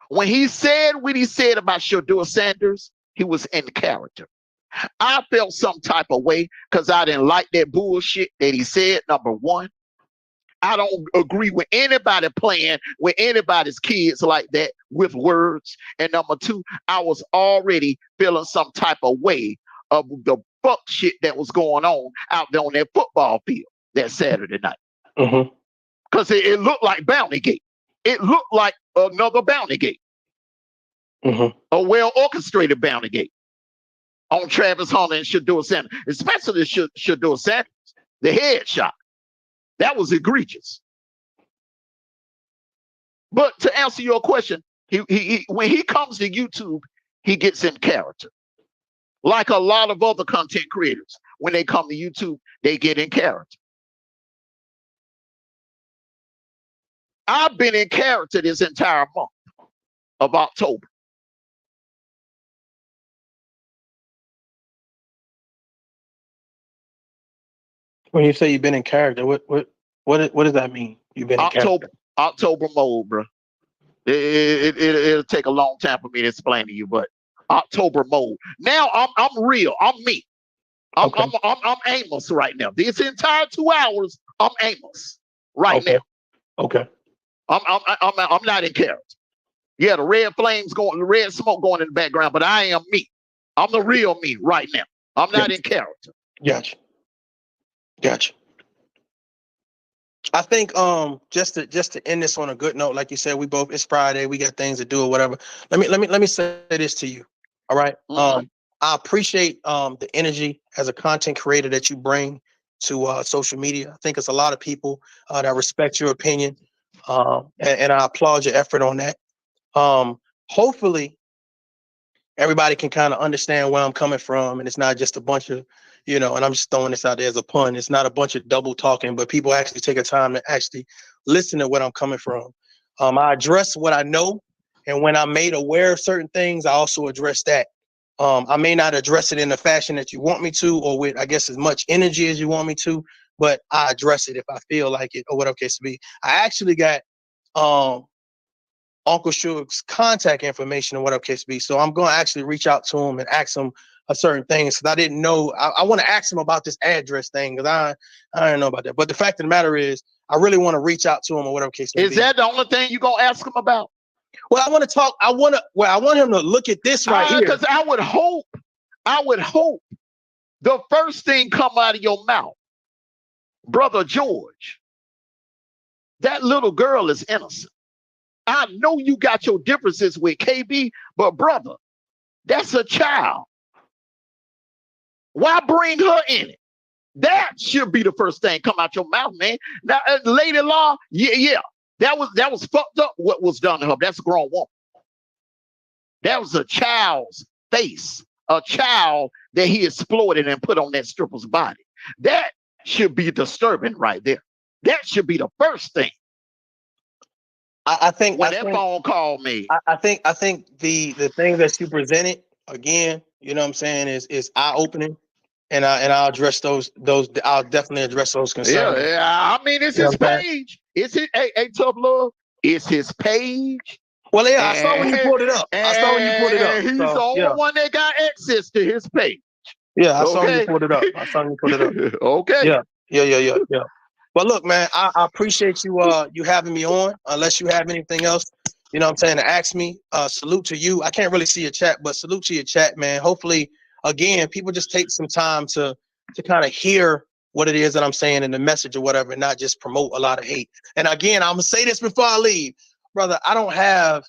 When he said what he said about Shadur Sanders, he was in character. I felt some type of way because I didn't like that bullshit that he said, number one. I don't agree with anybody playing with anybody's kids like that with words. And number two, I was already feeling some type of way of the fuck shit that was going on out there on that football field that Saturday night. Because it looked like Bounty Gate. It looked like another Bounty Gate. A well-orchestrated Bounty Gate on Travis Hunter and Shadur Sanders, especially Shadur Sanders, the headshot. That was egregious. But to answer your question, he when he comes to YouTube, he gets in character. Like a lot of other content creators, when they come to YouTube, they get in character. I've been in character this entire month of October. When you say you've been in character, what does that mean? You've been in character. October mode, bro. It'll take a long time for me to explain to you, but October mode. Now I'm real. I'm me. I'm Amos right now. This entire 2 hours, I'm Amos right now. Okay. I'm not in character. Yeah, the red flames going, the red smoke going in the background, but I am me. I'm the real me right now. I'm not in character. Gotcha. I think just to end this on a good note, like you said, it's Friday, we got things to do or whatever. Let me say this to you. All right. I appreciate the energy as a content creator that you bring to social media. I think it's a lot of people that respect your opinion, and I applaud your effort on that. Hopefully, everybody can kind of understand where I'm coming from, and it's not just a bunch of, and I'm just throwing this out there as a pun. It's not a bunch of double talking, but people actually take a time to actually listen to what I'm coming from. I address what I know, and when I'm made aware of certain things, I also address that. I may not address it in the fashion that you want me to, or with, I guess, as much energy as you want me to, but I address it if I feel like it, or whatever case to be. I actually got Uncle Suge's contact information or whatever case be. So I'm going to actually reach out to him and ask him a certain things, because I didn't know. I want to ask him about this address thing, because I don't know about that. But the fact of the matter is, I really want to reach out to him or whatever case may be. Is that the only thing you're going to ask him about? Well, I want to talk. I want him to look at this right here. Because I would hope the first thing come out of your mouth, Brother George, that little girl is innocent. I know you got your differences with KB, but brother, that's a child. Why bring her in it? That should be the first thing come out your mouth, man. Now, Lady Law, yeah, that was fucked up what was done to her. That's a grown woman. That was a child's face, a child that he exploited and put on that stripper's body. That should be disturbing right there. That should be the first thing. I think when that phone call me, I think the thing that you presented again, you know what I'm saying, is eye opening, and I'll address those. I'll definitely address those concerns. Yeah. I mean, it's his page. It's his. Hey, Tough Love. It's his page. Well, yeah, I saw when you pulled it up. He's the only one that got access to his page. Yeah, I saw when you pulled it up. Okay. Yeah. But look, man, I appreciate you you having me on. Unless you have anything else, you know what I'm saying, to ask me. Salute to you. I can't really see your chat, but salute to your chat, man. Hopefully, again, people just take some time to kind of hear what it is that I'm saying in the message or whatever, and not just promote a lot of hate. And again, I'm gonna say this before I leave, brother. I don't have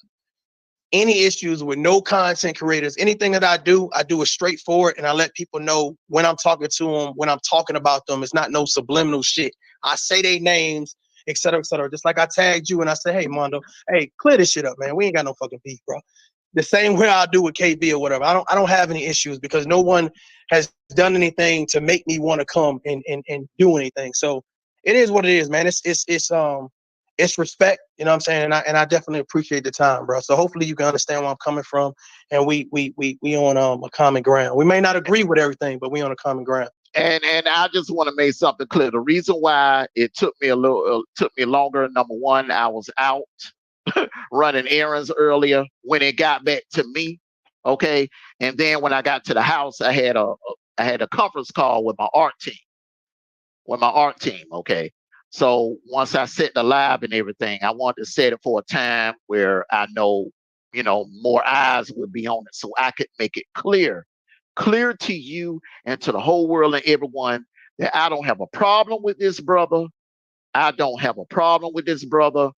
any issues with no content creators. Anything that I do it straightforward, and I let people know when I'm talking to them, when I'm talking about them. It's not no subliminal shit. I say their names, et cetera, et cetera. Just like I tagged you and I said, hey, Mondo, hey, clear this shit up, man. We ain't got no fucking beef, bro. The same way I do with KB or whatever. I don't have any issues, because no one has done anything to make me want to come and do anything. So it is what it is, man. It's respect, you know what I'm saying? And I definitely appreciate the time, bro. So hopefully you can understand where I'm coming from, and we on a common ground. We may not agree with everything, but we on a common ground. And I just want to make something clear. The reason why it took me longer, number one, I was out running errands earlier when it got back to me. Okay. And then when I got to the house, I had a conference call with my art team. Okay. So once I set the live and everything, I wanted to set it for a time where I know, more eyes would be on it, so I could make it clear to you and to the whole world and everyone that I don't have a problem with this brother. I don't have a problem with this brother.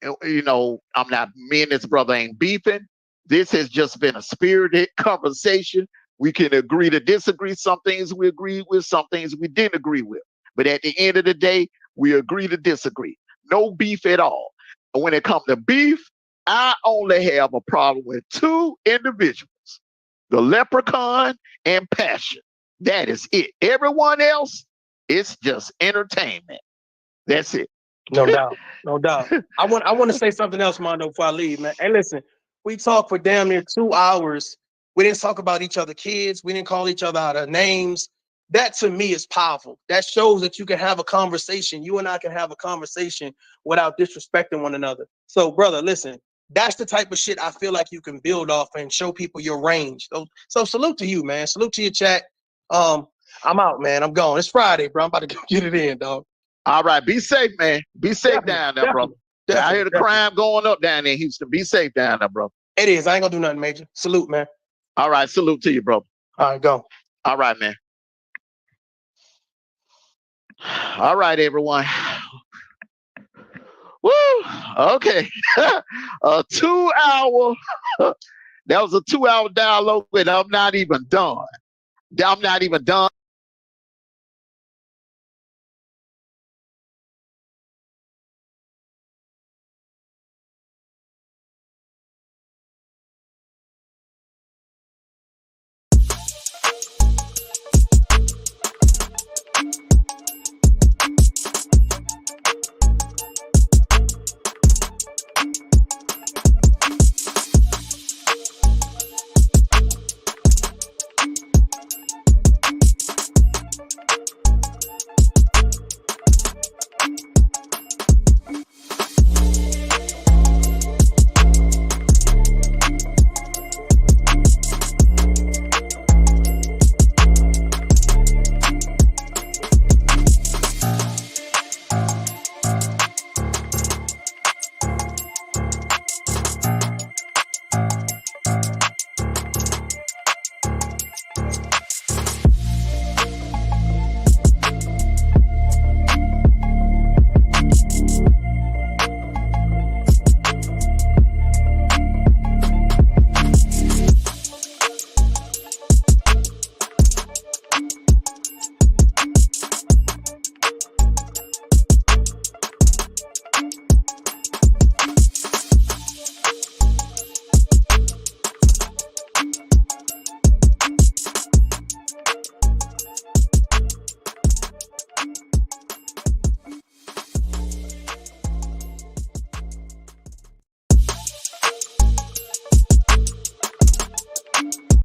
I'm not, me and this brother ain't beefing. This has just been a spirited conversation. We can agree to disagree. Some things we agreed with, some things we didn't agree with. But at the end of the day, we agree to disagree. No beef at all. And when it comes to beef, I only have a problem with two individuals, the Leprechaun and Passion. That is it. Everyone else, it's just entertainment. That's it. No doubt. I want to say something else, Mondo, before I leave, man. Hey, listen, we talked for damn near 2 hours. We didn't talk about each other's kids. We didn't call each other out of names. That to me is powerful. That shows that you can have a conversation. You and I can have a conversation without disrespecting one another. So, brother, listen, that's the type of shit I feel like you can build off and show people your range. So salute to you, man. Salute to your chat. I'm out, man. I'm gone. It's Friday, bro. I'm about to go get it in, dog. All right. Be safe, man. Be safe down there, brother. I hear the crime going up down there in Houston. Be safe down there, bro. It is. I ain't gonna do nothing major. Salute, man. All right. Salute to you, bro. All right, go. All right, man. All right, everyone. Woo. Okay. A 2 hour. That was a 2 hour download, and I'm not even done.